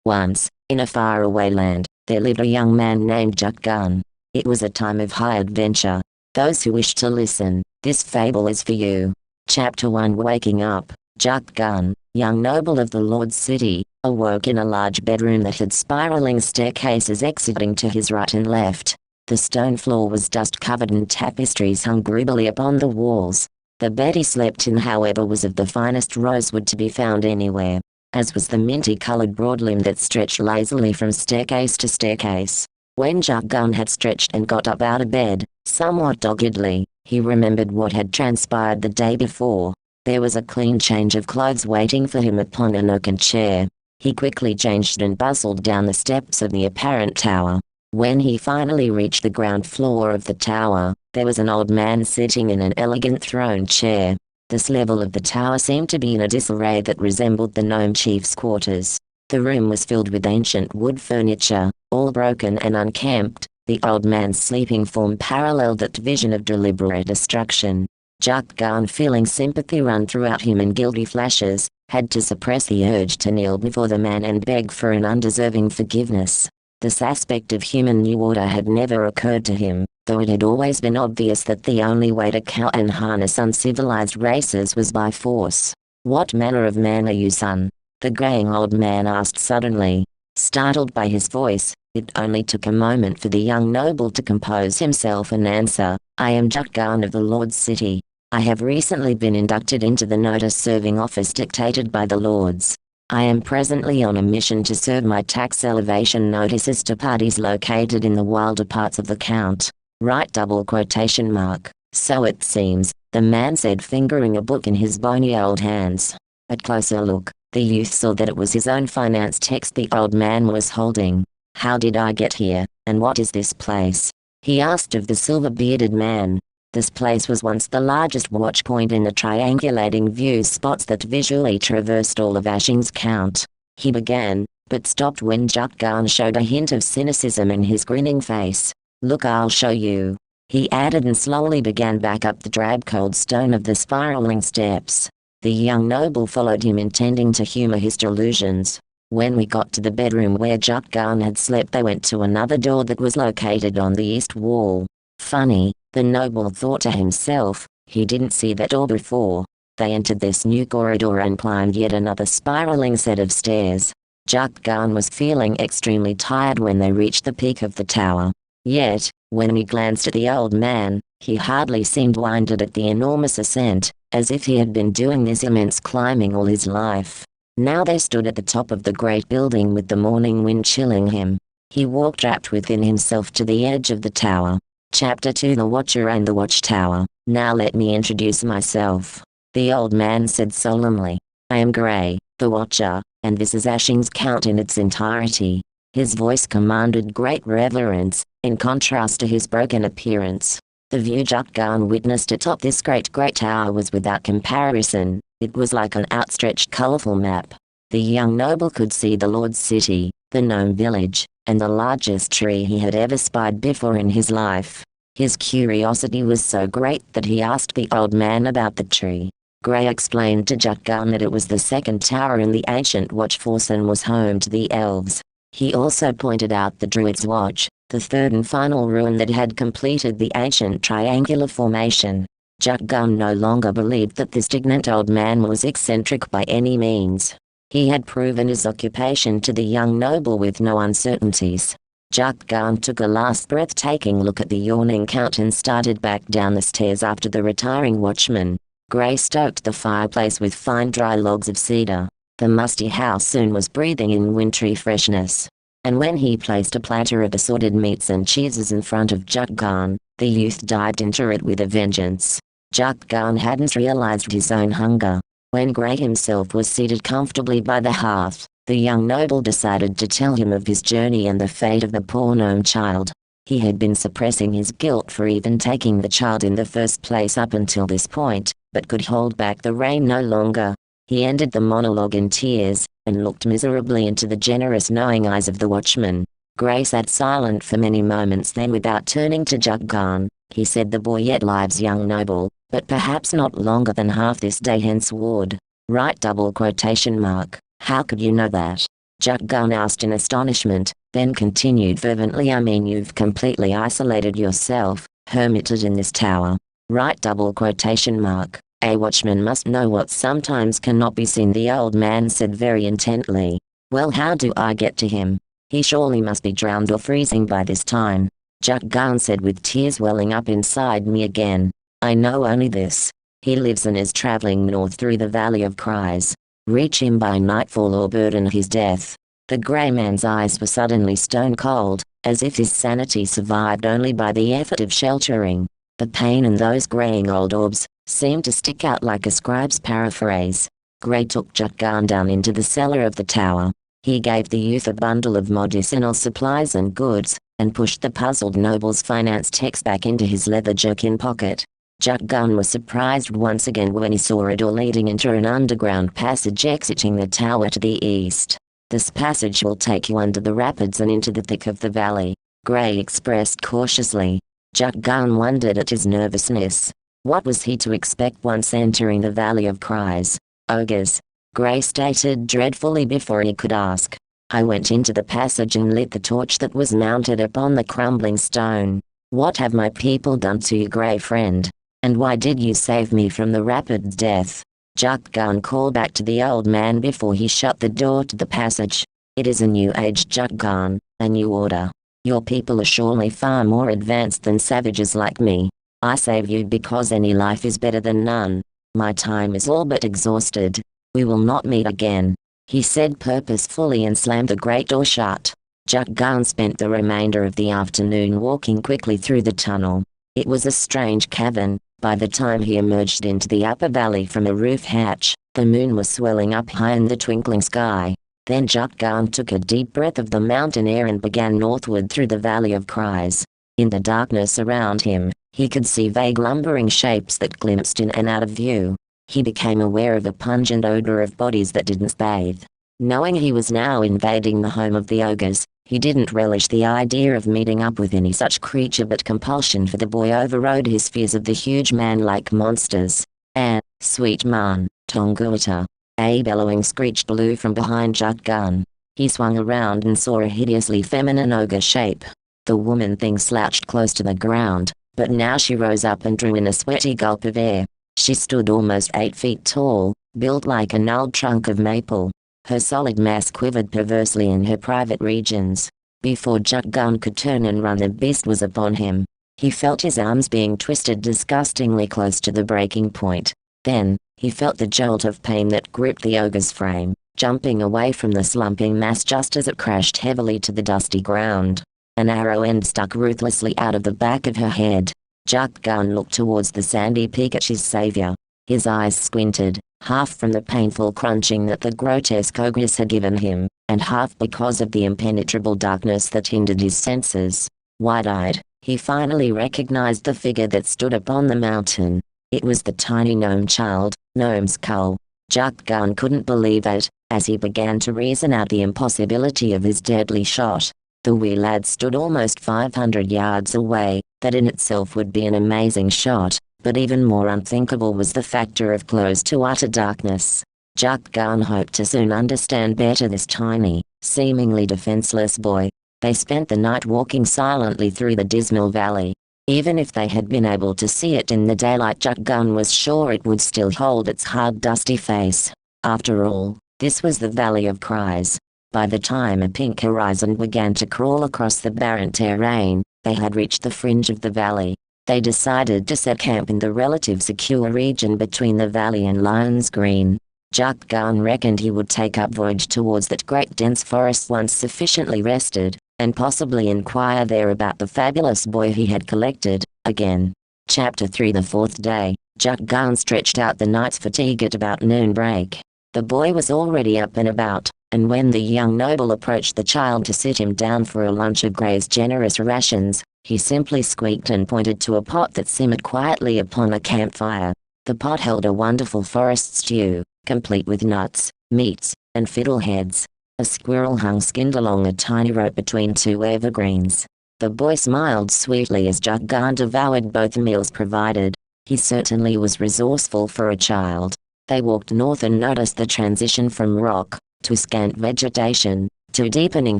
Once, in a faraway land, there lived a young man named Jukgarn. It was a time of high adventure. Those who wish to listen, this fable is for you. Chapter 1. Waking up. Jukgarn, young noble of the Lord's city, awoke in a large bedroom that had spiraling staircases exiting to his right and left. The stone floor was dust-covered and tapestries hung greedily upon the walls. The bed he slept in, however, was of the finest rosewood to be found anywhere, as was the minty-coloured broad limb that stretched lazily from staircase to staircase. When Jukgarn had stretched and got up out of bed, somewhat doggedly, he remembered what had transpired the day before. There was a clean change of clothes waiting for him upon an oaken chair. He quickly changed and bustled down the steps of the apparent tower. When he finally reached the ground floor of the tower, there was an old man sitting in an elegant throne chair. This level of the tower seemed to be in a disarray that resembled the gnome chief's quarters. The room was filled with ancient wood furniture, all broken and unkempt. The old man's sleeping form paralleled that vision of deliberate destruction. Jukgarn, feeling sympathy run throughout him in guilty flashes, had to suppress the urge to kneel before the man and beg for an undeserving forgiveness. This aspect of human new order had never occurred to him, though it had always been obvious that the only way to cow and harness uncivilized races was by force. "What manner of man are you, son?" the graying old man asked suddenly. Startled by his voice, it only took a moment for the young noble to compose himself and answer, "I am Jukgarn of the Lord's city. I have recently been inducted into the notice-serving office dictated by the Lords. I am presently on a mission to serve my tax elevation notices to parties located in the wilder parts of the Count. Right double quotation mark. So it seems," the man said, fingering a book in his bony old hands. At closer look, the youth saw that it was his own finance text the old man was holding. "How did I get here, and what is this place?" he asked of the silver-bearded man. This place was once the largest watch point in the triangulating view spots that visually traversed all of Ashings Count. He began, but stopped when Jukgarn showed a hint of cynicism in his grinning face. "Look, I'll show you," he added, and slowly began back up the drab cold stone of the spiraling steps. The young noble followed him, intending to humor his delusions. When we got to the bedroom where Jukgarn had slept, they went to another door that was located on the east wall. Funny, the noble thought to himself, he didn't see that door before. They entered this new corridor and climbed yet another spiraling set of stairs. Jukgarn was feeling extremely tired when they reached the peak of the tower. Yet, when he glanced at the old man, he hardly seemed winded at the enormous ascent, as if he had been doing this immense climbing all his life. Now they stood at the top of the great building with the morning wind chilling him. He walked trapped within himself to the edge of the tower. Chapter 2. The Watcher and the Watchtower. "Now let me introduce myself," the old man said solemnly. "I am Gray, the Watcher, and this is Ashings Count in its entirety." His voice commanded great reverence, in contrast to his broken appearance. The view Jukgarn witnessed atop this great tower was without comparison. It was like an outstretched colorful map. The young noble could see the Lord's city, the gnome village, and the largest tree he had ever spied before in his life. His curiosity was so great that he asked the old man about the tree. Gray explained to Jukgarn that it was the second tower in the ancient watch force and was home to the elves. He also pointed out the Druid's Watch, the third and final ruin that had completed the ancient triangular formation. Jukgarn no longer believed that this indignant old man was eccentric by any means. He had proven his occupation to the young noble with no uncertainties. Jukgarn took a last breathtaking look at the yawning Count and started back down the stairs after the retiring watchman. Gray stoked the fireplace with fine dry logs of cedar. The musty house soon was breathing in wintry freshness. And when he placed a platter of assorted meats and cheeses in front of Jukgarn, the youth dived into it with a vengeance. Jukgarn hadn't realized his own hunger. When Gray himself was seated comfortably by the hearth, the young noble decided to tell him of his journey and the fate of the poor gnome child. He had been suppressing his guilt for even taking the child in the first place up until this point, but could hold back the rain no longer. He ended the monologue in tears, and looked miserably into the generous knowing eyes of the watchman. Gray sat silent for many moments, then without turning to Jukgarn, he said, "The boy yet lives, young noble, but perhaps not longer than half this day henceforward." Right double quotation mark. "How could you know that?" Jukgarn asked in astonishment, then continued fervently, I mean you've completely isolated yourself, hermited in this tower. Right, double quotation mark. A watchman must know what sometimes cannot be seen, the old man said very intently. Well, how do I get to him? He surely must be drowned or freezing by this time. Jukgarn said with tears welling up inside me again. I know only this. He lives and is traveling north through the Valley of Cries. Reach him by nightfall or burden his death. The grey man's eyes were suddenly stone cold, as if his sanity survived only by the effort of sheltering. The pain in those greying old orbs seemed to stick out like a scribe's paraphrase. Grey took Jukgarn down into the cellar of the tower. He gave the youth a bundle of medicinal supplies and goods, and pushed the puzzled noble's finance text back into his leather jerkin pocket. Jukgarn was surprised once again when he saw a door leading into an underground passage exiting the tower to the east. This passage will take you under the rapids and into the thick of the valley, Grey expressed cautiously. Jukgarn wondered at his nervousness. What was he to expect once entering the Valley of Cries? Ogres, Grey stated dreadfully before he could ask. I went into the passage and lit the torch that was mounted upon the crumbling stone. What have my people done to you, Grey friend? And why did you save me from the rapid death? Jukgarn called back to the old man before he shut the door to the passage. It is a new age, Jukgarn, a new order. Your people are surely far more advanced than savages like me. I save you because any life is better than none. My time is all but exhausted. We will not meet again, he said purposefully and slammed the great door shut. Jukgarn spent the remainder of the afternoon walking quickly through the tunnel. It was a strange cavern. By the time he emerged into the upper valley from a roof hatch, the moon was swelling up high in the twinkling sky. Then Jukgarn took a deep breath of the mountain air and began northward through the Valley of Cries. In the darkness around him, he could see vague lumbering shapes that glimpsed in and out of view. He became aware of a pungent odor of bodies that didn't bathe. Knowing he was now invading the home of the ogres, he didn't relish the idea of meeting up with any such creature, but compulsion for the boy overrode his fears of the huge man-like monsters. And, sweet man, Tonguata. A bellowing screech blew from behind Jukgarn. He swung around and saw a hideously feminine ogre shape. The woman thing slouched close to the ground, but now she rose up and drew in a sweaty gulp of air. She stood almost 8 feet tall, built like a gnarled trunk of maple. Her solid mass quivered perversely in her private regions. Before Jukgarn could turn and run, the beast was upon him. He felt his arms being twisted disgustingly close to the breaking point. Then, he felt the jolt of pain that gripped the ogre's frame, jumping away from the slumping mass just as it crashed heavily to the dusty ground. An arrow end stuck ruthlessly out of the back of her head. Jukgarn looked towards the sandy peak at his savior. His eyes squinted, half from the painful crunching that the grotesque ogress had given him, and half because of the impenetrable darkness that hindered his senses. Wide-eyed, he finally recognized the figure that stood upon the mountain. It was the tiny gnome child, Gnome Skull. Jukgarn couldn't believe it, as he began to reason out the impossibility of his deadly shot. The wee lad stood almost 500 yards away. That in itself would be an amazing shot, but even more unthinkable was the factor of close to utter darkness. Jukgarn hoped to soon understand better this tiny, seemingly defenseless boy. They spent the night walking silently through the dismal valley. Even if they had been able to see it in the daylight, Jukgarn was sure it would still hold its hard, dusty face. After all, this was the Valley of Cries. By the time a pink horizon began to crawl across the barren terrain, they had reached the fringe of the valley. They decided to set camp in the relative secure region between the valley and Lion's Green. Jukgarn reckoned he would take up voyage towards that great dense forest once sufficiently rested, and possibly inquire there about the fabulous boy he had collected, again. Chapter 3. The fourth day, Jukgarn stretched out the night's fatigue at about noon break. The boy was already up and about, and when the young noble approached the child to sit him down for a lunch of Grey's generous rations, he simply squeaked and pointed to a pot that simmered quietly upon a campfire. The pot held a wonderful forest stew, complete with nuts, meats, and fiddleheads. A squirrel hung skinned along a tiny rope between 2 evergreens. The boy smiled sweetly as Jukgarn devoured both meals provided. He certainly was resourceful for a child. They walked north and noticed the transition from rock, to scant vegetation, to deepening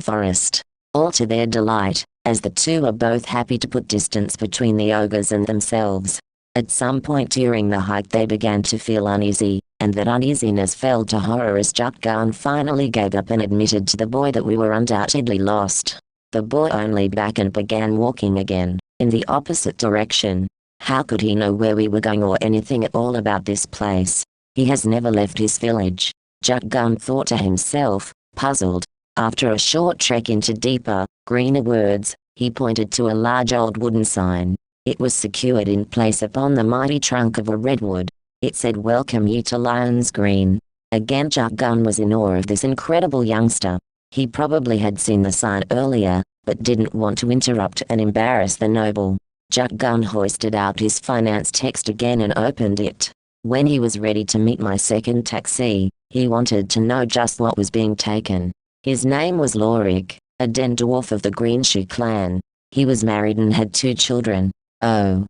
forest. All to their delight, as the two were both happy to put distance between the ogres and themselves. At some point during the hike they began to feel uneasy, and that uneasiness fell to horror as Jukgarn finally gave up and admitted to the boy that we were undoubtedly lost. The boy only back and began walking again, in the opposite direction. How could he know where we were going or anything at all about this place? He has never left his village. Jukgarn thought to himself, puzzled. After a short trek into deeper, greener woods, he pointed to a large old wooden sign. It was secured in place upon the mighty trunk of a redwood. It said, "Welcome ye to Lion's Green." Again Jukgarn was in awe of this incredible youngster. He probably had seen the sign earlier, but didn't want to interrupt and embarrass the noble. Jukgarn hoisted out his finance text again and opened it. When he was ready to meet my second taxi, he wanted to know just what was being taken. His name was Lorik, a den dwarf of the Greenshoe clan. He was married and had 2 children. Oh,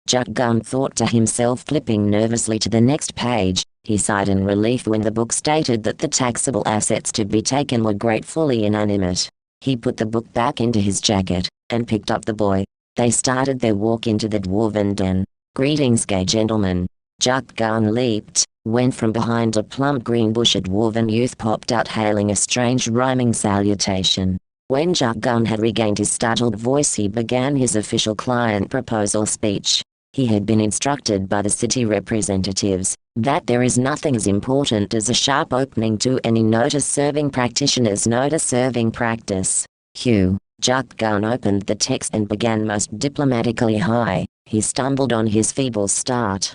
Jukgarn thought to himself, flipping nervously to the next page. He sighed in relief when the book stated that the taxable assets to be taken were gratefully inanimate. He put the book back into his jacket, and picked up the boy. They started their walk into the dwarven den. "Greetings, gay gentlemen." Jukgarn leaped, when from behind a plump green bush a dwarven youth popped out hailing a strange rhyming salutation. When Jukgarn had regained his startled voice he began his official client proposal speech. He had been instructed by the city representatives that there is nothing as important as a sharp opening to any notice-serving practitioner's notice-serving practice. Jukgarn opened the text and began most diplomatically. "Hi." He stumbled on his feeble start.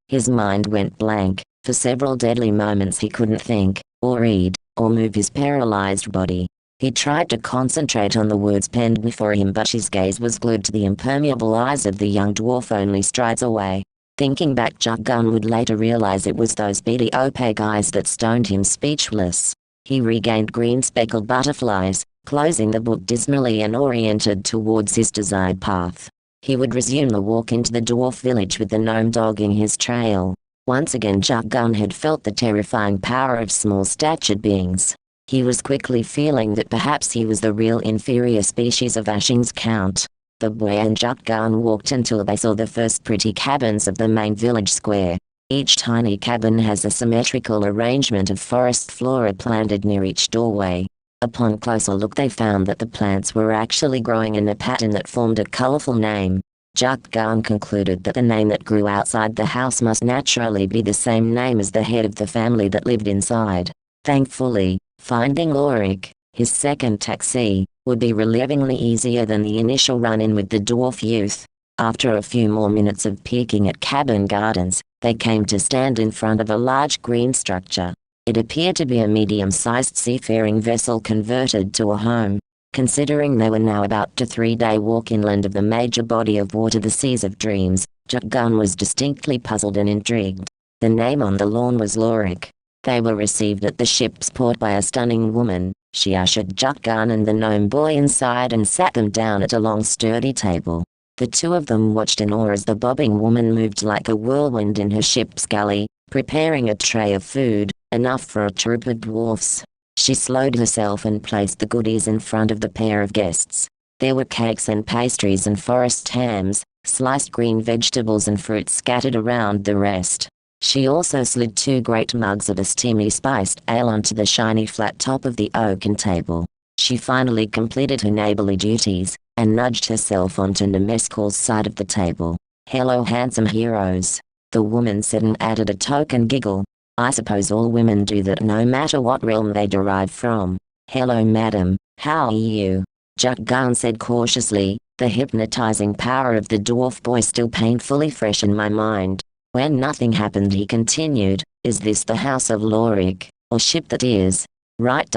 His mind went blank. For several deadly moments he couldn't think, or read, or move his paralyzed body. He tried to concentrate on the words penned before him, but his gaze was glued to the impermeable eyes of the young dwarf only strides away. Thinking back, Jukgarn would later realize it was those beady opaque eyes that stoned him speechless. He regained green speckled butterflies, closing the book dismally and oriented towards his desired path. He would resume the walk into the dwarf village with the gnome dogging his trail. Once again Jukgarn had felt the terrifying power of small-statured beings. He was quickly feeling that perhaps he was the real inferior species of Ashings Count. The boy and Jukgarn walked until they saw the first pretty cabins of the main village square. Each tiny cabin has a symmetrical arrangement of forest flora planted near each doorway. Upon closer look they found that the plants were actually growing in a pattern that formed a colorful name. Jukgarn concluded that the name that grew outside the house must naturally be the same name as the head of the family that lived inside. Thankfully, finding Lorik, his second taxi, would be relievingly easier than the initial run-in with the dwarf youth. After a few more minutes of peeking at cabin gardens, they came to stand in front of a large green structure. It appeared to be a medium-sized seafaring vessel converted to a home. Considering they were now about a 3-day walk inland of the major body of water, the Seas of Dreams, Jukgarn was distinctly puzzled and intrigued. The name on the lawn was Lorik. They were received at the ship's port by a stunning woman. She ushered Jukgarn and the gnome boy inside and sat them down at a long sturdy table. The two of them watched in awe as the bobbing woman moved like a whirlwind in her ship's galley, preparing a tray of food, enough for a troop of dwarfs. She slowed herself and placed the goodies in front of the pair of guests. There were cakes and pastries and forest hams, sliced green vegetables and fruit scattered around the rest. She also slid 2 great mugs of a steamy spiced ale onto the shiny flat top of the oaken table. She finally completed her neighborly duties, and nudged herself onto Nemeskal's side of the table. "Hello, handsome heroes," the woman said and added a token giggle. "I suppose all women do that no matter what realm they derive from. Hello madam, how are you?" Jukgarn said cautiously, the hypnotizing power of the dwarf boy still painfully fresh in my mind. When nothing happened he continued, "Is this the house of Lorik, or ship that is?" "Right."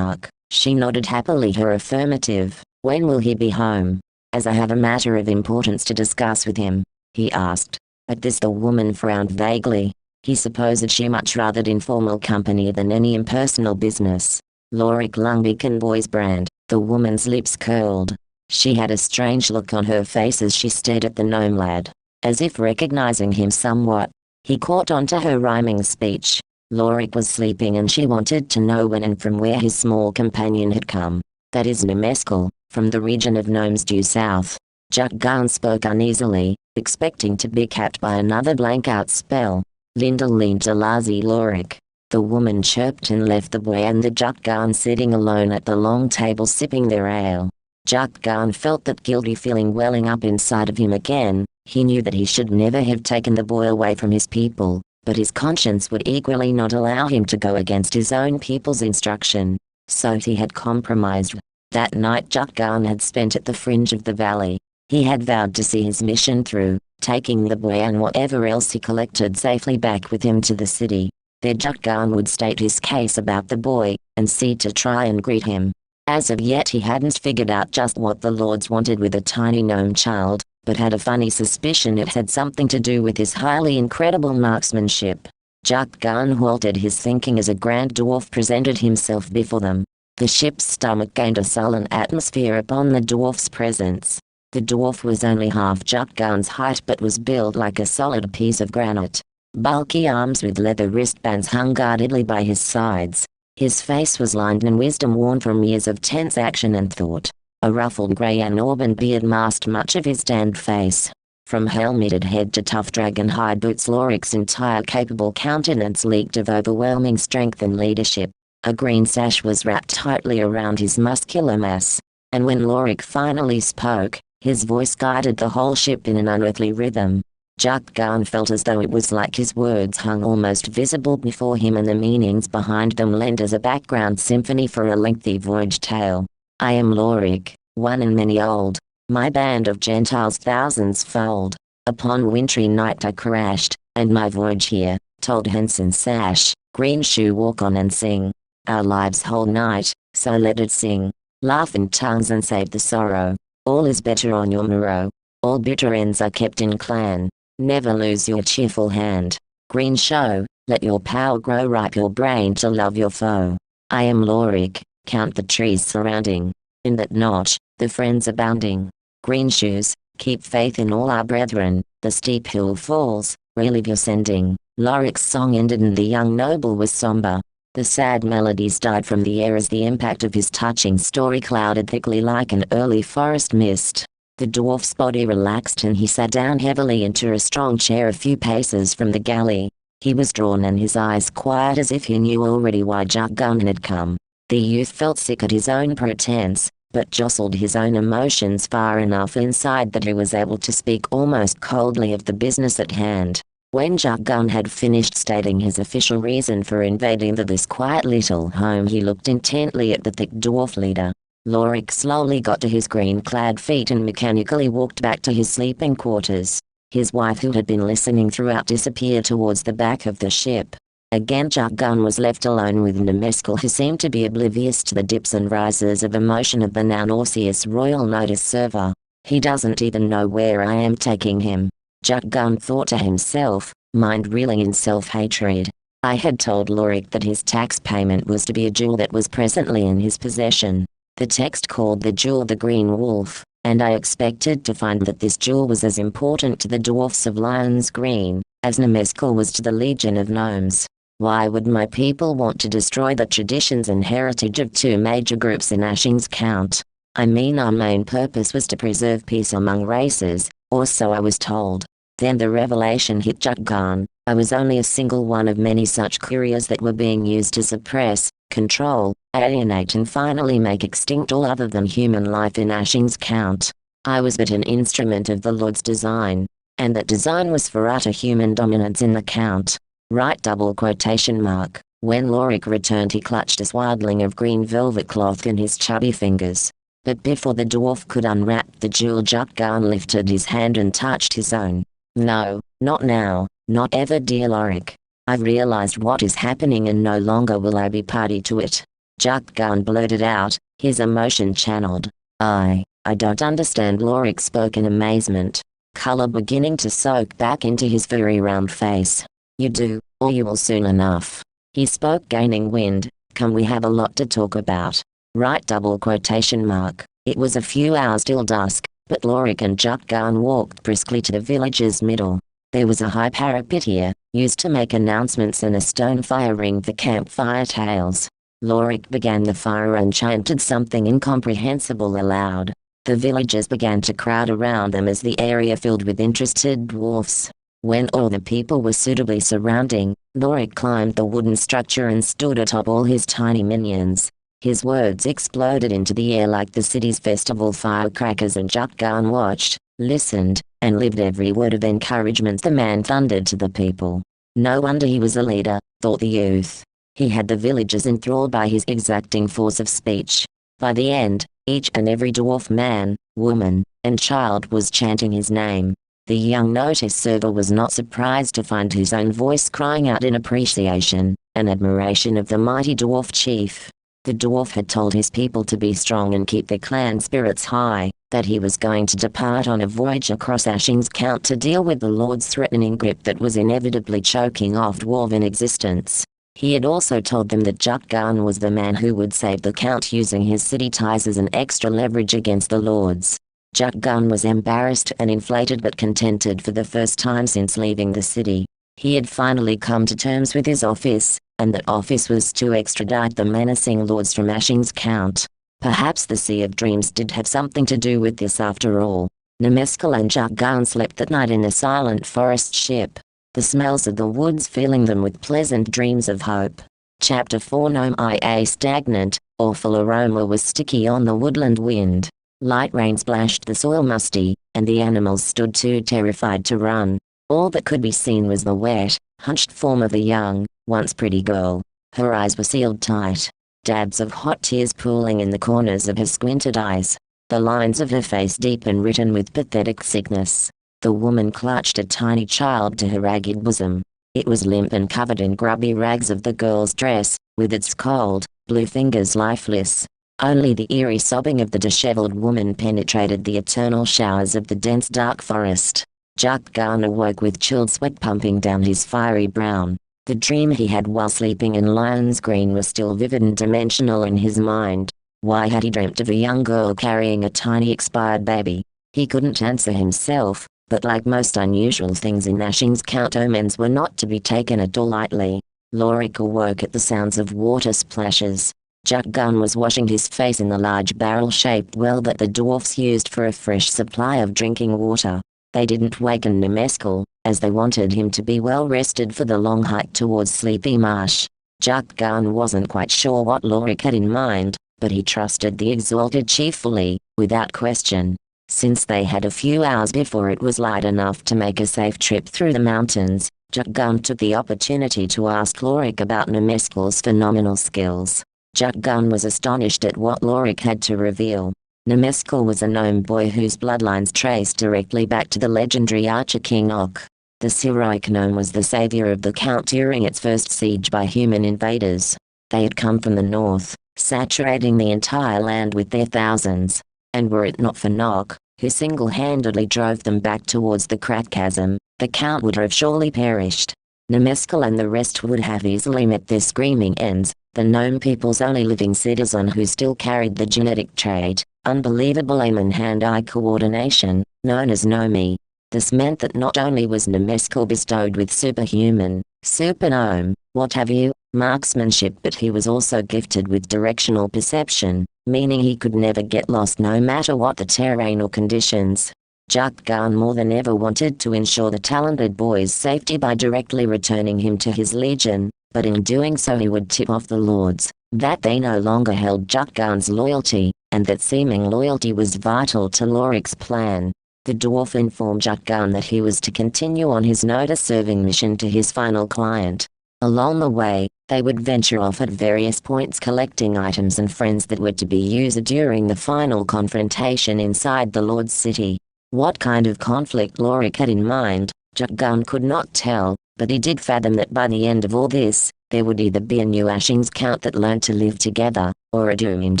She nodded happily her affirmative. "When will he be home?" "As I have a matter of importance to discuss with him," he asked. At this the woman frowned vaguely. He supposed she much rathered informal company than any impersonal business. Lorik Lungbeacon boy's brand. The woman's lips curled. She had a strange look on her face as she stared at the gnome lad. As if recognizing him somewhat, he caught on to her rhyming speech. Lorik was sleeping and she wanted to know when and from where his small companion had come. That is Nemeskel, from the region of gnomes due south. Jukgarn spoke uneasily, expecting to be capped by another blank-out spell. Linda leaned to Lazy Lorik. The woman chirped and left the boy and the Jukgarn sitting alone at the long table sipping their ale. Jukgarn felt that guilty feeling welling up inside of him again. He knew that he should never have taken the boy away from his people, but his conscience would equally not allow him to go against his own people's instruction. So he had compromised. That night Jukgarn had spent at the fringe of the valley. He had vowed to see his mission through, taking the boy and whatever else he collected safely back with him to the city. There Jukgarn would state his case about the boy, and see to try and greet him. As of yet he hadn't figured out just what the lords wanted with a tiny gnome child, but had a funny suspicion it had something to do with his highly incredible marksmanship. Jukgarn halted his thinking as a grand dwarf presented himself before them. The ship's stomach gained a sullen atmosphere upon the dwarf's presence. The dwarf was only half Jukgarn's height but was built like a solid piece of granite. Bulky arms with leather wristbands hung guardedly by his sides. His face was lined in wisdom worn from years of tense action and thought. A ruffled grey and auburn beard masked much of his tanned face. From helmeted head to tough dragon hide boots, Lorik's entire capable countenance leaked of overwhelming strength and leadership. A green sash was wrapped tightly around his muscular mass. And when Lorik finally spoke, his voice guided the whole ship in an unearthly rhythm. Jukgarn felt as though it was like his words hung almost visible before him and the meanings behind them lent as a background symphony for a lengthy voyage tale. I am Lorik, one and many old. My band of Gentiles thousands fold. Upon wintry night I crashed, and my voyage here, told Henson Sash, Green Shoe walk on and sing. Our lives whole night, so let it sing. Laugh in tongues and save the sorrow. All is better on your morrow. All bitter ends are kept in clan. Never lose your cheerful hand. Green Show, let your power grow ripe your brain to love your foe. I am Lorik, count the trees surrounding. In that notch, the friends abounding. Green Shoes, keep faith in all our brethren. The steep hill falls, relieve your sending. Lorik's song ended and the young noble was somber. The sad melodies died from the air as the impact of his touching story clouded thickly like an early forest mist. The dwarf's body relaxed and he sat down heavily into a strong chair a few paces from the galley. He was drawn and his eyes quiet as if he knew already why Jukgarn had come. The youth felt sick at his own pretense, but jostled his own emotions far enough inside that he was able to speak almost coldly of the business at hand. When Jukgarn had finished stating his official reason for invading this quiet little home, he looked intently at the thick dwarf leader. Lorik slowly got to his green-clad feet and mechanically walked back to his sleeping quarters. His wife, who had been listening throughout, disappeared towards the back of the ship. Again Jukgarn was left alone with Nemeskel, who seemed to be oblivious to the dips and rises of emotion of the now nauseous royal notice server. He doesn't even know where I am taking him. Jukgarn thought to himself, mind reeling in self-hatred. I had told Lorik that his tax payment was to be a jewel that was presently in his possession. The text called the jewel the Green Wolf, and I expected to find that this jewel was as important to the dwarfs of Lion's Green, as Nemeskel was to the Legion of Gnomes. Why would my people want to destroy the traditions and heritage of two major groups in Ashings Count? I mean, our main purpose was to preserve peace among races, or so I was told. Then the revelation hit Jukgarn. I was only a single one of many such couriers that were being used to suppress, control, alienate and finally make extinct all other than human life in Ashings Count. I was but an instrument of the Lord's design, and that design was for utter human dominance in the Count. Right double quotation mark. When Lorik returned he clutched a swaddling of green velvet cloth in his chubby fingers. But before the dwarf could unwrap the jewel, Jukgarn lifted his hand and touched his own. No, not now, not ever, dear Lorik. I've realized what is happening and no longer will I be party to it. Jukgarn blurted out, his emotion channeled. I don't understand. Lorik spoke in amazement, color beginning to soak back into his very round face. You do, or you will soon enough. He spoke gaining wind. Come, we have a lot to talk about. Right double quotation mark. It was a few hours till dusk, but Lorik and Jukgarn walked briskly to the village's middle. There was a high parapet here, used to make announcements and a stone fire ring for campfire tales. Lorik began the fire and chanted something incomprehensible aloud. The villagers began to crowd around them as the area filled with interested dwarfs. When all the people were suitably surrounding, Lorik climbed the wooden structure and stood atop all his tiny minions. His words exploded into the air like the city's festival firecrackers, and Jukgarn watched, listened, and lived every word of encouragement the man thundered to the people. No wonder he was a leader, thought the youth. He had the villagers enthralled by his exacting force of speech. By the end, each and every dwarf man, woman, and child was chanting his name. The young notice server was not surprised to find his own voice crying out in appreciation and admiration of the mighty dwarf chief. The dwarf had told his people to be strong and keep their clan spirits high, that he was going to depart on a voyage across Ashings Count to deal with the Lord's threatening grip that was inevitably choking off dwarven existence. He had also told them that Jukgarn was the man who would save the Count using his city ties as an extra leverage against the Lords. Jukgarn was embarrassed and inflated but contented for the first time since leaving the city. He had finally come to terms with his office, and the office was to extradite the menacing lords from Ashings Count. Perhaps the Sea of Dreams did have something to do with this after all. Nemeskel and Jukgarn slept that night in a silent forest ship, the smells of the woods filling them with pleasant dreams of hope. Chapter 4. No, a stagnant, awful aroma was sticky on the woodland wind. Light rain splashed the soil musty, and the animals stood too terrified to run. All that could be seen was the wet, hunched form of a young, once pretty girl. Her eyes were sealed tight, dabs of hot tears pooling in the corners of her squinted eyes, the lines of her face deep and written with pathetic sickness. The woman clutched a tiny child to her ragged bosom. It was limp and covered in grubby rags of the girl's dress, with its cold, blue fingers lifeless. Only the eerie sobbing of the disheveled woman penetrated the eternal showers of the dense dark forest. Jukgarn awoke with chilled sweat pumping down his fiery brow. The dream he had while sleeping in Lion's Green was still vivid and dimensional in his mind. Why had he dreamt of a young girl carrying a tiny expired baby? He couldn't answer himself, but like most unusual things in Ashings Count, omens were not to be taken at all lightly. Lorik awoke at the sounds of water splashes. Jukgarn was washing his face in the large barrel-shaped well that the dwarfs used for a fresh supply of drinking water. They didn't waken Nemeskel, as they wanted him to be well rested for the long hike towards Sleepy Marsh. Jukgarn wasn't quite sure what Lorik had in mind, but he trusted the exalted chief fully, without question. Since they had a few hours before it was light enough to make a safe trip through the mountains, Jukgarn took the opportunity to ask Lorik about Nemeskel's phenomenal skills. Jukgarn was astonished at what Lorik had to reveal. Nemeskel was a gnome boy whose bloodlines traced directly back to the legendary archer King Ok. This heroic gnome was the savior of the Count during its first siege by human invaders. They had come from the north, saturating the entire land with their thousands. And were it not for Nok, who single-handedly drove them back towards the crack chasm, the Count would have surely perished. Nemeskel and the rest would have easily met their screaming ends, the gnome people's only living citizen who still carried the genetic trait, unbelievable aim and hand-eye coordination, known as Nomi. This meant that not only was Nemeskel bestowed with superhuman, super-gnome, what have you, marksmanship, but he was also gifted with directional perception, meaning he could never get lost no matter what the terrain or conditions. Jukgarn more than ever wanted to ensure the talented boy's safety by directly returning him to his legion, but in doing so he would tip off the lords that they no longer held Jukgarn's loyalty, and that seeming loyalty was vital to Lorik's plan. The dwarf informed Jukgarn that he was to continue on his notice-serving mission to his final client. Along the way, they would venture off at various points collecting items and friends that were to be used during the final confrontation inside the Lord's city. What kind of conflict Lorik had in mind, Jukgarn could not tell, but he did fathom that by the end of all this, there would either be a new Ashings Count that learned to live together, or a doomed,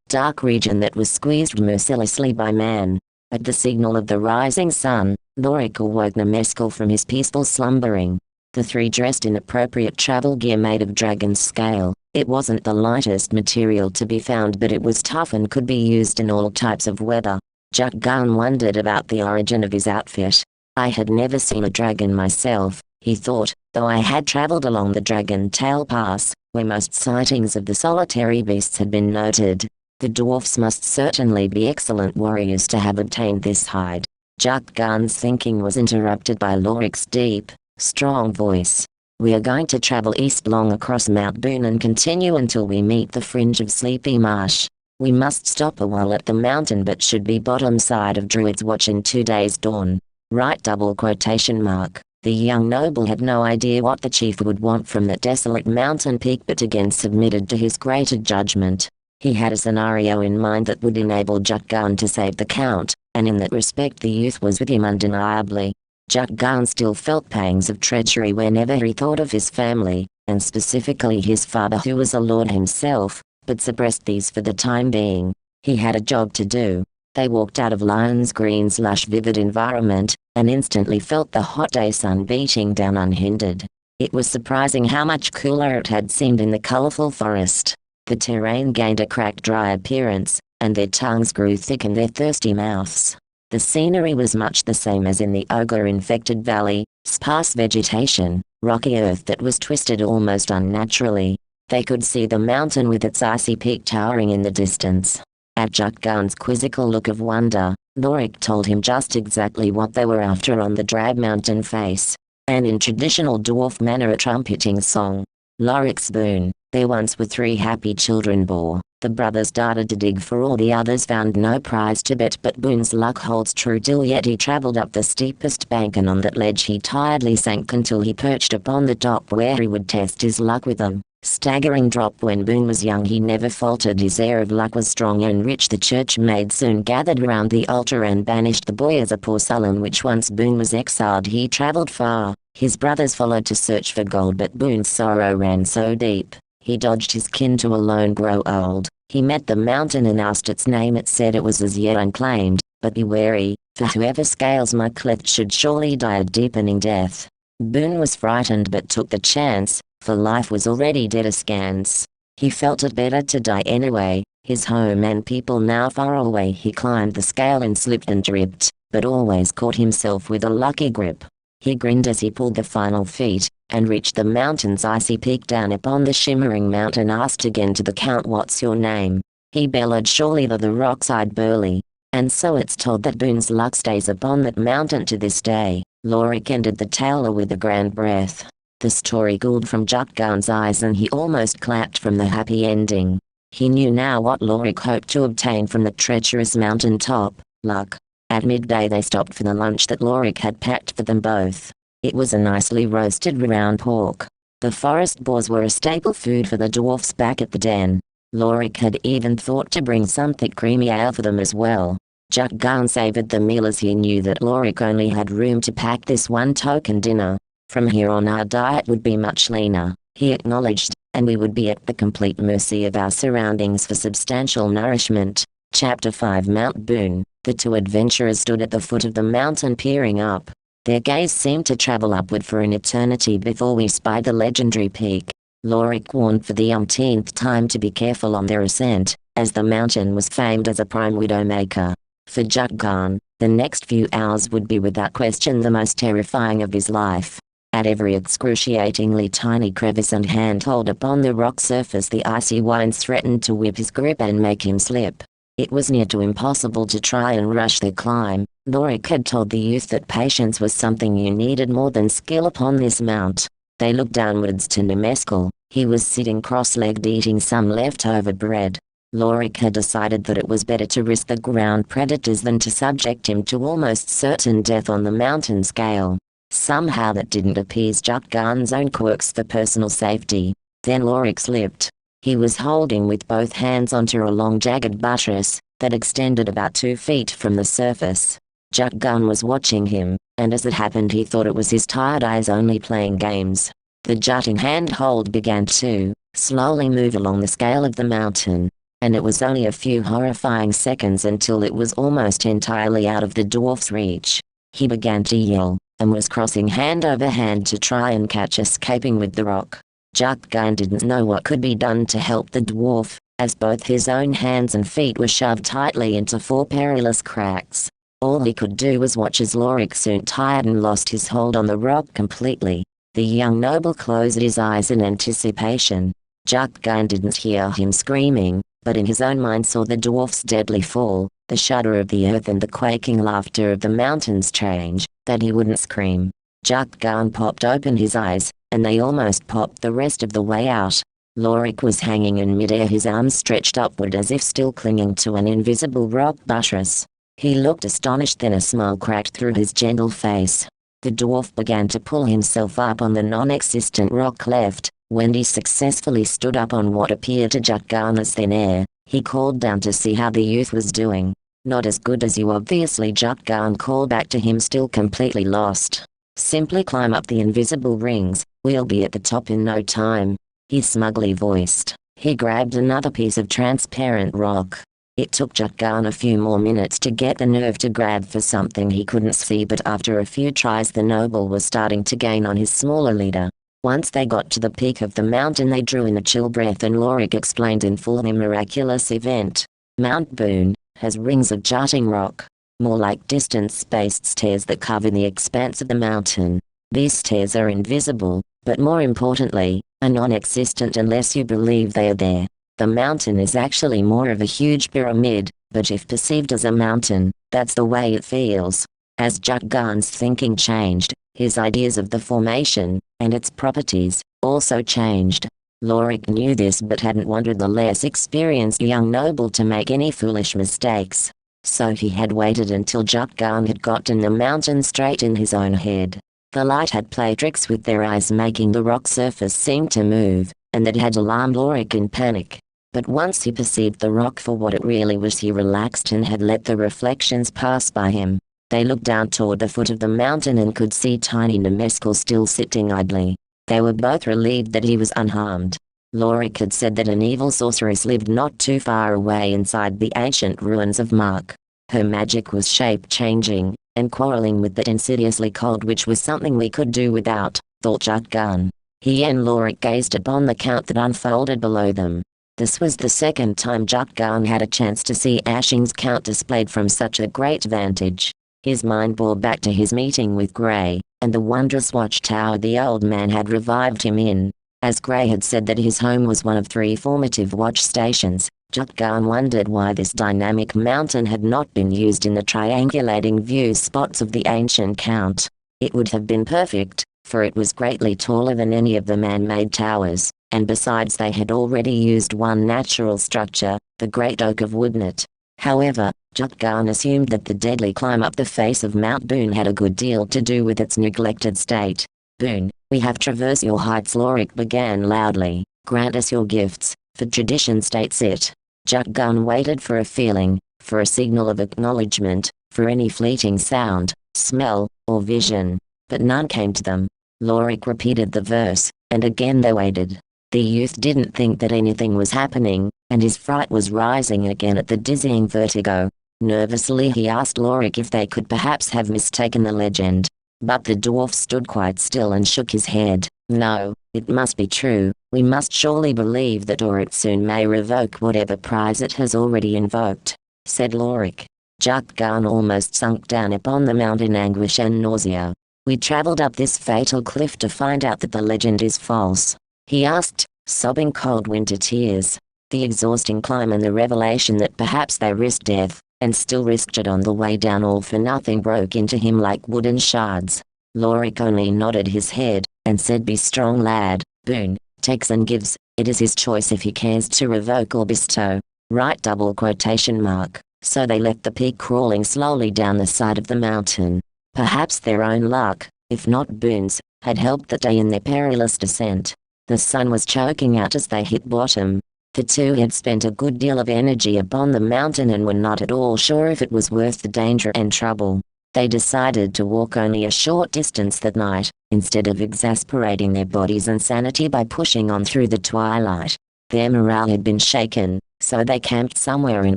dark region that was squeezed mercilessly by man. At the signal of the rising sun, Lorik awoke Nemeskel from his peaceful slumbering. The three dressed in appropriate travel gear made of dragon's scale. It wasn't the lightest material to be found, but it was tough and could be used in all types of weather. Jukgarn wondered about the origin of his outfit. I had never seen a dragon myself, he thought, though I had traveled along the Dragon Tail Pass, where most sightings of the solitary beasts had been noted. The dwarfs must certainly be excellent warriors to have obtained this hide. Jukgarn's thinking was interrupted by Lorik's deep, strong voice. We are going to travel east long across Mount Boone and continue until we meet the fringe of Sleepy Marsh. We must stop a while at the mountain but should be bottom side of Druid's Watch in 2 days' dawn. Right double quotation mark. The young noble had no idea what the chief would want from that desolate mountain peak but again submitted to his greater judgment. He had a scenario in mind that would enable Jukgarn to save the Count, and in that respect the youth was with him undeniably. Jukgarn still felt pangs of treachery whenever he thought of his family, and specifically his father who was a lord himself, but suppressed these for the time being. He had a job to do. They walked out of Lion's Green's lush vivid environment, and instantly felt the hot day sun beating down unhindered. It was surprising how much cooler it had seemed in the colorful forest. The terrain gained a cracked dry appearance, and their tongues grew thick in their thirsty mouths. The scenery was much the same as in the ogre-infected valley, sparse vegetation, rocky earth that was twisted almost unnaturally. They could see the mountain with its icy peak towering in the distance. At Jukgarn's quizzical look of wonder, Lorik told him just exactly what they were after on the drab mountain face, and in traditional dwarf manner a trumpeting song. Lorik's Boone. There once were 3 happy children bore. The brothers darted to dig for all the others found no prize to bet but Boone's luck holds true till yet he travelled up the steepest bank and on that ledge he tiredly sank until he perched upon the top where he would test his luck with them. Staggering drop. When Boone was young he never faltered, his air of luck was strong and rich. The church maids soon gathered round the altar and banished the boy as a poor sullen which once Boone was exiled. He travelled far, his brothers followed to search for gold but Boone's sorrow ran so deep. He dodged his kin to alone grow old. He met the mountain and asked its name. It said it was as yet unclaimed, but be wary, for whoever scales my cleft should surely die a deepening death. Boone was frightened but took the chance, for life was already dead askance. He felt it better to die anyway, his home and people now far away. He climbed the scale and slipped and tripped, but always caught himself with a lucky grip. He grinned as he pulled the final feat, and reached the mountain's icy peak. Down upon the shimmering mountain asked again to the Count, "What's your name?" He bellowed, "Surely the rock-side burly." And so it's told that Boone's luck stays upon that mountain to this day. Lorik ended the tale with a grand breath. The story cooled from Jukgarn's eyes and he almost clapped from the happy ending. He knew now what Lorik hoped to obtain from the treacherous mountain top, luck. At midday they stopped for the lunch that Lorik had packed for them both. It was a nicely roasted round pork. The forest boars were a staple food for the dwarfs back at the den. Lorik had even thought to bring some thick creamy ale for them as well. Jukgarn savoured the meal as he knew that Lorik only had room to pack this one token dinner. From here on our diet would be much leaner, he acknowledged, and we would be at the complete mercy of our surroundings for substantial nourishment. Chapter 5 Mount Boone. The 2 adventurers stood at the foot of the mountain peering up. Their gaze seemed to travel upward for an eternity before we spied the legendary peak. Lorik warned for the umpteenth time to be careful on their ascent, as the mountain was famed as a prime widowmaker. For Jukgarn, the next few hours would be without question the most terrifying of his life. At every excruciatingly tiny crevice and handhold upon the rock surface the icy winds threatened to whip his grip and make him slip. It was near to impossible to try and rush the climb. Lorik had told the youth that patience was something you needed more than skill upon this mount. They looked downwards to Nemeskel. He was sitting cross-legged eating some leftover bread. Lorik had decided that it was better to risk the ground predators than to subject him to almost certain death on the mountain scale. Somehow that didn't appease Jukgarn's own quirks for personal safety. Then Lorik slipped. He was holding with both hands onto a long jagged buttress that extended about 2 feet from the surface. Jukgarn was watching him, and as it happened he thought it was his tired eyes only playing games. The jutting handhold began to slowly move along the scale of the mountain, and it was only a few horrifying seconds until it was almost entirely out of the dwarf's reach. He began to yell, and was crossing hand over hand to try and catch escaping with the rock. Jukgarn didn't know what could be done to help the dwarf, as both his own hands and feet were shoved tightly into 4 perilous cracks. All he could do was watch as Lorik soon tired and lost his hold on the rock completely. The young noble closed his eyes in anticipation. Jukgarn didn't hear him screaming, but in his own mind saw the dwarf's deadly fall, the shudder of the earth and the quaking laughter of the mountains. Strange that he wouldn't scream. Jukgarn popped open his eyes, and they almost popped the rest of the way out. Lorik was hanging in midair, his arms stretched upward as if still clinging to an invisible rock buttress. He looked astonished, then a smile cracked through his gentle face. The dwarf began to pull himself up on the non-existent rock left. When he successfully stood up on what appeared to Jukgarn as thin air, he called down to see how the youth was doing. "Not as good as you, obviously," Jukgarn called back to him, still completely lost. "Simply climb up the invisible rings, we'll be at the top in no time," he smugly voiced. He grabbed another piece of transparent rock. It took Jukgarn a few more minutes to get the nerve to grab for something he couldn't see, but after a few tries the noble was starting to gain on his smaller leader. Once they got to the peak of the mountain they drew in a chill breath and Lorik explained in full the miraculous event. "Mount Boone has rings of jutting rock, more like distance-spaced stairs that cover the expanse of the mountain. These stairs are invisible, but more importantly, are non-existent unless you believe they are there. The mountain is actually more of a huge pyramid, but if perceived as a mountain, that's the way it feels." As Jukgarn's thinking changed, his ideas of the formation, and its properties, also changed. Lorik knew this but hadn't wanted the less experienced young noble to make any foolish mistakes. So he had waited until Jukgarn had gotten the mountain straight in his own head. The light had played tricks with their eyes, making the rock surface seem to move, and that had alarmed Lorik in panic. But once he perceived the rock for what it really was, he relaxed and had let the reflections pass by him. They looked down toward the foot of the mountain and could see tiny Nemeskel still sitting idly. They were both relieved that he was unharmed. Lorik had said that an evil sorceress lived not too far away inside the ancient ruins of Mark. Her magic was shape-changing, and quarreling with that insidiously cold witch was something we could do without, thought Jukgarn. He and Lorik gazed upon the count that unfolded below them. This was the second time Jukgarn had a chance to see Ashings Count displayed from such a great vantage. His mind bore back to his meeting with Grey, and the wondrous watchtower the old man had revived him in. As Grey had said that his home was one of 3 formative watch stations, Jukgarn wondered why this dynamic mountain had not been used in the triangulating view spots of the ancient Count. It would have been perfect, for it was greatly taller than any of the man-made towers, and besides they had already used one natural structure, the great oak of Woodnut. However, Jukgarn assumed that the deadly climb up the face of Mount Boone had a good deal to do with its neglected state. "Boone, we have traversed your heights," Lorik began loudly. "Grant us your gifts, for tradition states it." Jukgarn waited for a feeling, for a signal of acknowledgement, for any fleeting sound, smell, or vision. But none came to them. Lorik repeated the verse, and again they waited. The youth didn't think that anything was happening, and his fright was rising again at the dizzying vertigo. Nervously he asked Lorik if they could perhaps have mistaken the legend. But the dwarf stood quite still and shook his head. "No, it must be true. We must surely believe that, or it soon may revoke whatever prize it has already invoked," said Lorik. Jukgarn almost sunk down upon the mount in anguish and nausea. "We traveled up this fatal cliff to find out that the legend is false," he asked, sobbing cold winter tears. The exhausting climb and the revelation that perhaps they risked death, and still risked it on the way down, all for nothing, broke into him like wooden shards. Lorik only nodded his head, and said, "Be strong, lad. Boone takes and gives. It is his choice if he cares to revoke or bestow." Right double quotation mark. So they left the peak, crawling slowly down the side of the mountain. Perhaps their own luck, if not Boone's, had helped that day in their perilous descent. The sun was choking out as they hit bottom. The two had spent a good deal of energy upon the mountain and were not at all sure if it was worth the danger and trouble. They decided to walk only a short distance that night, instead of exasperating their bodies and sanity by pushing on through the twilight. Their morale had been shaken, so they camped somewhere in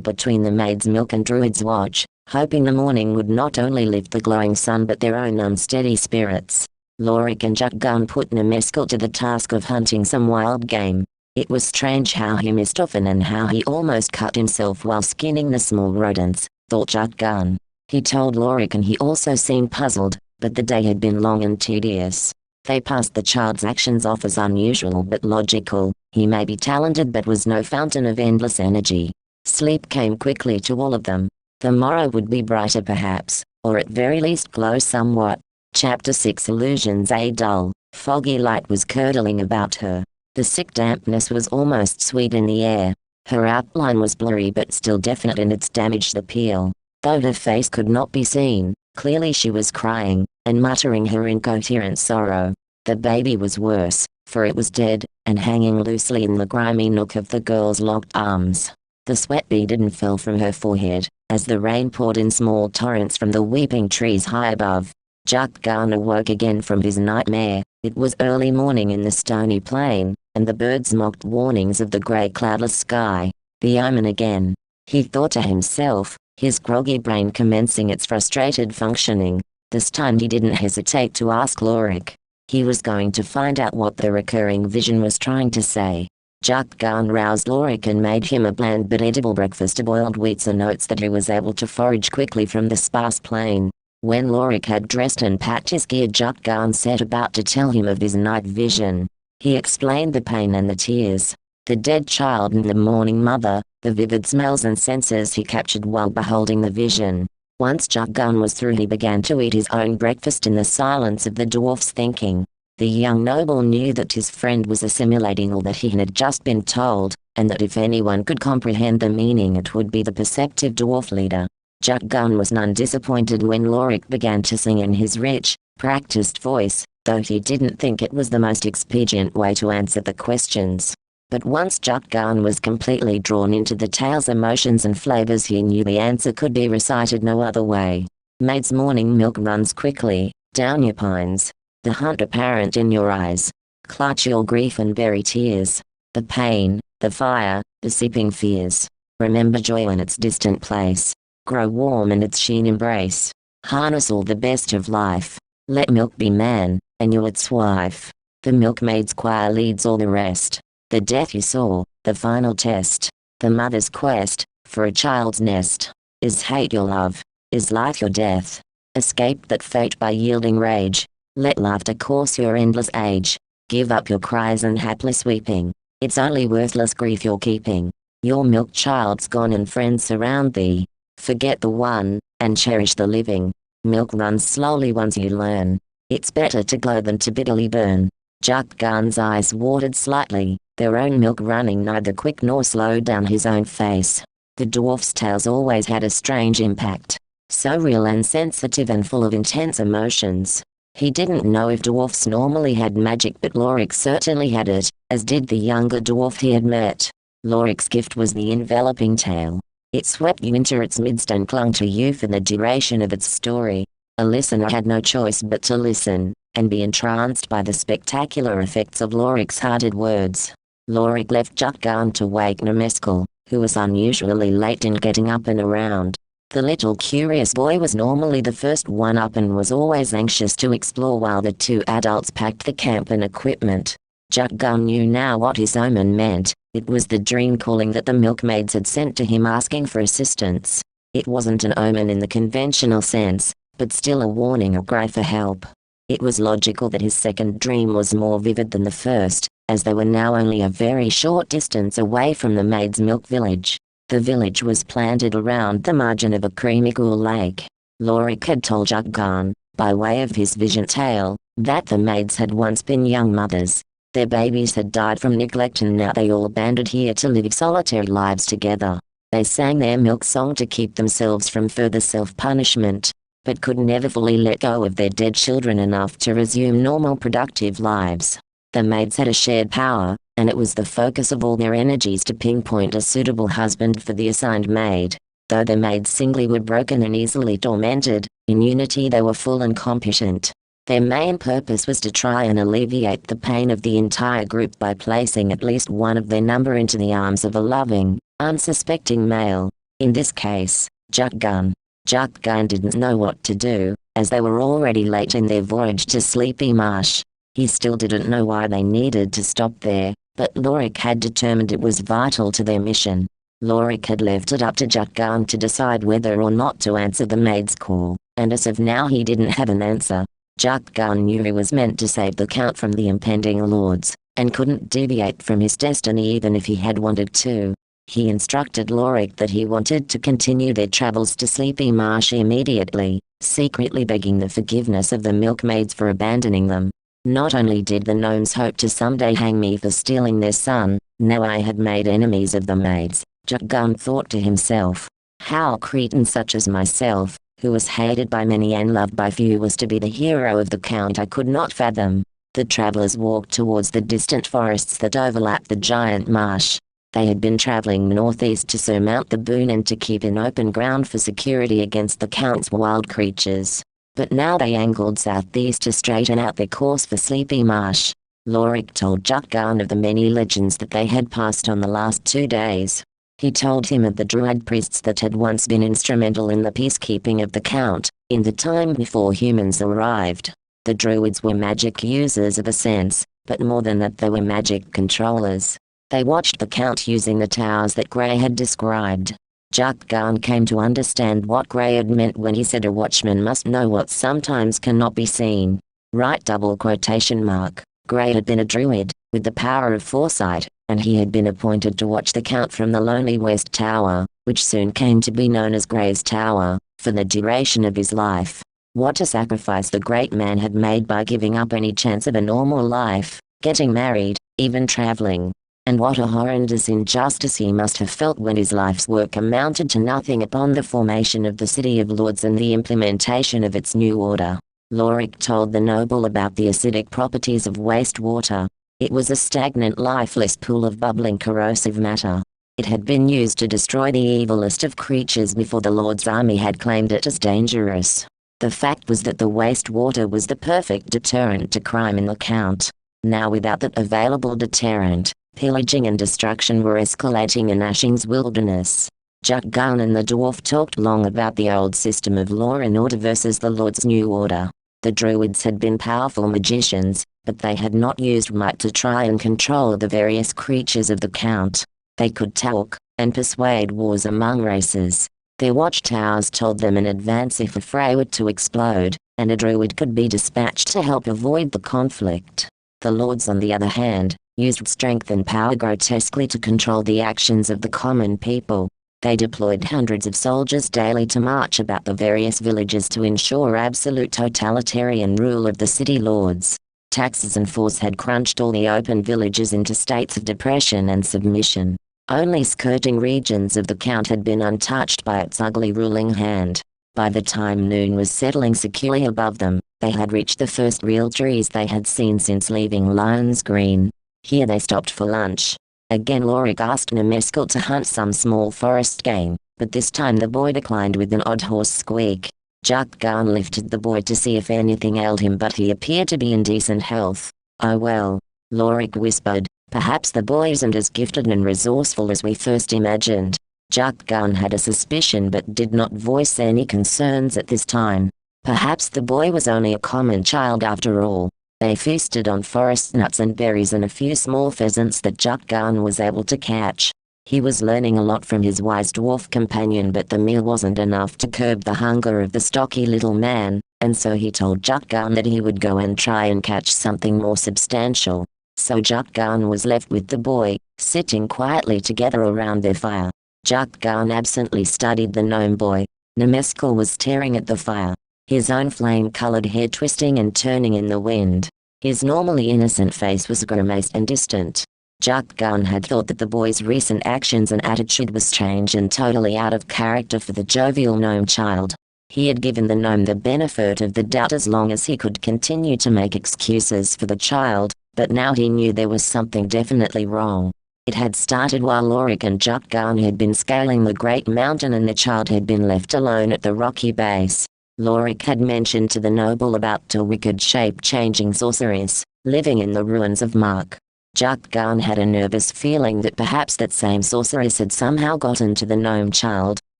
between the Maid's Milk and Druid's Watch, hoping the morning would not only lift the glowing sun but their own unsteady spirits. Lorik and Jukgarn put Nemeskel to the task of hunting some wild game. It was strange how he missed often and how he almost cut himself while skinning the small rodents, thought Jukgarn. He told Lorik and he also seemed puzzled, but the day had been long and tedious. They passed the child's actions off as unusual but logical. He may be talented but was no fountain of endless energy. Sleep came quickly to all of them. The morrow would be brighter perhaps, or at very least glow somewhat. Chapter 6 Illusions. A dull, foggy light was curdling about her. The sick dampness was almost sweet in the air. Her outline was blurry but still definite in its damaged appeal. Though her face could not be seen, clearly she was crying, and muttering her incoherent sorrow. The baby was worse, for it was dead, and hanging loosely in the grimy nook of the girl's locked arms. The sweat beaded and fell from her forehead, as the rain poured in small torrents from the weeping trees high above. Jukgarn awoke again from his nightmare. It was early morning in the stony plain, and the birds mocked warnings of the grey cloudless sky. The omen again. He thought to himself, his groggy brain commencing its frustrated functioning. This time he didn't hesitate to ask Lorik. He was going to find out what the recurring vision was trying to say. Jukgarn roused Lorik and made him a bland but edible breakfast of boiled wheats and oats that he was able to forage quickly from the sparse plain. When Lorik had dressed and packed his gear, Jukgarn set about to tell him of his night vision. He explained the pain and the tears, the dead child and the mourning mother, the vivid smells and senses he captured while beholding the vision. Once Jukgarn was through, he began to eat his own breakfast in the silence of the dwarf's thinking. The young noble knew that his friend was assimilating all that he had just been told, and that if anyone could comprehend the meaning it would be the perceptive dwarf leader. Jukgarn was none disappointed when Lorik began to sing in his rich, practiced voice, though he didn't think it was the most expedient way to answer the questions. But once Jukgarn was completely drawn into the tale's emotions and flavors, he knew the answer could be recited no other way. Maid's morning milk runs quickly, down your pines. The hunt apparent in your eyes. Clutch your grief and bury tears. The pain, the fire, the seeping fears. Remember joy in its distant place. Grow warm in its sheen embrace. Harness all the best of life. Let milk be man, and you its wife. The milkmaid's choir leads all the rest. The death you saw, the final test. The mother's quest, for a child's nest. Is hate your love? Is life your death? Escape that fate by yielding rage. Let laughter course your endless age. Give up your cries and hapless weeping. It's only worthless grief you're keeping. Your milk child's gone and friends surround thee. Forget the one, and cherish the living. Milk runs slowly once you learn. It's better to glow than to bitterly burn. Jukgarn's eyes watered slightly, their own milk running neither quick nor slowed down his own face. The dwarf's tales always had a strange impact. So real and sensitive and full of intense emotions. He didn't know if dwarfs normally had magic, but Lorik certainly had it, as did the younger dwarf he had met. Lorik's gift was the enveloping tale. It swept you into its midst and clung to you for the duration of its story. A listener had no choice but to listen, and be entranced by the spectacular effects of Lorik's hearted words. Lorik left Jukgarn to wake Nemeskel, who was unusually late in getting up and around. The little curious boy was normally the first one up and was always anxious to explore while the two adults packed the camp and equipment. Jukgarn knew now what his omen meant. It was the dream calling that the milkmaids had sent to him asking for assistance. It wasn't an omen in the conventional sense, but still a warning or cry for help. It was logical that his second dream was more vivid than the first, as they were now only a very short distance away from the Maid's Milk village. The village was planted around the margin of a creamy cool lake. Lorik had told Jukgarn, by way of his vision tale, that the maids had once been young mothers. Their babies had died from neglect and now they all banded here to live solitary lives together. They sang their milk song to keep themselves from further self-punishment, but could never fully let go of their dead children enough to resume normal productive lives. The maids had a shared power, and it was the focus of all their energies to pinpoint a suitable husband for the assigned maid. Though the maids singly were broken and easily tormented, in unity they were full and competent. Their main purpose was to try and alleviate the pain of the entire group by placing at least one of their number into the arms of a loving, unsuspecting male. In this case, Jukgarn. Jukgarn didn't know what to do, as they were already late in their voyage to Sleepy Marsh. He still didn't know why they needed to stop there, but Lorik had determined it was vital to their mission. Lorik had left it up to Jukgarn to decide whether or not to answer the maid's call, and as of now he didn't have an answer. Jukgarn knew he was meant to save the Count from the impending lords, and couldn't deviate from his destiny even if he had wanted to. He instructed Lorik that he wanted to continue their travels to Sleepy Marsh immediately, secretly begging the forgiveness of the milkmaids for abandoning them. Not only did the gnomes hope to someday hang me for stealing their son, now I had made enemies of the maids, Jukgarn thought to himself. How a cretin such as myself, who was hated by many and loved by few, was to be the hero of the Count, I could not fathom. The travelers walked towards the distant forests that overlapped the giant marsh. They had been traveling northeast to surmount the boon and to keep in open ground for security against the Count's wild creatures. But now they angled southeast to straighten out their course for Sleepy Marsh. Lorik told Jukgarn of the many legends that they had passed on the last 2 days. He told him of the druid priests that had once been instrumental in the peacekeeping of the Count, in the time before humans arrived. The druids were magic users of a sense, but more than that, they were magic controllers. They watched the Count using the towers that Grey had described. Jukgarn came to understand what Grey had meant when he said a watchman must know what sometimes cannot be seen. Right, double quotation mark. Grey had been a druid, with the power of foresight, and he had been appointed to watch the Count from the lonely West Tower, which soon came to be known as Grey's Tower, for the duration of his life. What a sacrifice the great man had made by giving up any chance of a normal life, getting married, even traveling. And what a horrendous injustice he must have felt when his life's work amounted to nothing upon the formation of the City of Lords and the implementation of its new order. Lorik told the noble about the acidic properties of wastewater. It was a stagnant, lifeless pool of bubbling corrosive matter. It had been used to destroy the evilest of creatures before the Lord's army had claimed it as dangerous. The fact was that the wastewater was the perfect deterrent to crime in the Count. Now, without that available deterrent, pillaging and destruction were escalating in Ashings wilderness. Jukgarn and the dwarf talked long about the old system of law and order versus the Lord's new order. The druids had been powerful magicians, but they had not used might to try and control the various creatures of the Count. They could talk, and persuade wars among races. Their watchtowers told them in advance if a fray were to explode, and a druid could be dispatched to help avoid the conflict. The lords, on the other hand, used strength and power grotesquely to control the actions of the common people. They deployed hundreds of soldiers daily to march about the various villages to ensure absolute totalitarian rule of the city lords. Taxes and force had crunched all the open villages into states of depression and submission. Only skirting regions of the Count had been untouched by its ugly ruling hand. By the time noon was settling securely above them, they had reached the first real trees they had seen since leaving Lion's Green. Here they stopped for lunch. Again Lorik asked Nemeskel to hunt some small forest game, but this time the boy declined with an odd hoarse squeak. Jukgarn lifted the boy to see if anything ailed him, but he appeared to be in decent health. Oh well, Lorik whispered, perhaps the boy isn't as gifted and resourceful as we first imagined. Jukgarn had a suspicion but did not voice any concerns at this time. Perhaps the boy was only a common child after all. They feasted on forest nuts and berries and a few small pheasants that Jukgarn was able to catch. He was learning a lot from his wise dwarf companion, but the meal wasn't enough to curb the hunger of the stocky little man, and so he told Jukgarn that he would go and try and catch something more substantial. So Jukgarn was left with the boy, sitting quietly together around their fire. Jukgarn absently studied the gnome boy. Nemeskel was staring at the fire, his own flame-colored hair twisting and turning in the wind. His normally innocent face was grimaced and distant. Jukgarn had thought that the boy's recent actions and attitude was strange and totally out of character for the jovial gnome child. He had given the gnome the benefit of the doubt as long as he could continue to make excuses for the child, but now he knew there was something definitely wrong. It had started while Lorik and Jukgarn had been scaling the great mountain and the child had been left alone at the rocky base. Lorik had mentioned to the noble about the wicked shape-changing sorceress, living in the ruins of Mark. Jukgarn had a nervous feeling that perhaps that same sorceress had somehow gotten to the gnome child,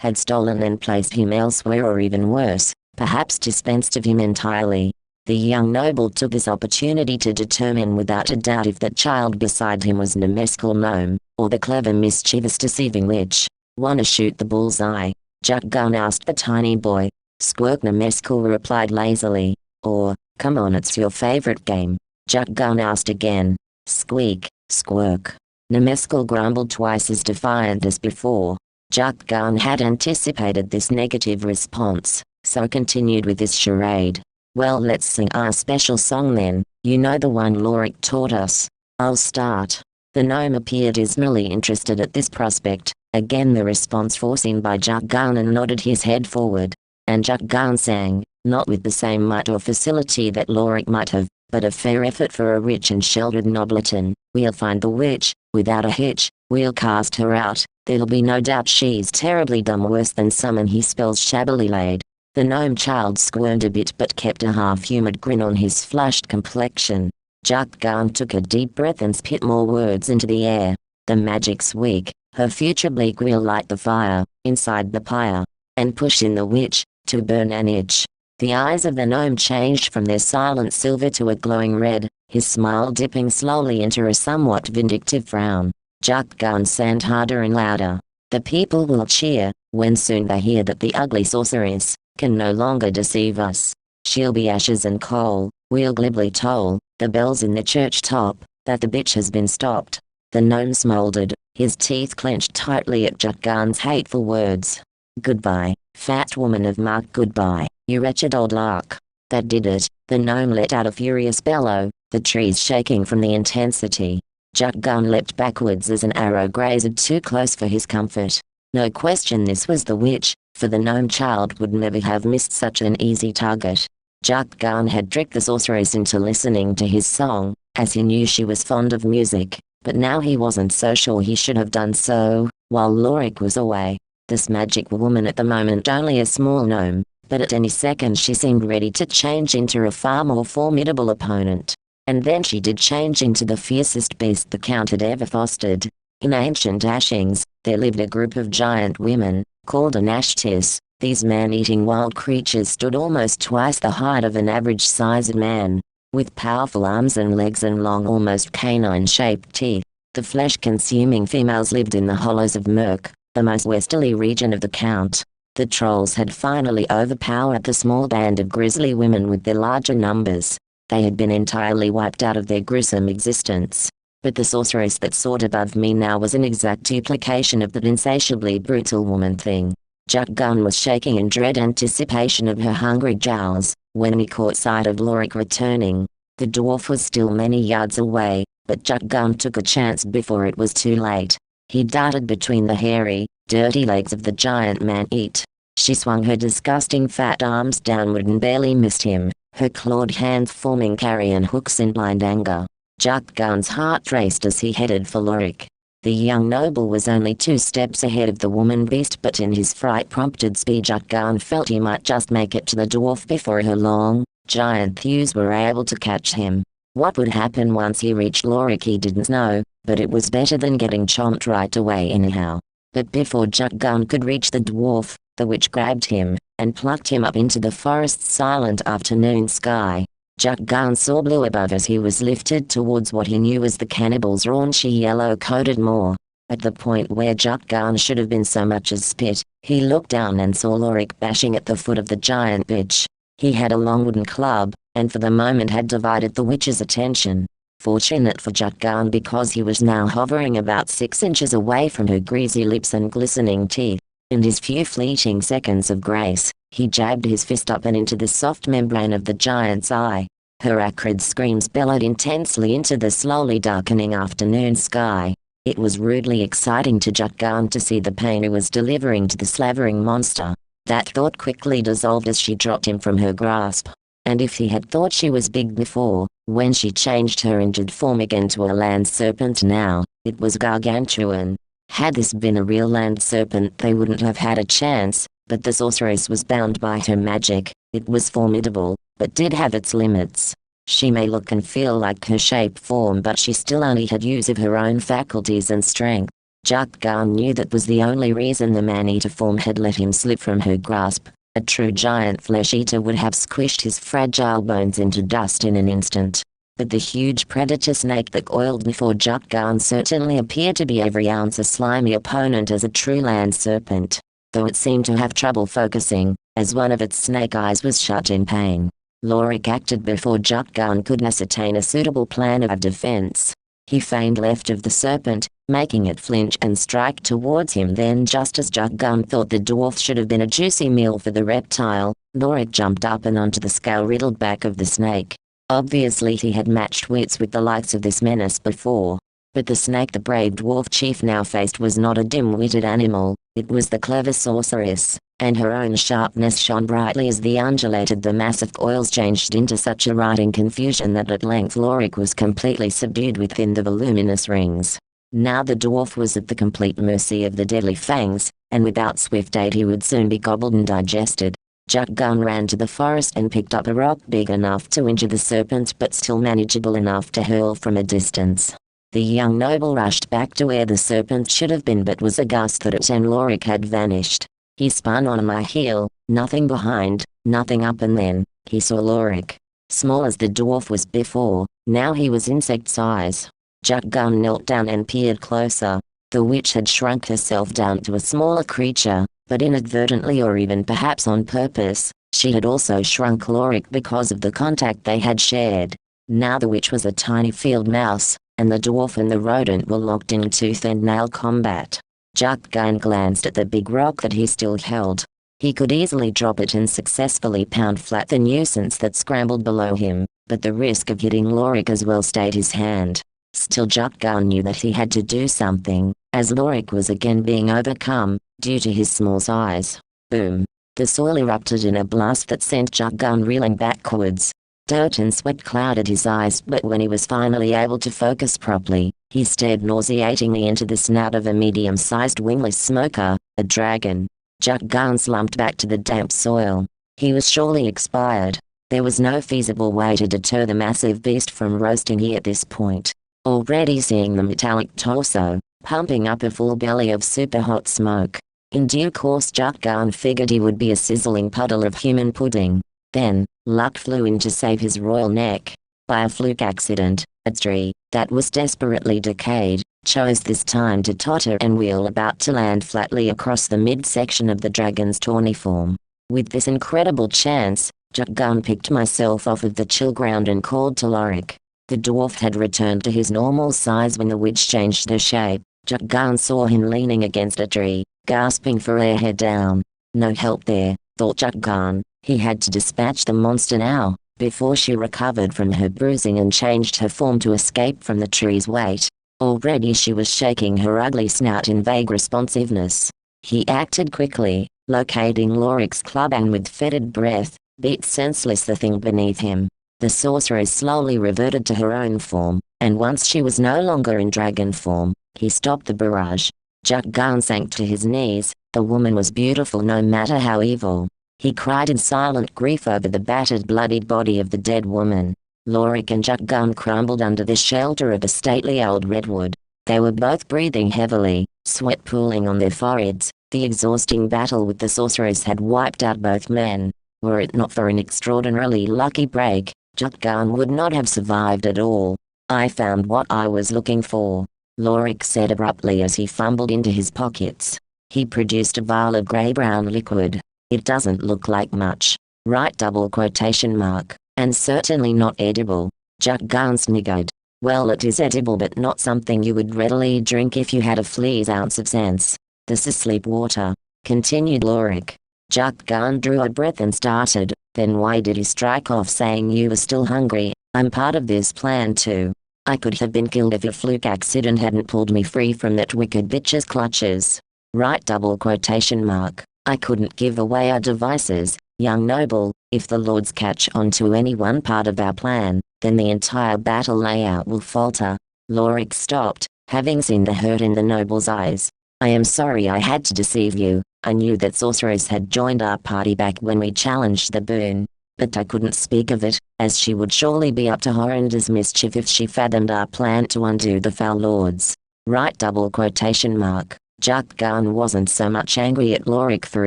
had stolen and placed him elsewhere, or even worse, perhaps dispensed of him entirely. The young noble took this opportunity to determine without a doubt if that child beside him was Nemeskel gnome, or the clever mischievous deceiving witch. "Wanna shoot the bullseye?" Jukgarn asked the tiny boy. Squirk, Nemeskel replied lazily. "Or, Come on, it's your favorite game. Jukgarn asked again. Squeak, squirk. Nemescal grumbled twice as defiant as before. Jukgarn had anticipated this negative response, so continued with his charade. Well, let's sing our special song then, you know, the one Lorik taught us. I'll start. The gnome appeared dismally interested at this prospect. Again the response forcing by Jukgarn, and nodded his head forward. And Jukgarn sang, not with the same might or facility that Lorik might have, but a fair effort for a rich and sheltered nobleton. We'll find the witch, without a hitch, we'll cast her out, there'll be no doubt she's terribly dumb, worse than some, and he spells shabbily laid. The gnome child squirmed a bit but kept a half-humid grin on his flushed complexion. Jukgarn took a deep breath and spit more words into the air. The magic's weak, her future bleak, we'll light the fire, inside the pyre, and push in the witch, to burn an itch. The eyes of the gnome changed from their silent silver to a glowing red, his smile dipping slowly into a somewhat vindictive frown. Jukgarn sang harder and louder. The people will cheer, when soon they hear that the ugly sorceress can no longer deceive us. She'll be ashes and coal, we'll glibly toll the bells in the church top, that the bitch has been stopped. The gnome smoldered, his teeth clenched tightly at Jukgarn's hateful words. Goodbye, fat woman of Mark, goodbye, you wretched old lark. That did it. The gnome let out a furious bellow, the trees shaking from the intensity. Jukgarn leapt backwards as an arrow grazed too close for his comfort. No question this was the witch, for the gnome child would never have missed such an easy target. Jukgarn had tricked the sorceress into listening to his song, as he knew she was fond of music, but now he wasn't so sure he should have done so, while Lorik was away. This magic woman at the moment only a small gnome, but at any second she seemed ready to change into a far more formidable opponent. And then she did change into the fiercest beast the Count had ever fostered. In ancient Ashings, there lived a group of giant women, called an Ashtis. These man-eating wild creatures stood almost twice the height of an average-sized man, with powerful arms and legs and long, almost canine-shaped teeth. The flesh-consuming females lived in the hollows of Merk, the most westerly region of the Count. The trolls had finally overpowered the small band of grisly women with their larger numbers. They had been entirely wiped out of their gruesome existence. But the sorceress that soared above me now was an exact duplication of that insatiably brutal woman thing. Jukgarn was shaking in dread anticipation of her hungry jowls, when he caught sight of Lorik returning. The dwarf was still many yards away, but Jukgarn took a chance before it was too late. He darted between the hairy, dirty legs of the giant man-eat. She swung her disgusting fat arms downward and barely missed him, her clawed hands forming carrion hooks in blind anger. Jukgarn's heart raced as he headed for Lorik. The young noble was only 2 steps ahead of the woman-beast, but in his fright-prompted speed Jukgarn felt he might just make it to the dwarf before her long, giant thews were able to catch him. What would happen once he reached Lorik he didn't know, but it was better than getting chomped right away anyhow. But before Jukgarn could reach the dwarf, the witch grabbed him, and plucked him up into the forest's silent afternoon sky. Jukgarn saw blue above as he was lifted towards what he knew was the cannibal's raunchy yellow-coated maw. At the point where Jukgarn should have been so much as spit, he looked down and saw Lorik bashing at the foot of the giant bitch. He had a long wooden club, and for the moment had divided the witch's attention. Fortunate for Jukgarn, because he was now hovering about 6 inches away from her greasy lips and glistening teeth. In his few fleeting seconds of grace, he jabbed his fist up and into the soft membrane of the giant's eye. Her acrid screams bellowed intensely into the slowly darkening afternoon sky. It was rudely exciting to Jukgarn to see the pain he was delivering to the slavering monster. That thought quickly dissolved as she dropped him from her grasp. And if he had thought she was big before, when she changed her injured form again to a land serpent now, it was gargantuan. Had this been a real land serpent they wouldn't have had a chance, but the sorceress was bound by her magic. It was formidable, but did have its limits. She may look and feel like her shape form, but she still only had use of her own faculties and strength. Jukgarn knew that was the only reason the man-eater form had let him slip from her grasp. A true giant flesh-eater would have squished his fragile bones into dust in an instant. But the huge predator snake that coiled before Jukgarn certainly appeared to be every ounce a slimy opponent as a true land serpent, though it seemed to have trouble focusing, as one of its snake eyes was shut in pain. Lorik acted before Jukgarn could ascertain a suitable plan of defense. He feigned left of the serpent, making it flinch and strike towards him. Then, just as Jukgarn thought the dwarf should have been a juicy meal for the reptile, Lorik jumped up and onto the scale-riddled back of the snake. Obviously he had matched wits with the likes of this menace before. But the snake the brave dwarf chief now faced was not a dim-witted animal, it was the clever sorceress, and her own sharpness shone brightly as the undulated the mass of coils changed into such a writhing confusion that at length Lorik was completely subdued within the voluminous rings. Now the dwarf was at the complete mercy of the deadly fangs, and without swift aid he would soon be gobbled and digested. Jukgarn ran to the forest and picked up a rock big enough to injure the serpent but still manageable enough to hurl from a distance. The young noble rushed back to where the serpent should have been but was aghast that it and Lorik had vanished. He spun on my heel, nothing behind, nothing up, and then he saw Lorik. Small as the dwarf was before, now he was insect size. Jukgarn knelt down and peered closer. The witch had shrunk herself down to a smaller creature, but inadvertently or even perhaps on purpose, she had also shrunk Lorik because of the contact they had shared. Now the witch was a tiny field mouse, and the dwarf and the rodent were locked in tooth-and-nail combat. Jukgarn glanced at the big rock that he still held. He could easily drop it and successfully pound flat the nuisance that scrambled below him, but the risk of hitting Lorik as well stayed his hand. Still Jukgarn knew that he had to do something, as Lorik was again being overcome, due to his small size. Boom! The soil erupted in a blast that sent Jukgarn reeling backwards. Dirt and sweat clouded his eyes, but when he was finally able to focus properly, he stared nauseatingly into the snout of a medium-sized wingless smoker, a dragon. Jukgarn slumped back to the damp soil. He was surely expired. There was no feasible way to deter the massive beast from roasting here at this point. Already seeing the metallic torso, pumping up a full belly of super-hot smoke. In due course Jukgarn figured he would be a sizzling puddle of human pudding. Then, luck flew in to save his royal neck. By a fluke accident, a tree, that was desperately decayed, chose this time to totter and wheel about to land flatly across the midsection of the dragon's tawny form. With this incredible chance, Jukgarn picked myself off of the chill ground and called to Lorik. The dwarf had returned to his normal size when the witch changed her shape. Jukgarn saw him leaning against a tree, gasping for air head down. No help there, thought Jukgarn. He had to dispatch the monster now, before she recovered from her bruising and changed her form to escape from the tree's weight. Already she was shaking her ugly snout in vague responsiveness. He acted quickly, locating Lorik's club and with fetid breath, beat senseless the thing beneath him. The sorceress slowly reverted to her own form, and once she was no longer in dragon form, he stopped the barrage. Jukgarn sank to his knees. The woman was beautiful no matter how evil. He cried in silent grief over the battered bloodied body of the dead woman. Lorik and Jukgarn crumbled under the shelter of a stately old redwood. They were both breathing heavily, sweat pooling on their foreheads. The exhausting battle with the sorceress had wiped out both men. Were it not for an extraordinarily lucky break, Jukgarn would not have survived at all. I found what I was looking for, Lorik said abruptly as he fumbled into his pockets. He produced a vial of grey-brown liquid. It doesn't look like much. Right, double quotation mark. And certainly not edible. Jukgarn sniggered. Well, it is edible but not something you would readily drink if you had a flea's ounce of sense. This is sleep water, continued Lorik. Jukgarn drew a breath and started. Then why did he strike off saying you were still hungry? I'm part of this plan too. I could have been killed if a fluke accident hadn't pulled me free from that wicked bitch's clutches. Right, double quotation mark. I couldn't give away our devices, young noble. If the lords catch on to any one part of our plan, then the entire battle layout will falter. Lorik stopped, having seen the hurt in the noble's eyes. I am sorry I had to deceive you. I knew that sorceress had joined our party back when we challenged the boon. But I couldn't speak of it, as she would surely be up to horrendous mischief if she fathomed our plan to undo the foul lords. Right, double quotation mark. Jukgarn wasn't so much angry at Lorik for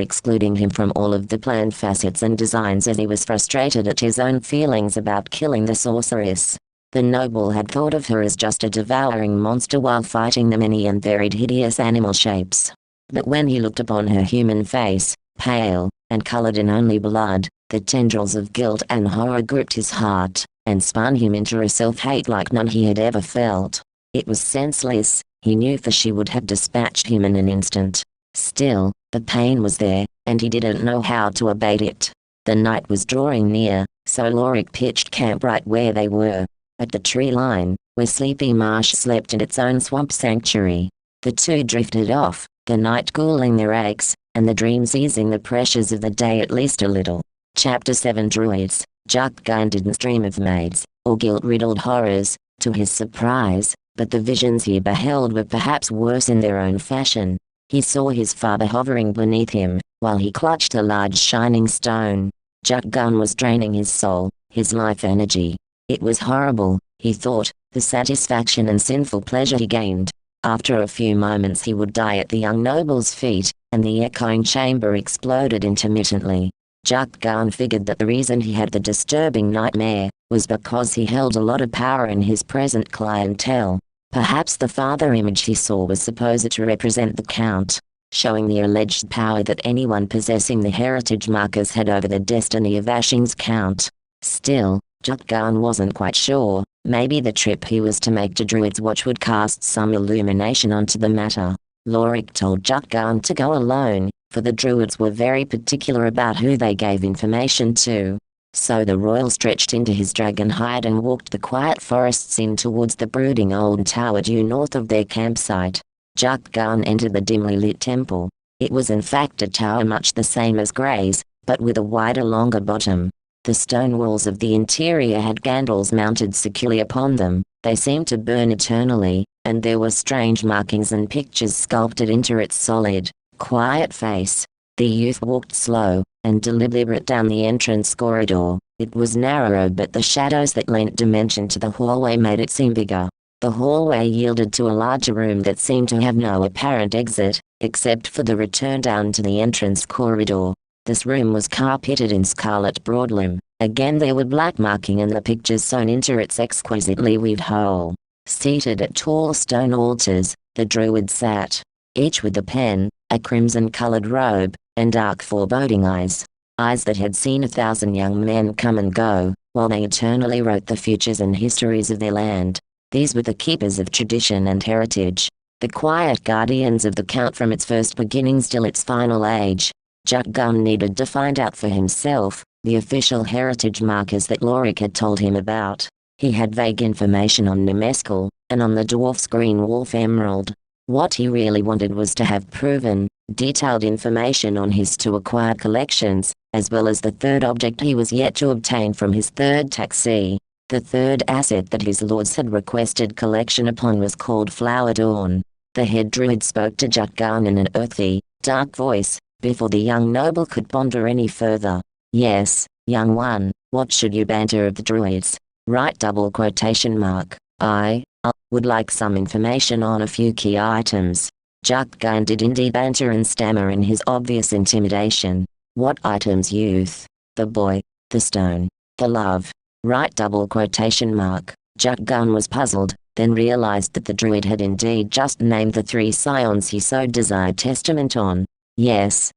excluding him from all of the planned facets and designs as he was frustrated at his own feelings about killing the sorceress. The noble had thought of her as just a devouring monster while fighting the many and varied hideous animal shapes. But when he looked upon her human face, pale, and colored in only blood, The tendrils of guilt and horror gripped his heart, and spun him into a self-hate like none he had ever felt. It was senseless, he knew, for she would have dispatched him in an instant. Still, the pain was there, and he didn't know how to abate it. The night was drawing near, so Lorik pitched camp right where they were, at the tree line, where Sleepy Marsh slept in its own swamp sanctuary. The two drifted off, the night cooling their aches, and the dreams easing the pressures of the day at least a little. Chapter 7 Druids. Jukgarn didn't dream of maids, or guilt-riddled horrors, to his surprise, but the visions he beheld were perhaps worse in their own fashion. He saw his father hovering beneath him, while he clutched a large shining stone. Jukgarn was draining his soul, his life energy. It was horrible, he thought, the satisfaction and sinful pleasure he gained. After a few moments he would die at the young noble's feet, and the echoing chamber exploded intermittently. Jukgarn figured that the reason he had the disturbing nightmare was because he held a lot of power in his present clientele. Perhaps the father image he saw was supposed to represent the Count, showing the alleged power that anyone possessing the heritage markers had over the destiny of Ashings Count. Still, Jukgarn wasn't quite sure. Maybe the trip he was to make to Druid's Watch would cast some illumination onto the matter. Lorik told Jukgarn to go alone, for the Druids were very particular about who they gave information to. So the royal stretched into his dragon hide and walked the quiet forests in towards the brooding old tower due north of their campsite. Jukgarn entered the dimly lit temple. It was in fact a tower much the same as Gray's, but with a wider, longer bottom. The stone walls of the interior had candles mounted securely upon them. They seemed to burn eternally, and there were strange markings and pictures sculpted into its solid, quiet face. The youth walked slow and deliberate down the entrance corridor. It was narrow, but the shadows that lent dimension to the hallway made it seem bigger. The hallway yielded to a larger room that seemed to have no apparent exit, except for the return down to the entrance corridor. This room was carpeted in scarlet broadloom. Again there were black marking and the pictures sewn into its exquisitely weaved whole. Seated at tall stone altars, the druids sat, each with a pen, a crimson-colored robe, and dark foreboding eyes. Eyes that had seen 1,000 young men come and go, while they eternally wrote the futures and histories of their land. These were the keepers of tradition and heritage, the quiet guardians of the Count from its first beginnings till its final age. Jukgarn needed to find out for himself the official heritage markers that Lorik had told him about. He had vague information on Nemescal, and on the dwarf's green wolf emerald. What he really wanted was to have proven, detailed information on his two acquired collections, as well as the third object he was yet to obtain from his third taxi. The third asset that his lords had requested collection upon was called Flower Dawn. The head druid spoke to Jukgarn in an earthy, dark voice, before the young noble could ponder any further. Yes, young one, what should you banter of the druids? Right, double quotation mark. I would like some information on a few key items. Jukgarn did indeed banter and stammer in his obvious intimidation. What items, youth? The boy, the stone, the love. Right, double quotation mark. Jukgarn was puzzled, then realized that the druid had indeed just named the 3 scions he so desired testament on. Yes,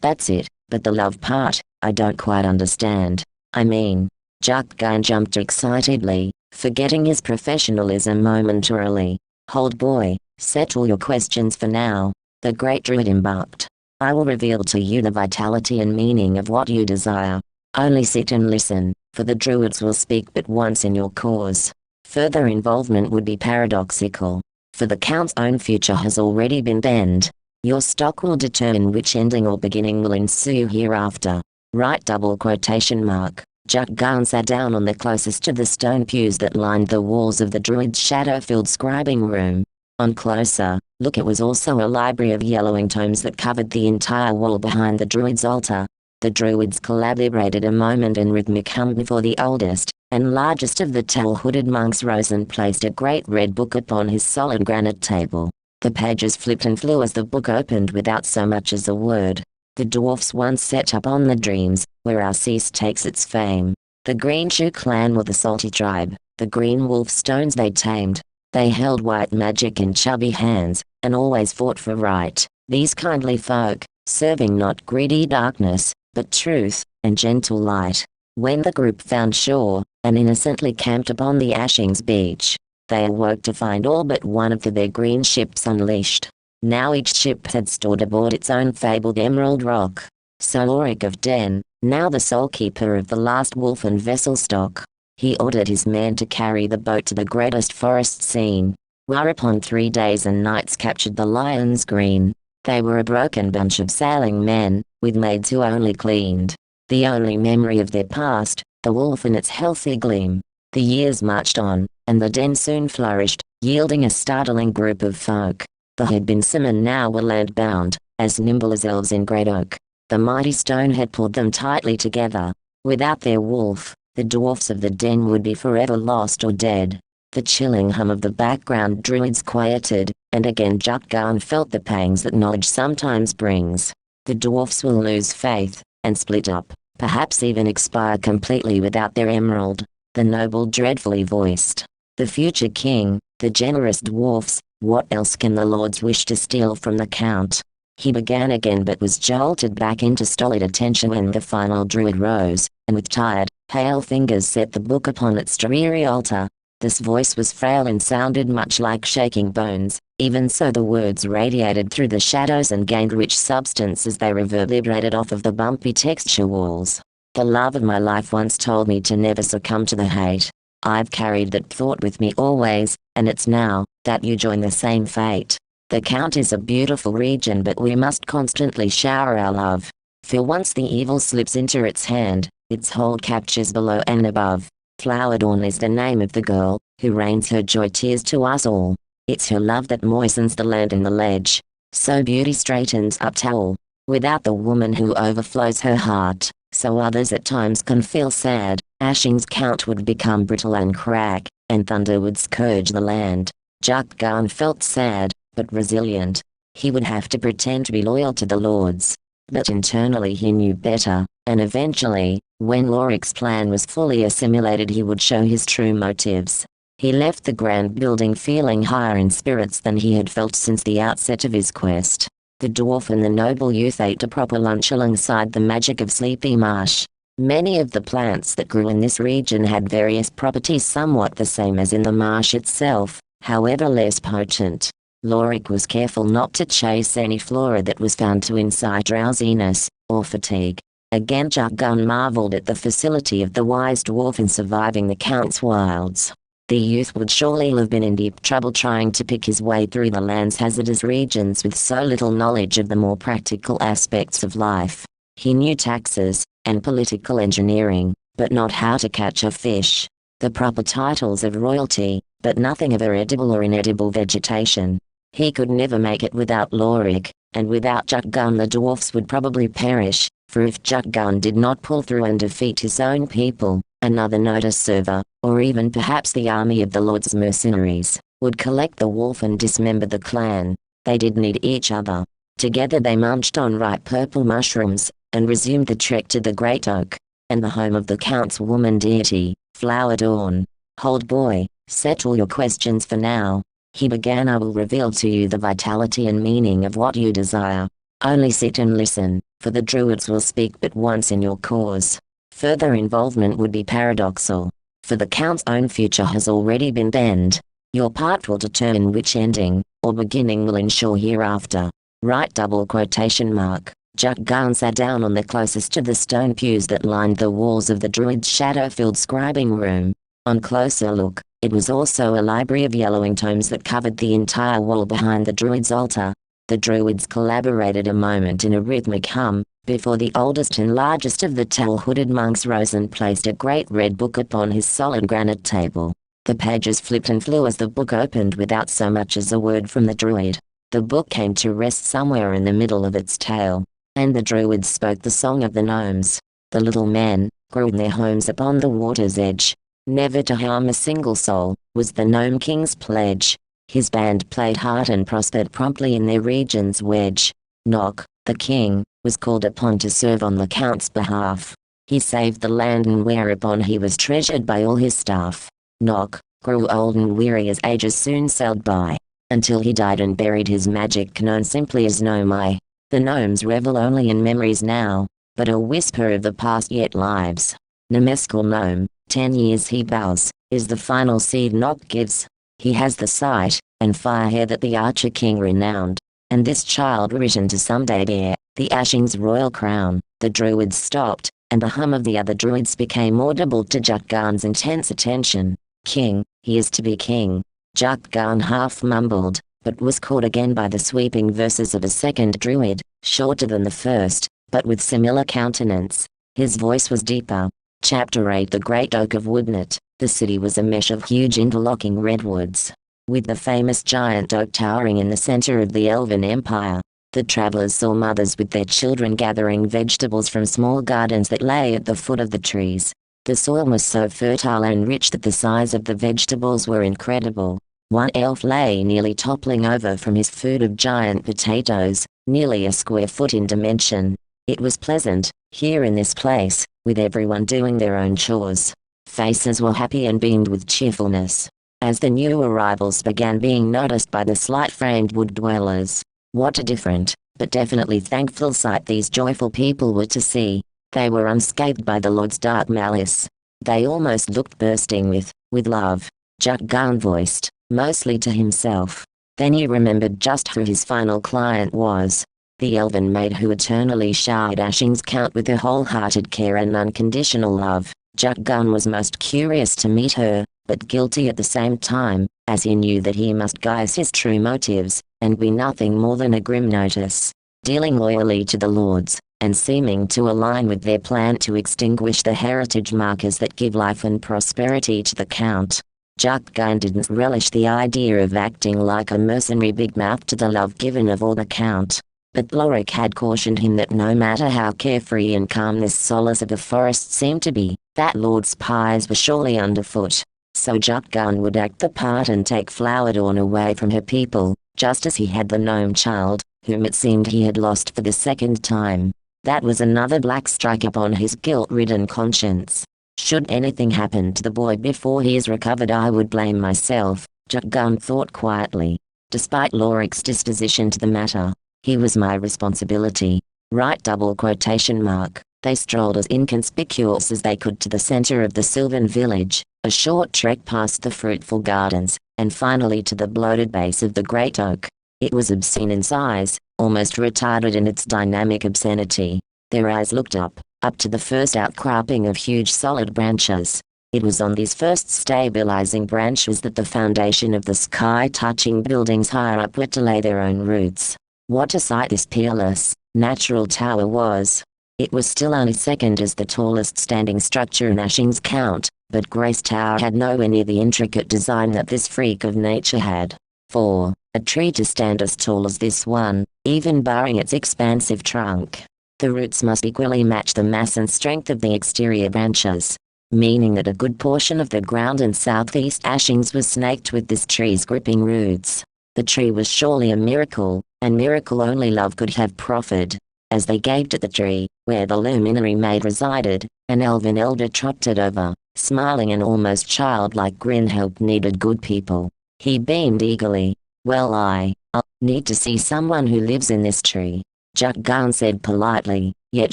that's it, but the love part, I don't quite understand. I mean, Jukgarn jumped excitedly, forgetting his professionalism momentarily. Hold boy, settle your questions for now. The great druid embarked. I will reveal to you the vitality and meaning of what you desire. Only sit and listen, for the druids will speak but once in your cause. Further involvement would be paradoxical, for the Count's own future has already been bent. Your stock will determine which ending or beginning will ensue hereafter. Right, double quotation mark. Jukgarn sat down on the closest to the stone pews that lined the walls of the druid's shadow-filled scribing room. On closer look, it was also a library of yellowing tomes that covered the entire wall behind the druid's altar. The druids collaborated a moment in rhythmic hum before the oldest and largest of the towel-hooded monks rose and placed a great red book upon his solid granite table. The pages flipped and flew as the book opened without so much as a word. The dwarfs once set up on the Dreams, where Arceus takes its fame. The Green Shoe clan were the salty tribe, the green wolf stones they tamed. They held white magic in chubby hands, and always fought for right. These kindly folk, serving not greedy darkness, but truth, and gentle light. When the group found shore, and innocently camped upon the Ashings beach, they awoke to find all but one of their green ships unleashed. Now each ship had stored aboard its own fabled emerald rock. So Ulrich of Den, now the sole keeper of the last wolf and vessel stock, he ordered his men to carry the boat to the greatest forest seen, whereupon 3 days and nights captured the lions green. They were a broken bunch of sailing men, with maids who only cleaned. The only memory of their past, the wolf in its healthy gleam. The years marched on, and the den soon flourished, yielding a startling group of folk. The headbensmen now were land-bound, as nimble as elves in great oak. The mighty stone had pulled them tightly together. Without their wolf, the dwarfs of the den would be forever lost or dead. The chilling hum of the background druids quieted, and again Jukgarn felt the pangs that knowledge sometimes brings. The dwarfs will lose faith, and split up, perhaps even expire completely without their emerald. The noble dreadfully voiced. The future king, the generous dwarfs, what else can the lords wish to steal from the count? He began again but was jolted back into stolid attention when the final druid rose, and with tired, pale fingers set the book upon its dreary altar. This voice was frail and sounded much like shaking bones, even so the words radiated through the shadows and gained rich substance as they reverberated off of the bumpy texture walls. The love of my life once told me to never succumb to the hate. I've carried that thought with me always, and it's now that you join the same fate. The Count is a beautiful region, but we must constantly shower our love. For once the evil slips into its hand, its hold captures below and above. Flower Dawn is the name of the girl, who rains her joy tears to us all. It's her love that moistens the land and the ledge. So beauty straightens up tall. Without the woman who overflows her heart, so others at times can feel sad. Ashings Count would become brittle and crack, and thunder would scourge the land. Jukgarn felt sad, but resilient. He would have to pretend to be loyal to the lords. But internally he knew better, and eventually, when Ulrich's plan was fully assimilated, he would show his true motives. He left the grand building feeling higher in spirits than he had felt since the outset of his quest. The dwarf and the noble youth ate a proper lunch alongside the magic of Sleepy Marsh. Many of the plants that grew in this region had various properties somewhat the same as in the marsh itself, however less potent. Ulrich was careful not to chase any flora that was found to incite drowsiness, or fatigue. Again Jukgarn marveled at the facility of the wise dwarf in surviving the Count's wilds. The youth would surely have been in deep trouble trying to pick his way through the land's hazardous regions with so little knowledge of the more practical aspects of life. He knew taxes, and political engineering, but not how to catch a fish. The proper titles of royalty, but nothing of edible or inedible vegetation. He could never make it without Ulrich, and without Jukgarn the dwarfs would probably perish, for if Jukgarn did not pull through and defeat his own people, another notice server, or even perhaps the army of the Lord's mercenaries, would collect the wolf and dismember the clan. They did need each other. Together they munched on ripe purple mushrooms, and resumed the trek to the Great Oak, and the home of the Count's woman deity, Flower Dawn. Hold boy, settle your questions for now. He began. I will reveal to you the vitality and meaning of what you desire. Only sit and listen, for the druids will speak but once in your cause. Further involvement would be paradoxal, for the Count's own future has already been penned. Your part will determine which ending, or beginning will ensure hereafter. Right double quotation mark. Jukgarn sat down on the closest to the stone pews that lined the walls of the druid's shadow-filled scribing room. On closer look, it was also a library of yellowing tomes that covered the entire wall behind the druid's altar. The druids collaborated a moment in a rhythmic hum, before the oldest and largest of the towel-hooded monks rose and placed a great red book upon his solid granite table. The pages flipped and flew as the book opened without so much as a word from the druid. The book came to rest somewhere in the middle of its tale, and the druids spoke the song of the gnomes. The little men grew in their homes upon the water's edge. Never to harm a single soul was the Gnome King's pledge. His band played hard and prospered promptly in their region's wedge. Nock, the king, was called upon to serve on the Count's behalf. He saved the land, and whereupon he was treasured by all his staff. Nock grew old and weary as ages soon sailed by, until he died and buried his magic known simply as Gnome. The gnomes revel only in memories now. but a whisper of the past yet lives. Nemescal gnome, 10 years he bows, is the final seed Nock gives. He has the sight, and fire hair that the Archer King renowned. And this child written to someday bear, the Ashings royal crown. The druids stopped, and the hum of the other druids became audible to Jukgarn's intense attention. King, he is to be king. Jukgarn half mumbled, but was caught again by the sweeping verses of a second druid, shorter than the first, but with similar countenance. His voice was deeper. Chapter 8. The Great Oak of Woodnet. The city was a mesh of huge interlocking redwoods, with the famous giant oak towering in the center of the elven empire. The travelers saw mothers with their children gathering vegetables from small gardens that lay at the foot of the trees. The soil was so fertile and rich that the size of the vegetables were incredible. One elf lay nearly toppling over from his food of giant potatoes, nearly a square foot in dimension. It was pleasant, here in this place, with everyone doing their own chores. Faces were happy and beamed with cheerfulness, as the new arrivals began being noticed by the slight-framed wood dwellers. What a different, but definitely thankful sight these joyful people were to see. They were unscathed by the Lord's dark malice. They almost looked bursting with love. Jukgarn voiced, mostly to himself. Then he remembered just who his final client was. The elven maid who eternally showered Ashings Count with her wholehearted care and unconditional love. Jukgarn was most curious to meet her, but guilty at the same time, as he knew that he must guise his true motives, and be nothing more than a grim notice, dealing loyally to the lords, and seeming to align with their plan to extinguish the heritage markers that give life and prosperity to the Count. Jukgarn didn't relish the idea of acting like a mercenary big mouth to the love-given of all the Count. But Lorik had cautioned him that no matter how carefree and calm this solace of the forest seemed to be, that lord's pies were surely underfoot. So Jukgarn would act the part and take Flowerdawn away from her people, just as he had the gnome child, whom it seemed he had lost for the second time. That was another black strike upon his guilt-ridden conscience. Should anything happen to the boy before he is recovered, I would blame myself, Jukgarn thought quietly. Despite Lorik's disposition to the matter, he was my responsibility. Right. Quotation mark. They strolled as inconspicuous as they could to the center of the sylvan village, a short trek past the fruitful gardens, and finally to the bloated base of the great oak. It was obscene in size, almost retarded in its dynamic obscenity. Their eyes looked up to the first outcropping of huge solid branches. It was on these first stabilizing branches that the foundation of the sky-touching buildings higher up were to lay their own roots. What a sight this peerless, natural tower was. It was still only second as the tallest standing structure in Ashings Count, but Grace Tower had nowhere near the intricate design that this freak of nature had. For a tree to stand as tall as this one, even barring its expansive trunk, the roots must equally match the mass and strength of the exterior branches, meaning that a good portion of the ground in southeast Ashings was snaked with this tree's gripping roots. The tree was surely a miracle, and miracle only love could have proffered. As they gazed at the tree, where the luminary maid resided, an elven elder trotted over, smiling an almost childlike grin. Help needed good people. He beamed eagerly. Well, I'll need to see someone who lives in this tree, Jukgarn said politely, yet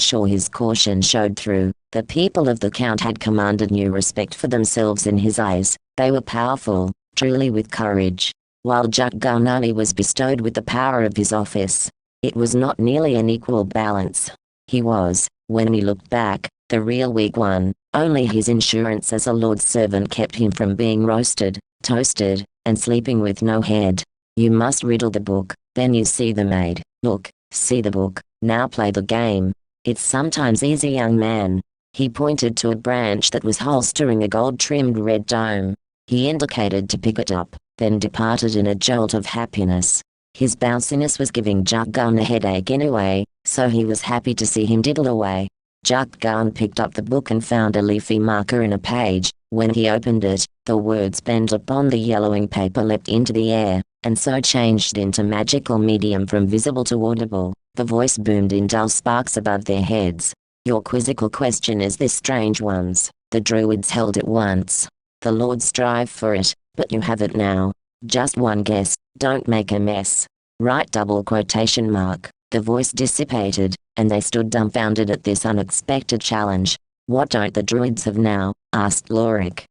sure his caution showed through. The people of the Count had commanded new respect for themselves in his eyes. They were powerful, truly with courage, while Jukgarn only was bestowed with the power of his office. It was not nearly an equal balance. He was, when he looked back, the real weak one. Only his insurance as a lord's servant kept him from being roasted, toasted, and sleeping with no head. You must riddle the book, then you see the maid. Look, see the book, now play the game. It's sometimes easy, young man. He pointed to a branch that was holstering a gold-trimmed red dome. He indicated to pick it up, then departed in a jolt of happiness. His bounciness was giving Jukgarn a headache anyway, so he was happy to see him diddle away. Jukgarn picked up the book and found a leafy marker in a page. When he opened it, the words bent upon the yellowing paper leapt into the air, and so changed into magical medium from visible to audible. The voice boomed in dull sparks above their heads. Your quizzical question is this strange one's. The druids held it once. The lords strive for it, but you have it now. Just one guess, don't make a mess. Right. Quotation mark. The voice dissipated, and they stood dumbfounded at this unexpected challenge. What don't the druids have now? Asked Lorik.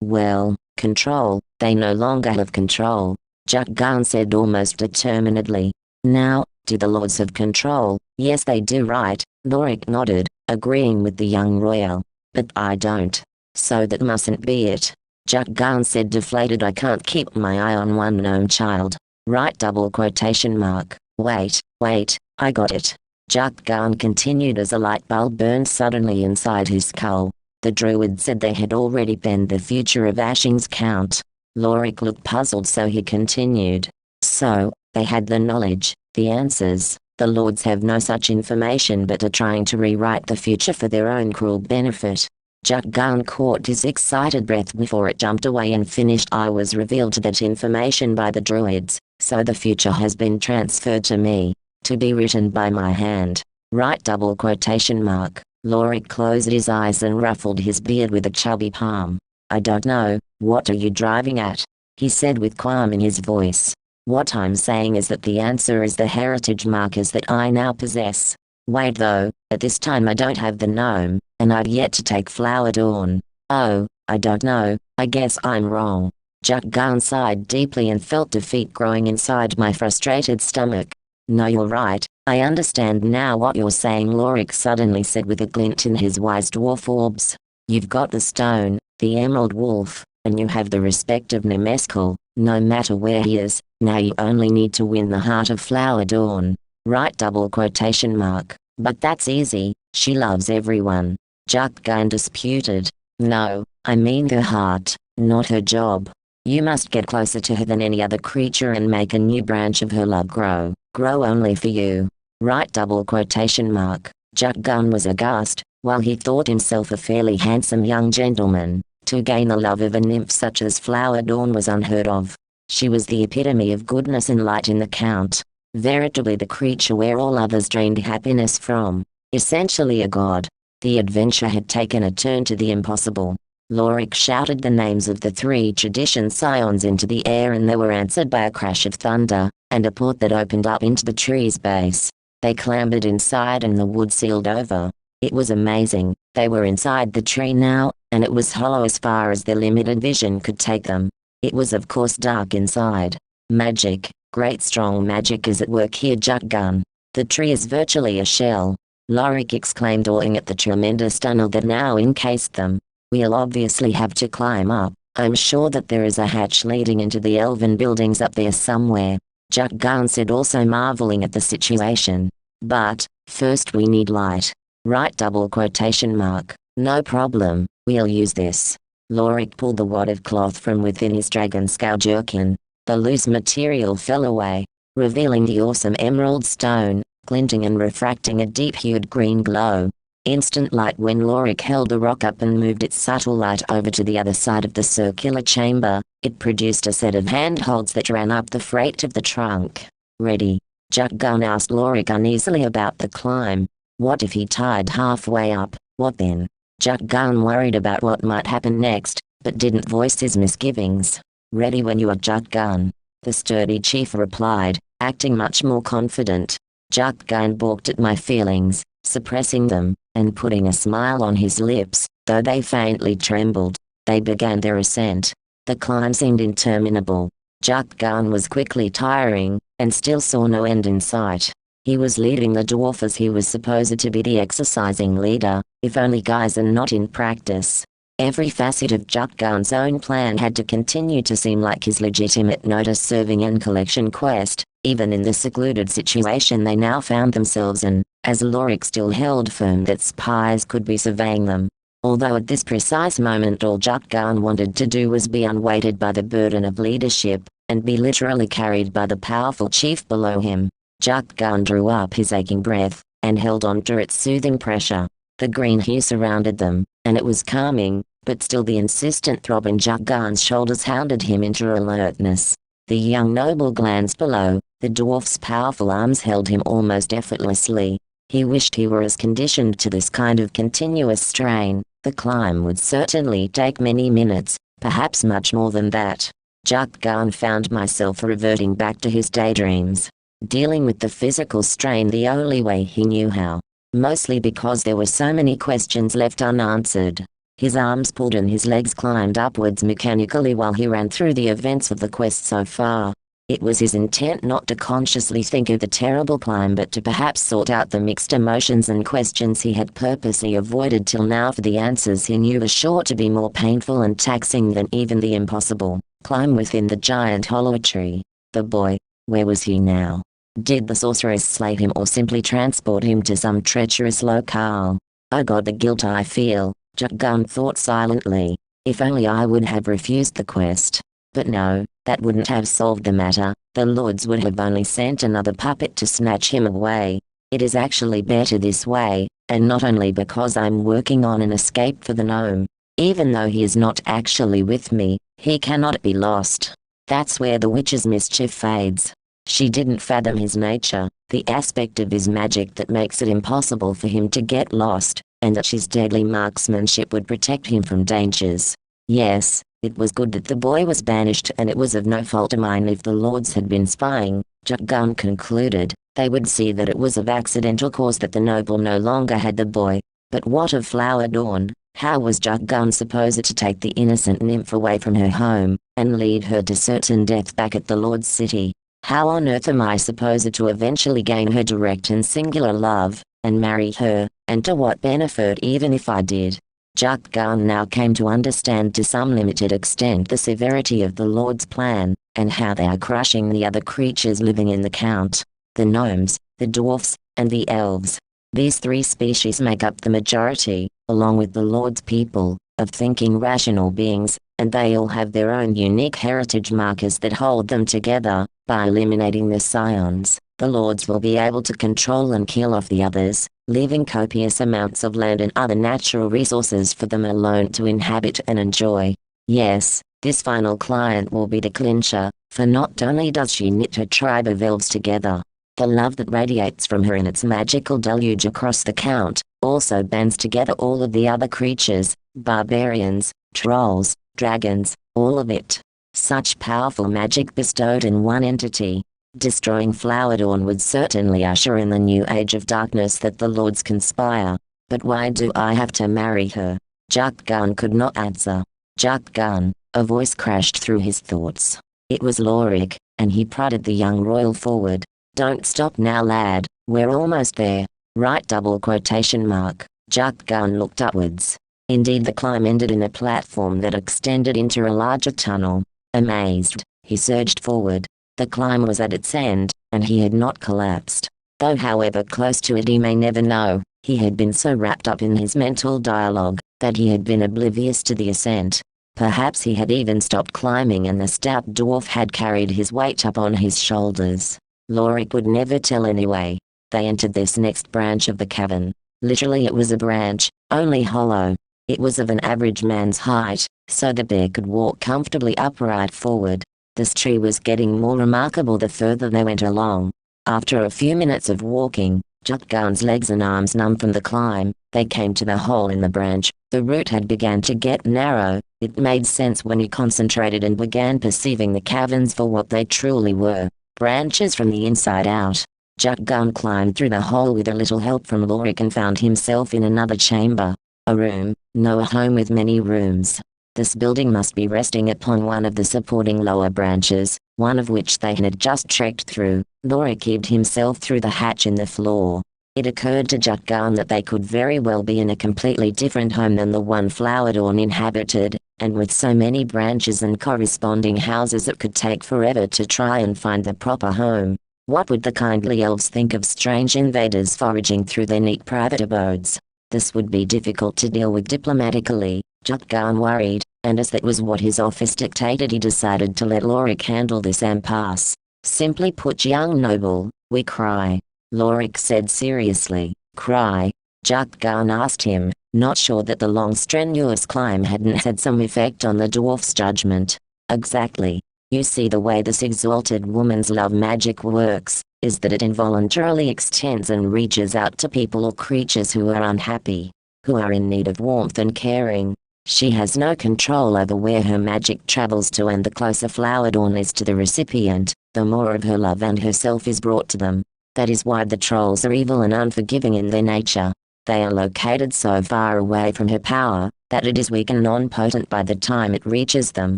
Well, control. They no longer have control, Jukgarn said almost determinedly. Now, do the lords have control? Yes they do, right? Lorik nodded, agreeing with the young royal. But I don't. So that mustn't be it. Jukgarn said deflated. I can't keep my eye on one gnome child. Right? Double quotation mark. Wait, I got it. Jukgarn continued as a light bulb burned suddenly inside his skull. The druid said they had already been the future of Ashings Count. Lorik looked puzzled, so he continued. So, they had the knowledge, the answers. The lords have no such information but are trying to rewrite the future for their own cruel benefit. Jukgarn caught his excited breath before it jumped away and finished. I was revealed that information by the druids, so the future has been transferred to me, to be written by my hand. Right? Double quotation mark. Lorik closed his eyes and ruffled his beard with a chubby palm. I don't know, what are you driving at? He said with qualm in his voice. What I'm saying is that the answer is the heritage markers that I now possess. Wait though, at this time I don't have the gnome, and I've yet to take Flower Dawn. Oh, I don't know, I guess I'm wrong. Jukgarn sighed deeply and felt defeat growing inside my frustrated stomach. No, you're right, I understand now what you're saying, Lorik suddenly said with a glint in his wise dwarf orbs. You've got the stone, the emerald wolf, and you have the respect of Nemeskel, no matter where he is. Now you only need to win the heart of Flower Dawn. Right? Double quotation mark. But that's easy, she loves everyone. Jukgarn disputed. No, I mean her heart, not her job. You must get closer to her than any other creature and make a new branch of her love grow only for you. Right? Double quotation mark. Jukgarn was aghast. While he thought himself a fairly handsome young gentleman, to gain the love of a nymph such as Flower Dawn was unheard of. She was the epitome of goodness and light in the Count. Veritably the creature where all others drained happiness from. Essentially a god. The adventure had taken a turn to the impossible. Lorik shouted the names of the three tradition scions into the air, and they were answered by a crash of thunder, and a port that opened up into the tree's base. They clambered inside and the wood sealed over. It was amazing. They were inside the tree now, and it was hollow as far as their limited vision could take them. It was of course dark inside. Magic, great strong magic is at work here, Jukgarn. The tree is virtually a shell. Lorik exclaimed, awing at the tremendous tunnel that now encased them. We'll obviously have to climb up. I'm sure that there is a hatch leading into the elven buildings up there somewhere. Jukgarn said, also marveling at the situation. But, first we need light. Right? Double quotation mark. No problem, we'll use this. Lorik pulled the wad of cloth from within his dragon scale jerkin. The loose material fell away, revealing the awesome emerald stone, glinting and refracting a deep-hued green glow. Instant light when Lorik held the rock up and moved its subtle light over to the other side of the circular chamber. It produced a set of handholds that ran up the freight of the trunk. Ready? Jukgarn asked Lorik uneasily about the climb. What if he tied halfway up? What then? Jukgarn worried about what might happen next, but didn't voice his misgivings. Ready when you are, Jukgarn, the sturdy chief replied, acting much more confident. Jukgarn balked at my feelings, suppressing them, and putting a smile on his lips, though they faintly trembled. They began their ascent. The climb seemed interminable. Jukgarn was quickly tiring, and still saw no end in sight. He was leading the dwarf as he was supposed to be the exercising leader, if only guise and not in practice. Every facet of Jukgarn's own plan had to continue to seem like his legitimate notice-serving and collection quest, even in the secluded situation they now found themselves in, as Lorik still held firm that spies could be surveying them. Although at this precise moment all Jukgarn wanted to do was be unweighted by the burden of leadership, and be literally carried by the powerful chief below him. Jukgarn drew up his aching breath, and held on to its soothing pressure. The green hue surrounded them, and it was calming, but still the insistent throb in Jukgarn's shoulders hounded him into alertness. The young noble glanced below. The dwarf's powerful arms held him almost effortlessly. He wished he were as conditioned to this kind of continuous strain. The climb would certainly take many minutes, perhaps much more than that. Jukgarn found myself reverting back to his daydreams. dealing with the physical strain the only way he knew how. Mostly because there were so many questions left unanswered. His arms pulled and his legs climbed upwards mechanically while he ran through the events of the quest so far. It was his intent not to consciously think of the terrible climb but to perhaps sort out the mixed emotions and questions he had purposely avoided till now for the answers he knew were sure to be more painful and taxing than even the impossible climb within the giant hollow tree. The boy, where was he now? Did the sorceress slay him or simply transport him to some treacherous locale? Oh God, the guilt I feel, Jukgarn thought silently. If only I would have refused the quest. But no, that wouldn't have solved the matter. The lords would have only sent another puppet to snatch him away. It is actually better this way, and not only because I'm working on an escape for the gnome. Even though he is not actually with me, he cannot be lost. That's where the witch's mischief fades. She didn't fathom his nature, the aspect of his magic that makes it impossible for him to get lost, and that his deadly marksmanship would protect him from dangers. Yes, it was good that the boy was banished, and it was of no fault of mine if the lords had been spying, Jukgarn concluded. They would see that it was of accidental cause that the noble no longer had the boy. But what of Flower Dawn? How was Jukgarn supposed to take the innocent nymph away from her home, and lead her to certain death back at the Lord's city? How on earth am I supposed to eventually gain her direct and singular love, and marry her, and to what benefit even if I did? Jukgarn now came to understand to some limited extent the severity of the Lord's plan, and how they are crushing the other creatures living in the count. The gnomes, the dwarfs, and the elves. These three species make up the majority, along with the Lord's people, of thinking rational beings, and they all have their own unique heritage markers that hold them together. By eliminating the scions, the Lords will be able to control and kill off the others, leaving copious amounts of land and other natural resources for them alone to inhabit and enjoy. Yes, this final client will be the clincher, for not only does she knit her tribe of elves together, the love that radiates from her in its magical deluge across the count, also bands together all of the other creatures, barbarians, trolls, dragons, all of it. Such powerful magic bestowed in one entity. Destroying Flower Dawn would certainly usher in the new age of darkness that the lords conspire. But why do I have to marry her? Jukgarn could not answer. Jukgarn, a voice crashed through his thoughts. It was Lorik, and he prodded the young royal forward. Don't stop now, lad, we're almost there. Right, double quotation mark. Jukgarn looked upwards. Indeed, the climb ended in a platform that extended into a larger tunnel. Amazed, he surged forward. The climb was at its end, and he had not collapsed. Though however close to it he may never know, he had been so wrapped up in his mental dialogue, that he had been oblivious to the ascent. Perhaps he had even stopped climbing and the stout dwarf had carried his weight up on his shoulders. Lorik would never tell anyway. They entered this next branch of the cavern. Literally it was a branch, only hollow. It was of an average man's height, so the bear could walk comfortably upright forward. This tree was getting more remarkable the further they went along. After a few minutes of walking, Jukgarn's legs and arms numb from the climb, they came to the hole in the branch. The root had begun to get narrow. It made sense when he concentrated and began perceiving the caverns for what they truly were. Branches from the inside out. Jukgarn climbed through the hole with a little help from Lorik and found himself in another chamber. A room, no, a home with many rooms. This building must be resting upon one of the supporting lower branches, one of which they had just trekked through. Lorik heaved himself through the hatch in the floor. It occurred to Jukgarn that they could very well be in a completely different home than the one Flower Dawn inhabited, and with so many branches and corresponding houses it could take forever to try and find the proper home. What would the kindly elves think of strange invaders foraging through their neat private abodes? This would be difficult to deal with diplomatically, Jukgarn worried, and as that was what his office dictated he decided to let Lorik handle this impasse. Simply put, young noble, we cry. Lorik said seriously. Cry? Jukgarn asked him, not sure that the long strenuous climb hadn't had some effect on the dwarf's judgment. Exactly. You see, the way this exalted woman's love magic works, is that it involuntarily extends and reaches out to people or creatures who are unhappy, who are in need of warmth and caring. She has no control over where her magic travels to, and the closer Flower Dawn is to the recipient, the more of her love and herself is brought to them. That is why the trolls are evil and unforgiving in their nature. They are located so far away from her power, that it is weak and non-potent by the time it reaches them.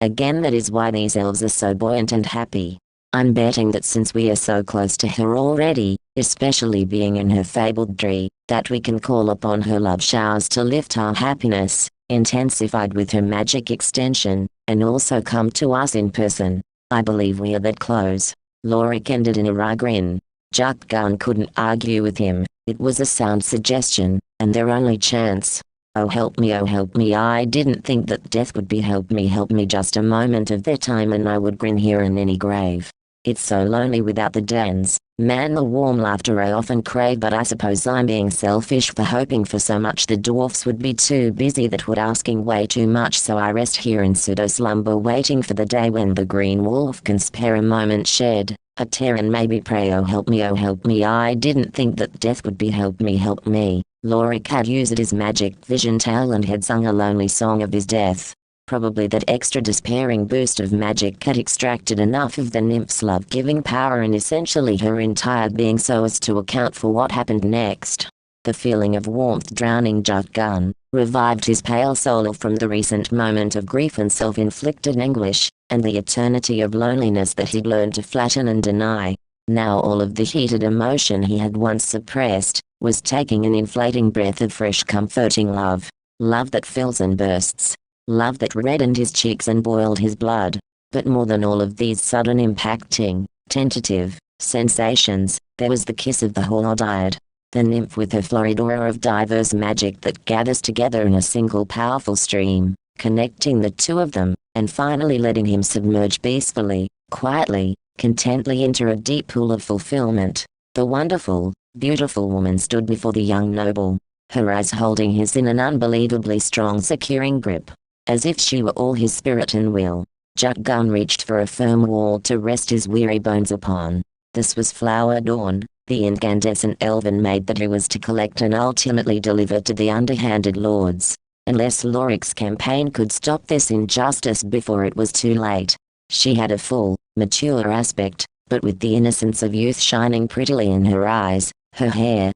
Again, that is why these elves are so buoyant and happy. I'm betting that since we are so close to her already, especially being in her fabled tree, that we can call upon her love showers to lift our happiness, intensified with her magic extension, and also come to us in person. I believe we are that close. Lorik ended in a wry grin. Jukgarn couldn't argue with him. It was a sound suggestion, and their only chance. Oh help me, I didn't think that death would be help me just a moment of their time and I would grin here in any grave. It's so lonely without the dance, man, the warm laughter I often crave, but I suppose I'm being selfish for hoping for so much. The dwarfs would be too busy, that would asking way too much, so I rest here in pseudo-slumber waiting for the day when the green wolf can spare a moment, shed a tear and maybe pray. Oh help me, I didn't think that death would be help me. Lorik had used his magic vision tail and had sung a lonely song of his death. Probably that extra despairing boost of magic had extracted enough of the nymph's love-giving power and essentially her entire being so as to account for what happened next. The feeling of warmth drowning Jukgarn, revived his pale soul from the recent moment of grief and self-inflicted anguish, and the eternity of loneliness that he'd learned to flatten and deny. Now all of the heated emotion he had once suppressed, was taking an inflating breath of fresh comforting love. Love that fills and bursts. Love that reddened his cheeks and boiled his blood. But more than all of these sudden impacting, tentative, sensations, there was the kiss of the Horde. The nymph with her florid aura of diverse magic that gathers together in a single powerful stream, connecting the two of them, and finally letting him submerge peacefully, quietly, contently into a deep pool of fulfillment. The wonderful, beautiful woman stood before the young noble, her eyes holding his in an unbelievably strong securing grip. As if she were all his spirit and will, Jukgarn reached for a firm wall to rest his weary bones upon. This was Flower Dawn, the incandescent elven maid that he was to collect and ultimately deliver to the underhanded lords. Unless Lorik's campaign could stop this injustice before it was too late. She had a full, mature aspect, but with the innocence of youth shining prettily in her eyes, her hair,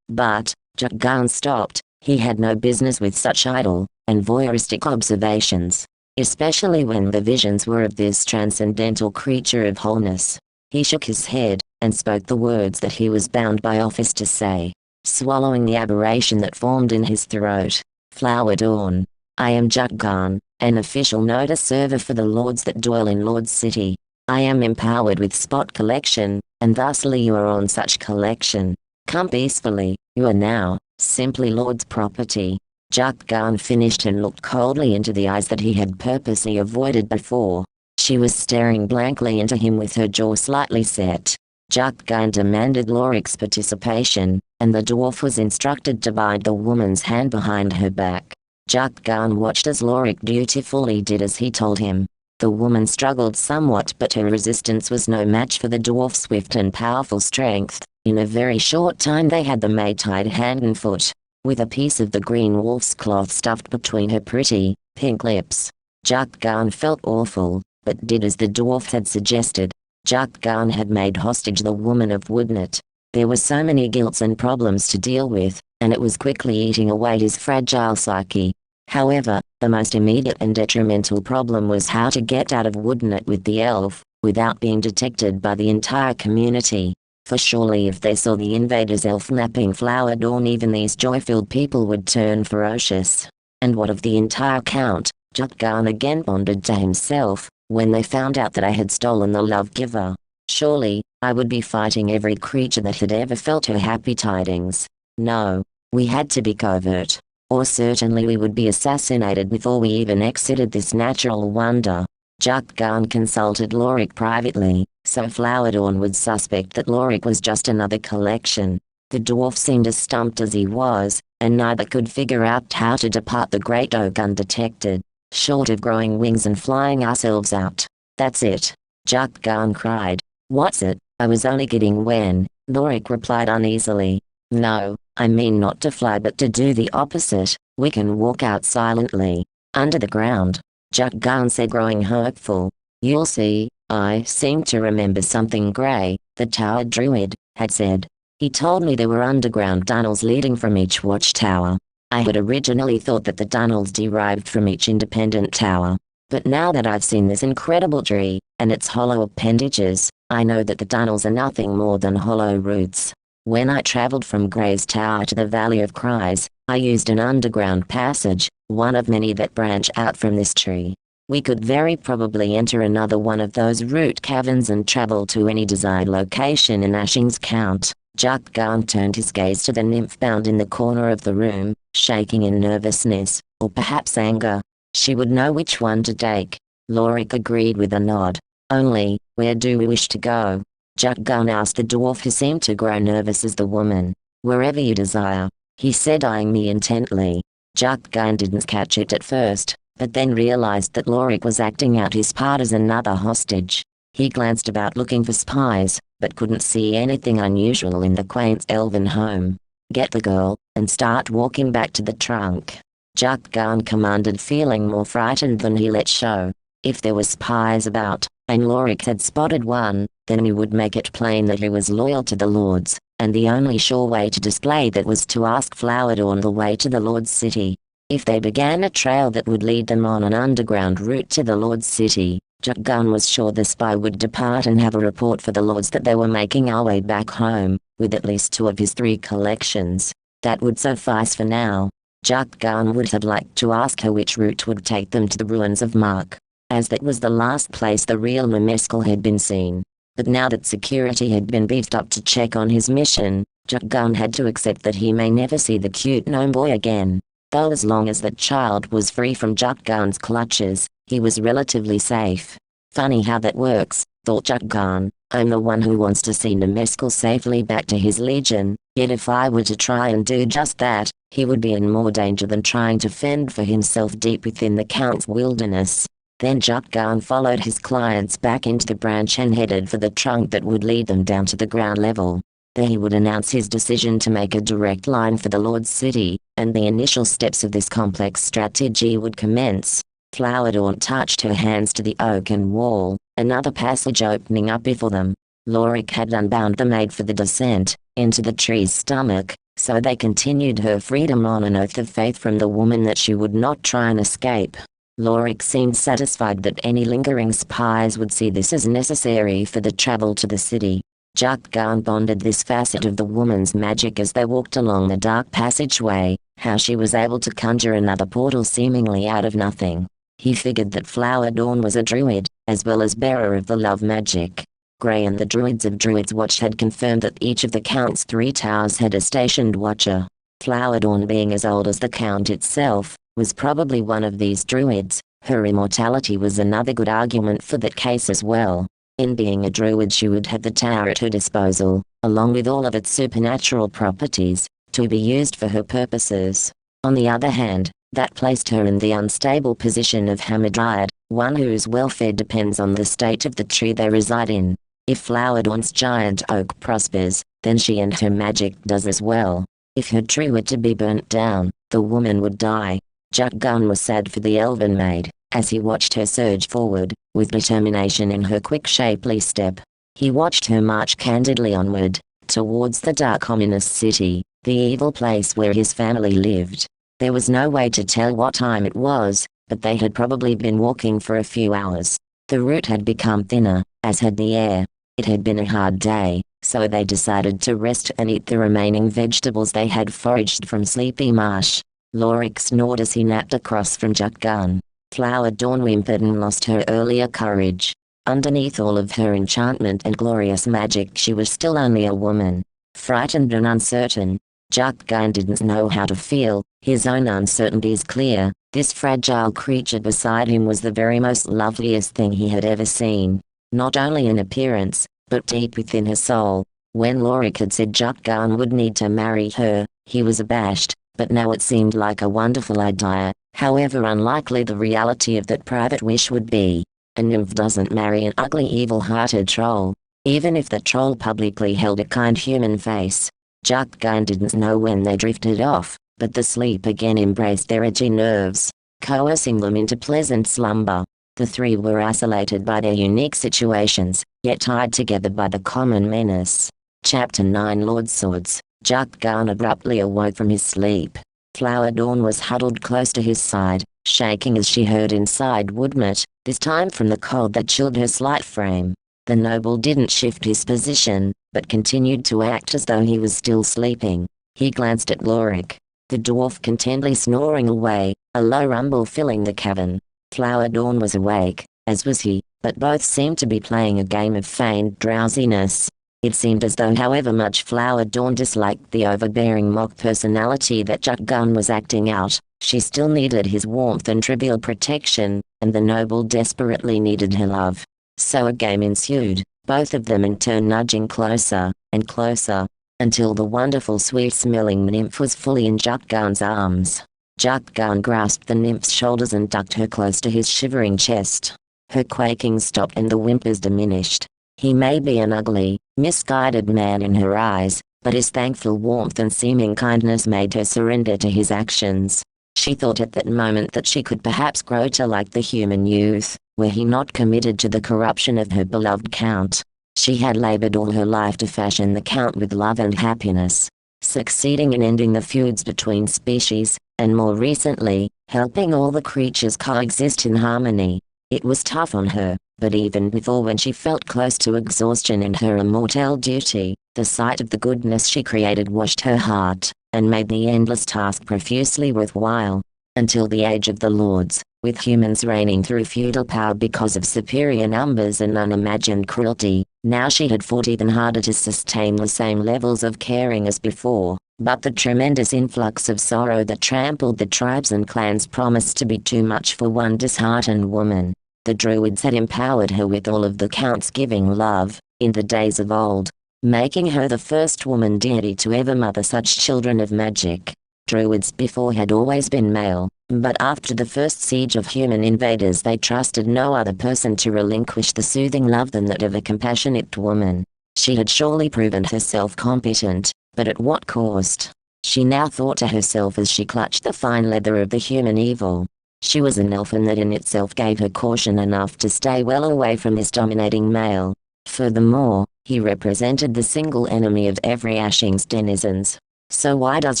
but Jukgarn stopped. He had no business with such idle and voyeuristic observations, especially when the visions were of this transcendental creature of wholeness. He shook his head, and spoke the words that he was bound by office to say, swallowing the aberration that formed in his throat. Flower Dawn. I am Jukgarn, an official notice server for the lords that dwell in Lord's City. I am empowered with spot collection, and thusly you are on such collection. Come peacefully, you are now, simply Lord's property. Jukgarn finished and looked coldly into the eyes that he had purposely avoided before. She was staring blankly into him with her jaw slightly set. Jukgarn demanded Lorik's participation, and the dwarf was instructed to bind the woman's hand behind her back. Jukgarn watched as Lorik dutifully did as he told him. The woman struggled somewhat, but her resistance was no match for the dwarf's swift and powerful strength. In a very short time they had the maid tied hand and foot, with a piece of the green wolf's cloth stuffed between her pretty, pink lips. Jukgarn felt awful, but did as the dwarf had suggested. Jukgarn had made hostage the woman of Woodnet. There were so many guilts and problems to deal with, and it was quickly eating away his fragile psyche. However, the most immediate and detrimental problem was how to get out of Woodnet with the elf, without being detected by the entire community. For surely if they saw the invaders elf-napping Flower Dawn, even these joy-filled people would turn ferocious. And what of the entire count? Jukgarn again pondered to himself, when they found out that I had stolen the love-giver. Surely, I would be fighting every creature that had ever felt her happy tidings. No, we had to be covert, or certainly we would be assassinated before we even exited this natural wonder. Jukgarn consulted Lorik privately, so Flower Dawn would suspect that Lorik was just another collection. The dwarf seemed as stumped as he was, and neither could figure out how to depart the great oak undetected, short of growing wings and flying ourselves out. That's it, Jukgarn cried. What's it? I was only kidding when, Lorik replied uneasily. No, I mean not to fly but to do the opposite. We can walk out silently, under the ground, Jukgarn said, growing hopeful. You'll see, I seem to remember something grey, the tower druid had said. He told me there were underground tunnels leading from each watchtower. I had originally thought that the tunnels derived from each independent tower. But now that I've seen this incredible tree, and its hollow appendages, I know that the tunnels are nothing more than hollow roots. When I travelled from Grey's Tower to the Valley of Cries, I used an underground passage, one of many that branch out from this tree. We could very probably enter another one of those root caverns and travel to any desired location in Ashings Count. Jukgarn turned his gaze to the nymph bound in the corner of the room, shaking in nervousness, or perhaps anger. She would know which one to take. Lorik agreed with a nod. Only, where do we wish to go? Jukgarn asked the dwarf, who seemed to grow nervous as the woman. Wherever you desire, he said, eyeing me intently. Jukgarn didn't catch it at first, but then realized that Lorik was acting out his part as another hostage. He glanced about looking for spies, but couldn't see anything unusual in the quaint elven home. Get the girl, and start walking back to the trunk. Jukgarn commanded, feeling more frightened than he let show. If there were spies about, and Lorik had spotted one, then he would make it plain that he was loyal to the lords, and the only sure way to display that was to ask Flowerdorn the way to the lord's city. If they began a trail that would lead them on an underground route to the lord's city, Jukgarn was sure the spy would depart and have a report for the lords that they were making our way back home, with at least 2 of his 3 collections. That would suffice for now. Jukgarn would have liked to ask her which route would take them to the ruins of Mark, as that was the last place the real Memeskel had been seen. But now that security had been beefed up to check on his mission, Jukgarn had to accept that he may never see the cute gnome boy again. Though as long as that child was free from Jukgarn's clutches, he was relatively safe. Funny how that works, thought Jukgarn. I'm the one who wants to see Memeskel safely back to his legion, yet if I were to try and do just that, he would be in more danger than trying to fend for himself deep within the Count's wilderness. Then Jukgarn followed his clients back into the branch and headed for the trunk that would lead them down to the ground level. There he would announce his decision to make a direct line for the Lord's city, and the initial steps of this complex strategy would commence. Flowerdorn touched her hands to the oaken wall, another passage opening up before them. Lorik had unbound the maid for the descent into the tree's stomach, so they continued her freedom on an oath of faith from the woman that she would not try and escape. Lorik seemed satisfied that any lingering spies would see this as necessary for the travel to the city. Jukgarn bonded this facet of the woman's magic as they walked along the dark passageway, how she was able to conjure another portal seemingly out of nothing. He figured that Flowerdorn was a druid, as well as bearer of the love magic. Grey and the druids of Druid's Watch had confirmed that each of the Count's 3 towers had a stationed watcher. Flowerdorn, being as old as the Count itself, was probably one of these druids. Her immortality was another good argument for that case as well. In being a druid, she would have the tower at her disposal, along with all of its supernatural properties, to be used for her purposes. On the other hand, that placed her in the unstable position of Hamadryad, one whose welfare depends on the state of the tree they reside in. If Flowerdorn's giant oak prospers, then she and her magic does as well. If her tree were to be burnt down, the woman would die. Jukgarn was sad for the elven maid, as he watched her surge forward, with determination in her quick shapely step. He watched her march candidly onward, towards the dark ominous city, the evil place where his family lived. There was no way to tell what time it was, but they had probably been walking for a few hours. The route had become thinner, as had the air. It had been a hard day, so they decided to rest and eat the remaining vegetables they had foraged from Sleepy Marsh. Lorik snored as he napped across from Jukgarn. Flowerdorn whimpered and lost her earlier courage. Underneath all of her enchantment and glorious magic, she was still only a woman. Frightened and uncertain. Jukgarn didn't know how to feel, his own uncertainties clear. This fragile creature beside him was the very most loveliest thing he had ever seen. Not only in appearance, but deep within her soul. When Lorik had said Jukgarn would need to marry her, he was abashed. But now it seemed like a wonderful idea, however unlikely the reality of that private wish would be. A nymph doesn't marry an ugly evil-hearted troll, even if the troll publicly held a kind human face. Jukgarn didn't know when they drifted off, but the sleep again embraced their edgy nerves, coercing them into pleasant slumber. The three were isolated by their unique situations, yet tied together by the common menace. Chapter 9 Lord Swords. Jukgarn abruptly awoke from his sleep. Flower Dawn was huddled close to his side, shaking as she heard inside Woodmut, this time from the cold that chilled her slight frame. The noble didn't shift his position, but continued to act as though he was still sleeping. He glanced at Lorik, the dwarf contentedly snoring away, a low rumble filling the cavern. Flower Dawn was awake, as was he, but both seemed to be playing a game of feigned drowsiness. It seemed as though however much Flower Dawn disliked the overbearing mock personality that Jukgarn was acting out, she still needed his warmth and trivial protection, and the noble desperately needed her love. So a game ensued, both of them in turn nudging closer, and closer, until the wonderful sweet-smelling nymph was fully in Jukgarn's arms. Jukgarn grasped the nymph's shoulders and ducked her close to his shivering chest. Her quaking stopped and the whimpers diminished. He may be an ugly, misguided man in her eyes, but his thankful warmth and seeming kindness made her surrender to his actions. She thought at that moment that she could perhaps grow to like the human youth, were he not committed to the corruption of her beloved Count. She had labored all her life to fashion the Count with love and happiness, succeeding in ending the feuds between species, and more recently, helping all the creatures coexist in harmony. It was tough on her, but even with all when she felt close to exhaustion in her immortal duty, the sight of the goodness she created washed her heart, and made the endless task profusely worthwhile. Until the age of the Lords, with humans reigning through feudal power because of superior numbers and unimagined cruelty, now she had fought even harder to sustain the same levels of caring as before. But the tremendous influx of sorrow that trampled the tribes and clans promised to be too much for one disheartened woman. The Druids had empowered her with all of the Count's giving love, in the days of old, making her the first woman deity to ever mother such children of magic. Druids before had always been male, but after the first siege of human invaders they trusted no other person to relinquish the soothing love than that of a compassionate woman. She had surely proven herself competent, but at what cost? She now thought to herself as she clutched the fine leather of the human evil. She was an elf, and that in itself gave her caution enough to stay well away from this dominating male. Furthermore, he represented the single enemy of every Ashings denizens. So why does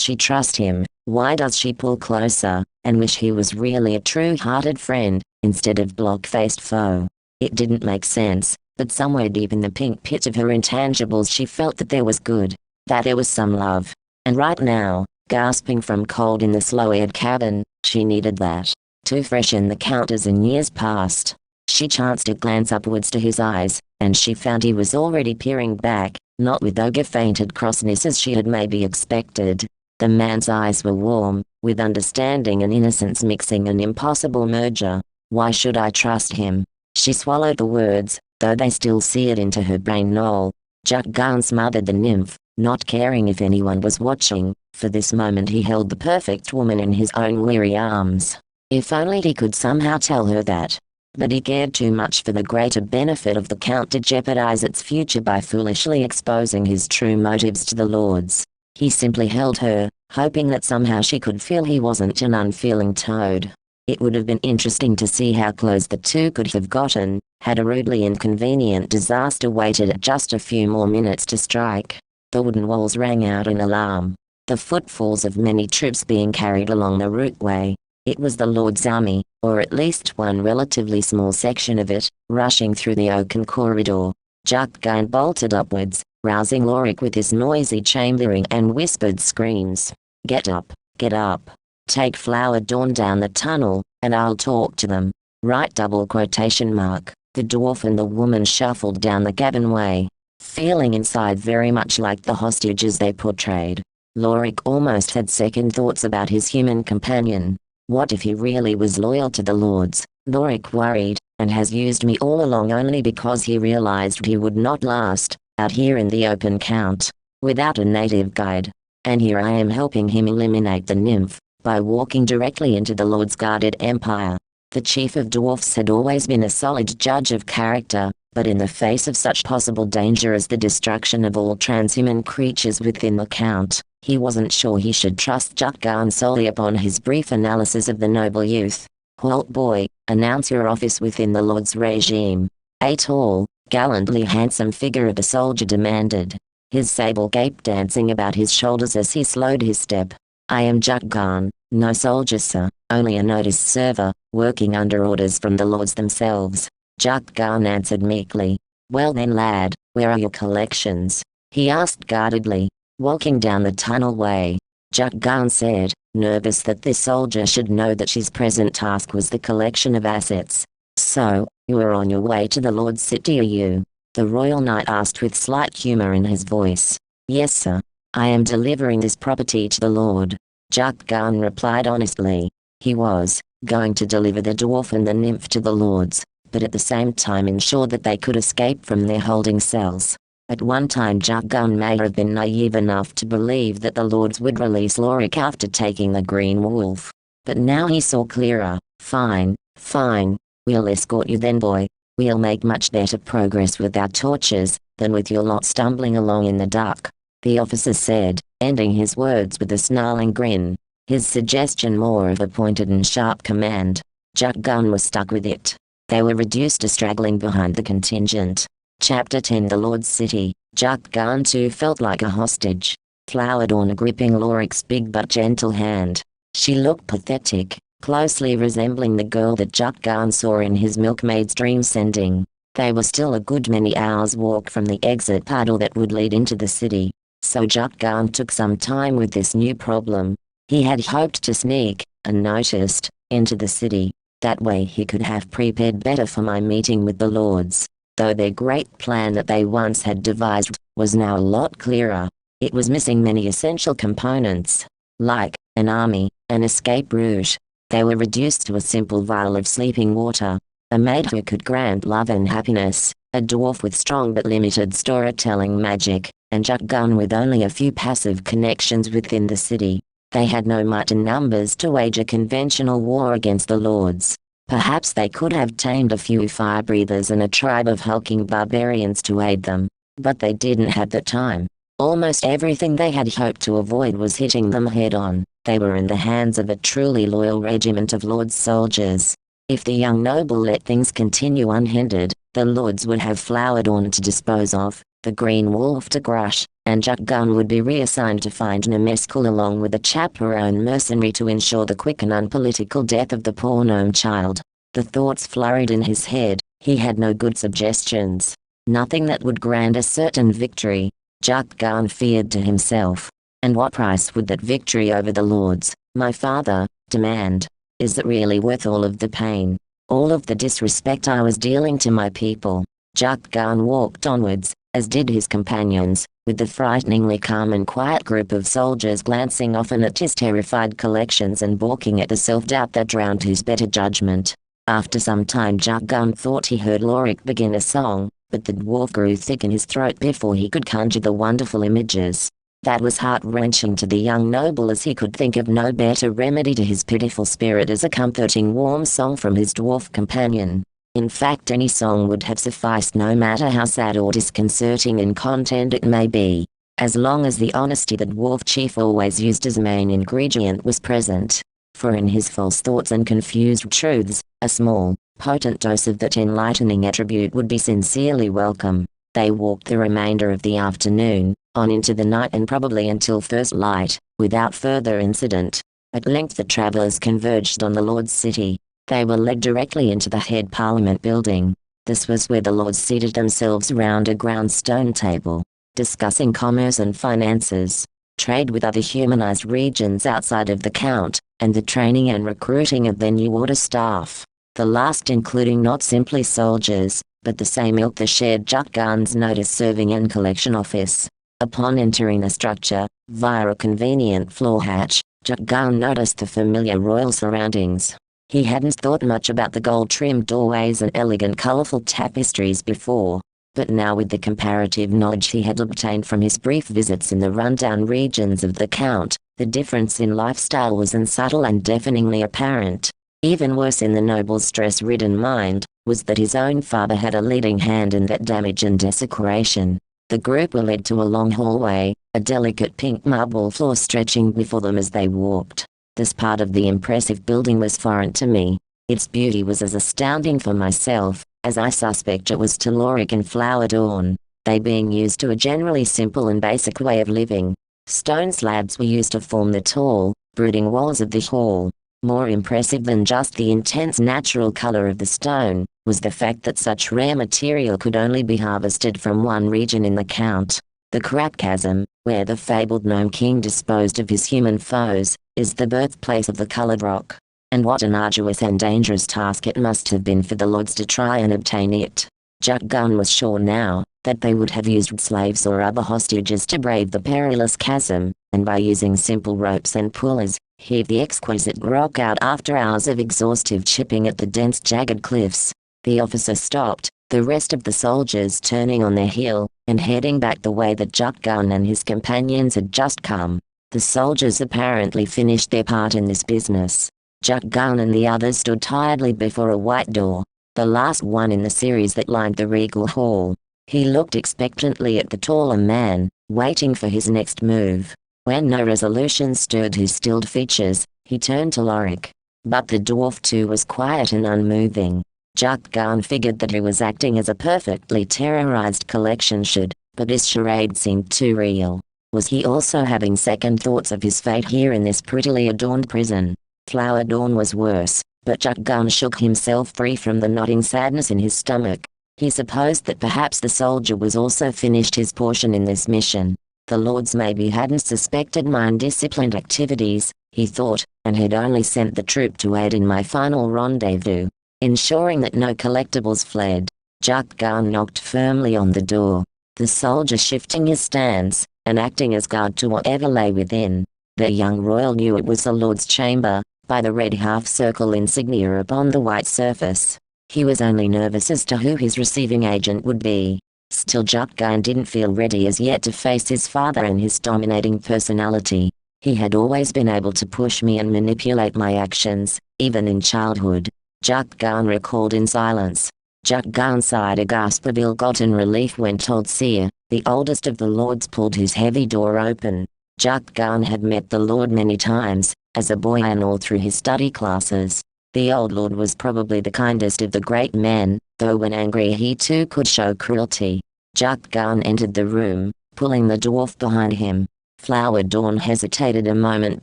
she trust him? Why does she pull closer, and wish he was really a true-hearted friend, instead of block-faced foe? It didn't make sense, but somewhere deep in the pink pit of her intangibles she felt that there was good, that there was some love. And right now, gasping from cold in the slow-aired cabin, she needed that. To freshen the Count as in years past. She chanced to glance upwards to his eyes, and she found he was already peering back, not with ogre-fainted crossness as she had maybe expected. The man's eyes were warm, with understanding and innocence mixing an impossible merger. Why should I trust him? She swallowed the words, though they still seared into her brain. Noel. Jukgarn smothered the nymph, not caring if anyone was watching. For this moment he held the perfect woman in his own weary arms. If only he could somehow tell her that. But he cared too much for the greater benefit of the Count to jeopardize its future by foolishly exposing his true motives to the Lords. He simply held her, hoping that somehow she could feel he wasn't an unfeeling toad. It would have been interesting to see how close the two could have gotten, had a rudely inconvenient disaster waited at just a few more minutes to strike. The wooden walls rang out in alarm. The footfalls of many troops being carried along the routeway. It was the Lord's army, or at least one relatively small section of it, rushing through the oaken corridor. Jukgarn bolted upwards, rousing Lorik with his noisy chambering and whispered screams. Get up, get up. Take Flower Dawn down the tunnel, and I'll talk to them. Right double quotation mark. The dwarf and the woman shuffled down the cabinway, feeling inside very much like the hostages they portrayed. Lorik almost had second thoughts about his human companion. What if he really was loyal to the Lords? Lorik worried, and has used me all along only because he realized he would not last, out here in the open Count, without a native guide. And here I am helping him eliminate the nymph, by walking directly into the Lord's guarded empire. The chief of dwarfs had always been a solid judge of character, but in the face of such possible danger as the destruction of all transhuman creatures within the Count, he wasn't sure he should trust Jukgarn solely upon his brief analysis of the noble youth. Halt boy, Announce your office within the Lord's regime. A tall, gallantly handsome figure of a soldier demanded, his sable cape dancing about his shoulders as he slowed his step. I am Jukgarn, no soldier sir, only a noticed server, working under orders from the lords themselves. Jukgarn answered meekly. Well then lad, where are your collections? He asked guardedly, walking down the tunnelway. Jukgarn said, nervous that this soldier should know that his present task was the collection of assets. So, you are on your way to the Lord's city, are you? The royal knight asked with slight humor in his voice. Yes sir. I am delivering this property to the Lord. Jukgarn replied honestly. He was going to deliver the dwarf and the nymph to the lords, but at the same time ensure that they could escape from their holding cells. At one time Jukgarn may have been naive enough to believe that the lords would release Lorik after taking the Green Wolf. But now he saw clearer. Fine, fine. We'll escort you then boy. We'll make much better progress with our torches, than with your lot stumbling along in the dark. The officer said, ending his words with a snarling grin. His suggestion more of a pointed and sharp command. Jukgarn was stuck with it. They were reduced to straggling behind the contingent. Chapter 10 The Lord's City. Jukgarn too felt like a hostage. Flowered on gripping Lorik's big but gentle hand. She looked pathetic, closely resembling the girl that Jukgarn saw in his milkmaid's dream sending. They were still a good many hours' walk from the exit puddle that would lead into the city. So Jukgarn took some time with this new problem. He had hoped to sneak, unnoticed, into the city. That way he could have prepared better for my meeting with the lords. Though their great plan that they once had devised was now a lot clearer. It was missing many essential components. Like an army, an escape route. They were reduced to a simple vial of sleeping water. A maid who could grant love and happiness. A dwarf with strong but limited storytelling magic. And Jukgarn with only a few passive connections within the city. They had no might in numbers to wage a conventional war against the lords. Perhaps they could have tamed a few fire-breathers and a tribe of hulking barbarians to aid them. But they didn't have the time. Almost everything they had hoped to avoid was hitting them head-on. They were in the hands of a truly loyal regiment of lords' soldiers. If the young noble let things continue unhindered, the lords would have flowered on to dispose of, the Green Wolf to crush, and Jukgarn would be reassigned to find Nemeskel along with a chaperone mercenary to ensure the quick and unpolitical death of the poor gnome child. The thoughts flurried in his head. He had no good suggestions. Nothing that would grant a certain victory. Jukgarn feared to himself. And what price would that victory over the lords, my father, demand? Is it really worth all of the pain? All of the disrespect I was dealing to my people? Jukgarn walked onwards, as did his companions, with the frighteningly calm and quiet group of soldiers glancing often at his terrified collections and balking at the self-doubt that drowned his better judgment. After some time Jukgarn thought he heard Lorik begin a song, but the dwarf grew thick in his throat before he could conjure the wonderful images. That was heart-wrenching to the young noble, as he could think of no better remedy to his pitiful spirit as a comforting warm song from his dwarf companion. In fact, any song would have sufficed, no matter how sad or disconcerting in content it may be, as long as the honesty the dwarf chief always used as main ingredient was present. For in his false thoughts and confused truths, a small, potent dose of that enlightening attribute would be sincerely welcome. They walked the remainder of the afternoon, on into the night and probably until first light, without further incident. At length the travellers converged on the Lord's city. They were led directly into the head Parliament building. This was where the lords seated themselves round a ground stone table, discussing commerce and finances, trade with other humanized regions outside of the Count, and the training and recruiting of their new order staff. The last including not simply soldiers, but the same ilk the shared Jukgarn's notice serving and collection office. Upon entering the structure, via a convenient floor hatch, Jukgarn noticed the familiar royal surroundings. He hadn't thought much about the gold-trimmed doorways and elegant colorful tapestries before, but now with the comparative knowledge he had obtained from his brief visits in the rundown regions of the Count, the difference in lifestyle was unsubtle and deafeningly apparent. Even worse in the noble's stress-ridden mind, was that his own father had a leading hand in that damage and desecration. The group were led to a long hallway, a delicate pink marble floor stretching before them as they walked. This part of the impressive building was foreign to me. Its beauty was as astounding for myself, as I suspect it was to Lorik and Flower Dawn, they being used to a generally simple and basic way of living. Stone slabs were used to form the tall, brooding walls of the hall. More impressive than just the intense natural color of the stone, was the fact that such rare material could only be harvested from one region in the Count. The Crack Chasm, where the fabled Gnome King disposed of his human foes, is the birthplace of the colored rock. And what an arduous and dangerous task it must have been for the lords to try and obtain it. Jukgarn was sure now, that they would have used slaves or other hostages to brave the perilous chasm, and by using simple ropes and pullers, heave the exquisite rock out after hours of exhaustive chipping at the dense jagged cliffs. The officer stopped, the rest of the soldiers turning on their heel, and heading back the way that Jukgarn and his companions had just come. The soldiers apparently finished their part in this business. Jukgarn and the others stood tiredly before a white door, the last one in the series that lined the regal hall. He looked expectantly at the taller man, waiting for his next move. When no resolution stirred his stilled features, he turned to Lorik. But the dwarf too was quiet and unmoving. Jukgarn figured that he was acting as a perfectly terrorized collection should, but his charade seemed too real. Was he also having second thoughts of his fate here in this prettily adorned prison? Flower Dawn was worse, but Jukgarn shook himself free from the knotting sadness in his stomach. He supposed that perhaps the soldier was also finished his portion in this mission. The lords maybe hadn't suspected my undisciplined activities, he thought, and had only sent the troop to aid in my final rendezvous, ensuring that no collectibles fled. Jukgarn knocked firmly on the door, the soldier shifting his stance, and acting as guard to whatever lay within. The young royal knew it was the lord's chamber, by the red half-circle insignia upon the white surface. He was only nervous as to who his receiving agent would be. Still Jukgarn didn't feel ready as yet to face his father and his dominating personality. He had always been able to push me and manipulate my actions, even in childhood. Jukgarn recalled in silence. Jukgarn sighed a gasp of ill-gotten relief when told Seer, the oldest of the lords, pulled his heavy door open. Jukgarn had met the lord many times, as a boy and all through his study classes. The old lord was probably the kindest of the great men, though when angry he too could show cruelty. Jukgarn entered the room, pulling the dwarf behind him. Flower Dawn hesitated a moment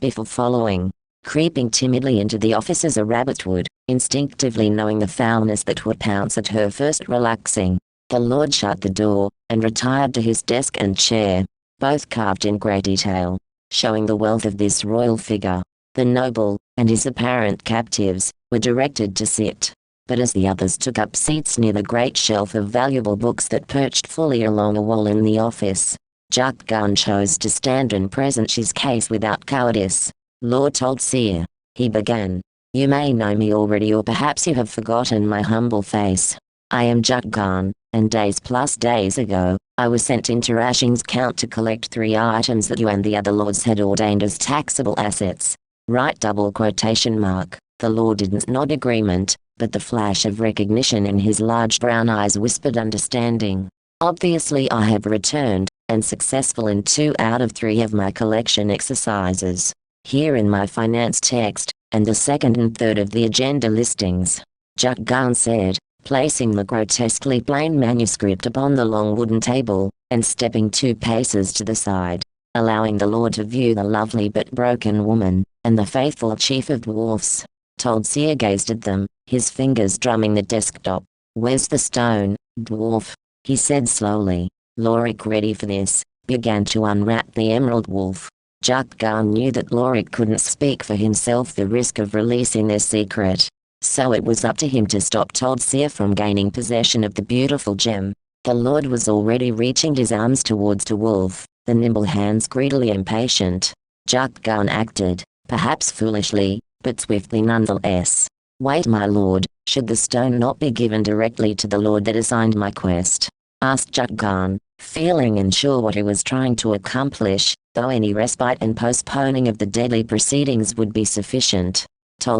before following, creeping timidly into the office as a rabbit would, instinctively knowing the foulness that would pounce at her first relaxing. The lord shut the door, and retired to his desk and chair, both carved in great detail, showing the wealth of this royal figure. The noble, and his apparent captives, were directed to sit. But as the others took up seats near the great shelf of valuable books that perched fully along a wall in the office, Jukgarn chose to stand and present his case without cowardice. Lord Seer, he began. You may know me already, or perhaps you have forgotten my humble face. I am Jukgarn, and days ago, I was sent into Ashings Count to collect 3 items that you and the other lords had ordained as taxable assets. Right double quotation mark. The lord didn't nod agreement, but the flash of recognition in his large brown eyes whispered understanding. Obviously I have returned, and successful in 2 out of 3 of my collection exercises. Here in my finance text, and the 2nd and 3rd of the agenda listings. Jukgarn said, placing the grotesquely plain manuscript upon the long wooden table, and stepping 2 paces to the side, allowing the lord to view the lovely but broken woman, and the faithful chief of dwarfs. Seer gazed at them, his fingers drumming the desktop. Where's the stone, dwarf? He said slowly. Lorik, ready for this, began to unwrap the emerald wolf. Jukgarn knew that Lorik couldn't speak for himself the risk of releasing their secret. So it was up to him to stop Seer from gaining possession of the beautiful gem. The lord was already reaching his arms towards the wolf, the nimble hands greedily impatient. Jukgarn acted, perhaps foolishly, but swiftly nonetheless. Wait, my lord, should the stone not be given directly to the lord that assigned my quest? Asked Jukgarn, feeling unsure what he was trying to accomplish, though any respite and postponing of the deadly proceedings would be sufficient.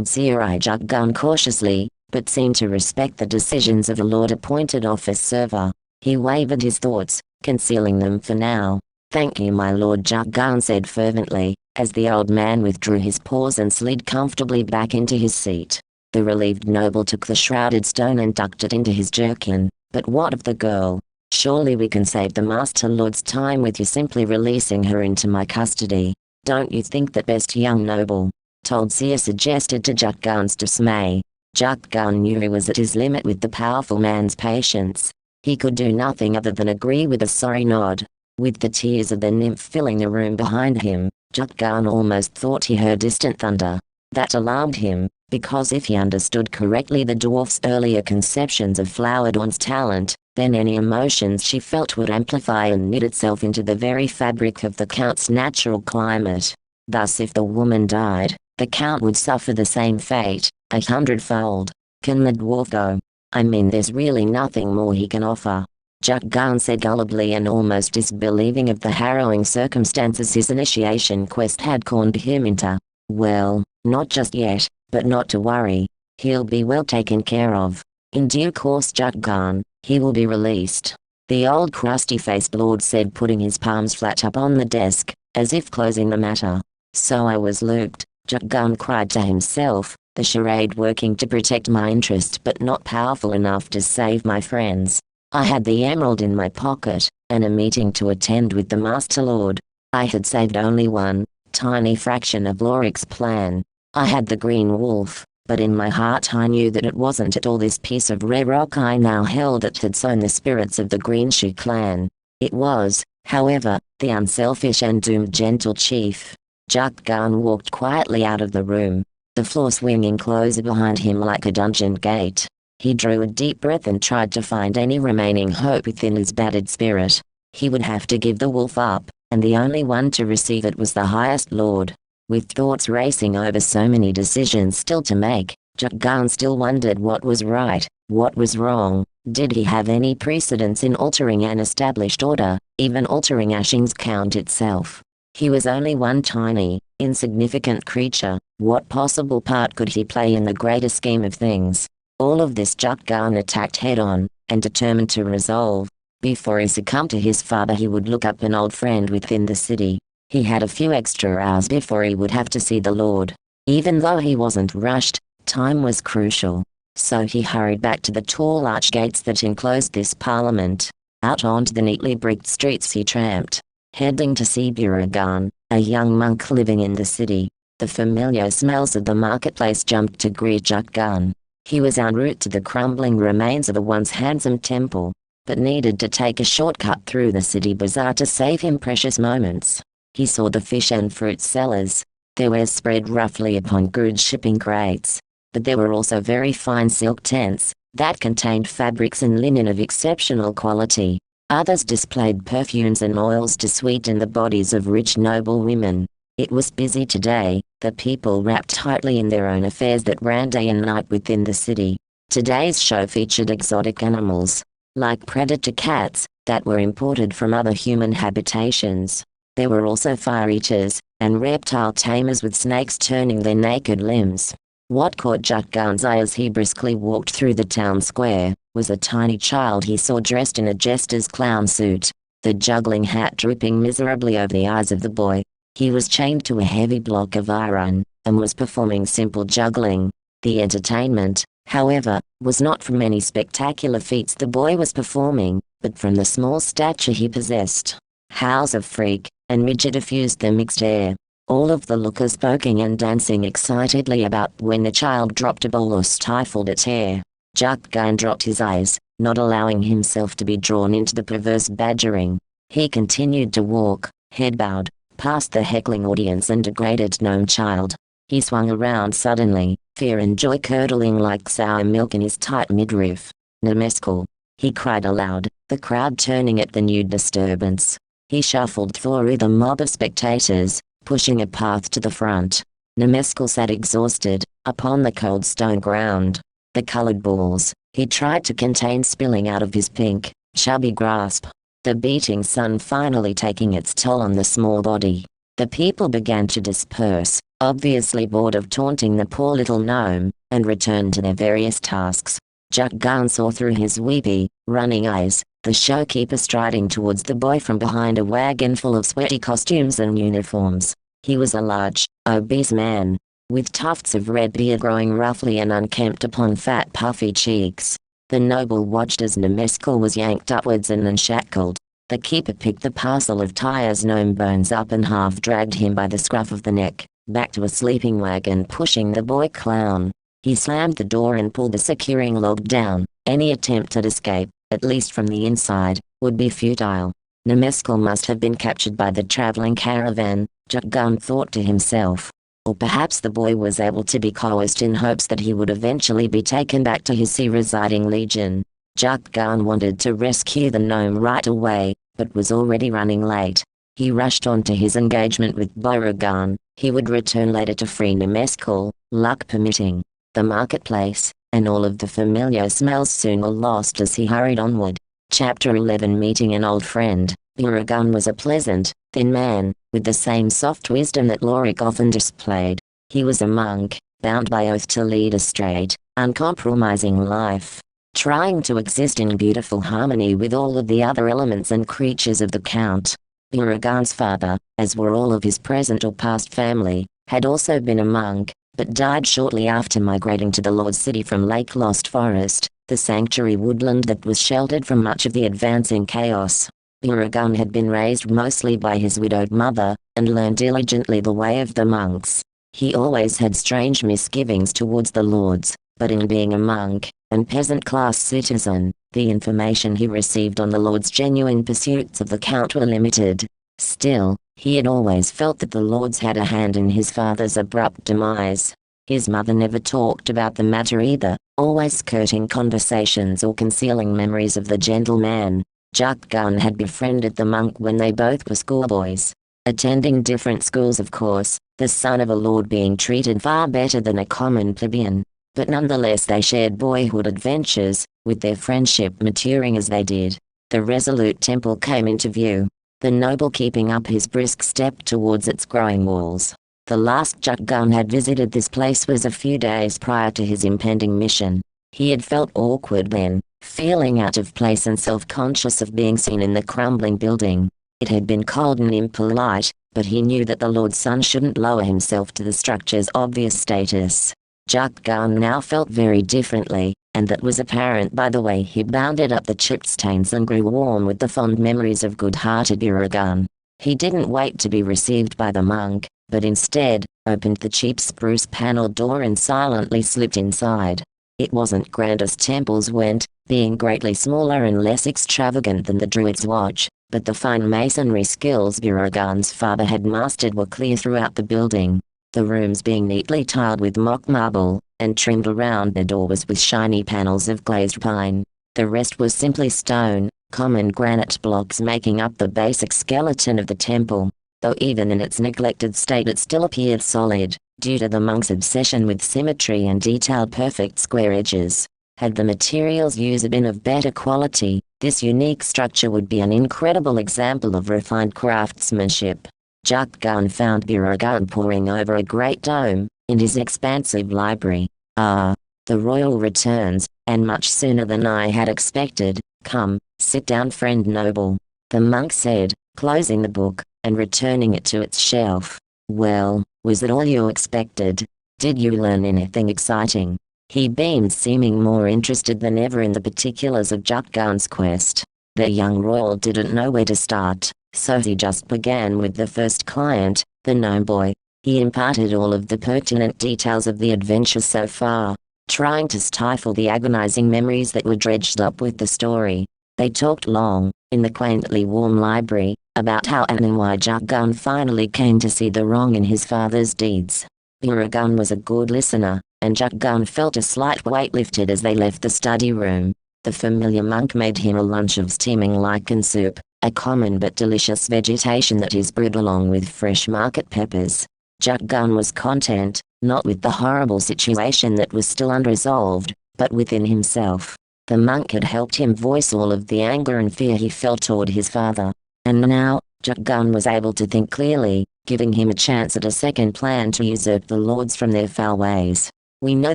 Seer eyed Jukgarn cautiously, but seemed to respect the decisions of the lord-appointed office server. He wavered his thoughts, concealing them for now. Thank you, my lord, Jukgarn said fervently, as the old man withdrew his paws and slid comfortably back into his seat. The relieved noble took the shrouded stone and tucked it into his jerkin. But what of the girl? Surely we can save the Master Lord's time with you simply releasing her into my custody. Don't you think that best, young noble? Told Seer suggested to Jukgarn's dismay. Jukgarn knew he was at his limit with the powerful man's patience. He could do nothing other than agree with a sorry nod. With the tears of the nymph filling the room behind him, Jukgarn almost thought he heard distant thunder. That alarmed him, because if he understood correctly the dwarf's earlier conceptions of Flowerdawn's talent, then any emotions she felt would amplify and knit itself into the very fabric of the Count's natural climate. Thus if the woman died, the Count would suffer the same fate, 100-fold. Can the dwarf go? I mean, there's really nothing more he can offer. Jukgarn said gullibly and almost disbelieving of the harrowing circumstances his initiation quest had cornered him into. Well, not just yet, but not to worry. He'll be well taken care of. In due course, Jukgarn, he will be released. The old crusty-faced lord said, putting his palms flat up on the desk, as if closing the matter. So I was looped, Jukgarn cried to himself, the charade working to protect my interest but not powerful enough to save my friends. I had the emerald in my pocket, and a meeting to attend with the Master Lord. I had saved only one tiny fraction of Loric's plan. I had the green wolf, but in my heart I knew that it wasn't at all this piece of rare rock I now held that had sown the spirits of the Greenshoe clan. It was, however, the unselfish and doomed gentle chief. Jukgarn walked quietly out of the room, the floor swinging closer behind him like a dungeon gate. He drew a deep breath and tried to find any remaining hope within his battered spirit. He would have to give the wolf up, and the only one to receive it was the highest lord. With thoughts racing over so many decisions still to make, Jukgarn still wondered what was right, what was wrong. Did he have any precedence in altering an established order, even altering Ashings Count itself? He was only one tiny, insignificant creature. What possible part could he play in the greater scheme of things? All of this Jukgarn attacked head-on, and determined to resolve. Before he succumbed to his father, he would look up an old friend within the city. He had a few extra hours before he would have to see the Lord. Even though he wasn't rushed, time was crucial. So he hurried back to the tall arch gates that enclosed this parliament. Out onto the neatly bricked streets he tramped, heading to see Jukgarn, a young monk living in the city. The familiar smells of the marketplace jumped to greet Jukgarn. He was en route to the crumbling remains of a once handsome temple, but needed to take a shortcut through the city bazaar to save him precious moments. He saw the fish and fruit sellers. They were spread roughly upon goods shipping crates, but there were also very fine silk tents that contained fabrics and linen of exceptional quality. Others displayed perfumes and oils to sweeten the bodies of rich noble women. It was busy today, the people wrapped tightly in their own affairs that ran day and night within the city. Today's show featured exotic animals, like predator cats, that were imported from other human habitations. There were also fire-eaters, and reptile tamers with snakes turning their naked limbs. What caught Jukgarn's eye as he briskly walked through the town square, was a tiny child he saw dressed in a jester's clown suit, the juggling hat drooping miserably over the eyes of the boy. He was chained to a heavy block of iron, and was performing simple juggling. The entertainment, however, was not from any spectacular feats the boy was performing, but from the small stature he possessed. Howls of freak and midget diffused the mixed air, all of the lookers poking and dancing excitedly about when the child dropped a bowl or stifled a tear. Jukgarn dropped his eyes, not allowing himself to be drawn into the perverse badgering. He continued to walk, head bowed, past the heckling audience and degraded gnome child. He swung around suddenly, fear and joy curdling like sour milk in his tight midriff. "Nemescal!" he cried aloud, the crowd turning at the new disturbance. He shuffled through the mob of spectators, pushing a path to the front. Nemescal sat exhausted, upon the cold stone ground. The colored balls, he tried to contain spilling out of his pink, chubby grasp. The beating sun finally taking its toll on the small body. The people began to disperse, obviously bored of taunting the poor little gnome, and returned to their various tasks. Jukgarn saw through his weepy, running eyes, the showkeeper striding towards the boy from behind a wagon full of sweaty costumes and uniforms. He was a large, obese man, with tufts of red beard growing roughly and unkempt upon fat puffy cheeks. The noble watched as Nemeskel was yanked upwards and unshackled. The keeper picked the parcel of Tyre's gnome bones up and half-dragged him by the scruff of the neck, back to a sleeping wagon, pushing the boy clown. He slammed the door and pulled the securing log down. Any attempt at escape, at least from the inside, would be futile. Nemeskel must have been captured by the traveling caravan, Jukgarn thought to himself. Or perhaps the boy was able to be coerced in hopes that he would eventually be taken back to his sea-residing legion. Jukgarn wanted to rescue the gnome right away, but was already running late. He rushed on to his engagement with Beauregard. He would return later to free Nemeskel, luck permitting. The marketplace, and all of the familiar smells soon were lost as he hurried onward. Chapter 11. Meeting an old friend. Beauregard was a pleasant, thin man, with the same soft wisdom that Lorik often displayed. He was a monk, bound by oath to lead a straight, uncompromising life, trying to exist in beautiful harmony with all of the other elements and creatures of the Count. Beauregard's father, as were all of his present or past family, had also been a monk, but died shortly after migrating to the Lord's City from Lake Lost Forest, the sanctuary woodland that was sheltered from much of the advancing chaos. Beauregard had been raised mostly by his widowed mother, and learned diligently the way of the monks. He always had strange misgivings towards the lords, but in being a monk, and peasant-class citizen, the information he received on the lord's genuine pursuits of the Count were limited. Still, he had always felt that the lords had a hand in his father's abrupt demise. His mother never talked about the matter either, always skirting conversations or concealing memories of the gentleman. Jukgarn had befriended the monk when they both were schoolboys. Attending different schools, of course, the son of a lord being treated far better than a common plebeian. But nonetheless they shared boyhood adventures, with their friendship maturing as they did. The resolute temple came into view, the noble keeping up his brisk step towards its growing walls. The last Jukgarn had visited this place was a few days prior to his impending mission. He had felt awkward then, feeling out of place and self-conscious of being seen in the crumbling building. It had been cold and impolite, but he knew that the Lord's son shouldn't lower himself to the structure's obvious status. Jukgarn now felt very differently, and that was apparent by the way he bounded up the chipped stains and grew warm with the fond memories of good-hearted Beauregard. He didn't wait to be received by the monk, but instead, opened the cheap spruce paneled door and silently slipped inside. It wasn't grand as temples went, being greatly smaller and less extravagant than the Druid's Watch, but the fine masonry skills Beauregard's father had mastered were clear throughout the building. The rooms being neatly tiled with mock marble, and trimmed around the doors with shiny panels of glazed pine. The rest was simply stone, common granite blocks making up the basic skeleton of the temple, though even in its neglected state it still appeared solid, due to the monk's obsession with symmetry and detailed perfect square edges. Had the materials used been of better quality, this unique structure would be an incredible example of refined craftsmanship. Jukgarn found Beauregard poring over a great tome, in his expansive library. "Ah, the royal returns, and much sooner than I had expected. Come, sit down, friend noble," the monk said, closing the book, and returning it to its shelf. "Well, was it all you expected? Did you learn anything exciting?" He beamed, seeming more interested than ever in the particulars of Jukgarn's quest. The young royal didn't know where to start, so he just began with the first client, the gnome boy. He imparted all of the pertinent details of the adventure so far, trying to stifle the agonizing memories that were dredged up with the story. They talked long, in the quaintly warm library, about how and why Jukgarn finally came to see the wrong in his father's deeds. Beauregard was a good listener, and Jukgarn felt a slight weight lifted as they left the study room. The familiar monk made him a lunch of steaming lichen soup, a common but delicious vegetation that is brewed along with fresh market peppers. Jukgarn was content, not with the horrible situation that was still unresolved, but within himself. The monk had helped him voice all of the anger and fear he felt toward his father. And now, Jukgarn was able to think clearly, giving him a chance at a second plan to usurp the lords from their foul ways. "We know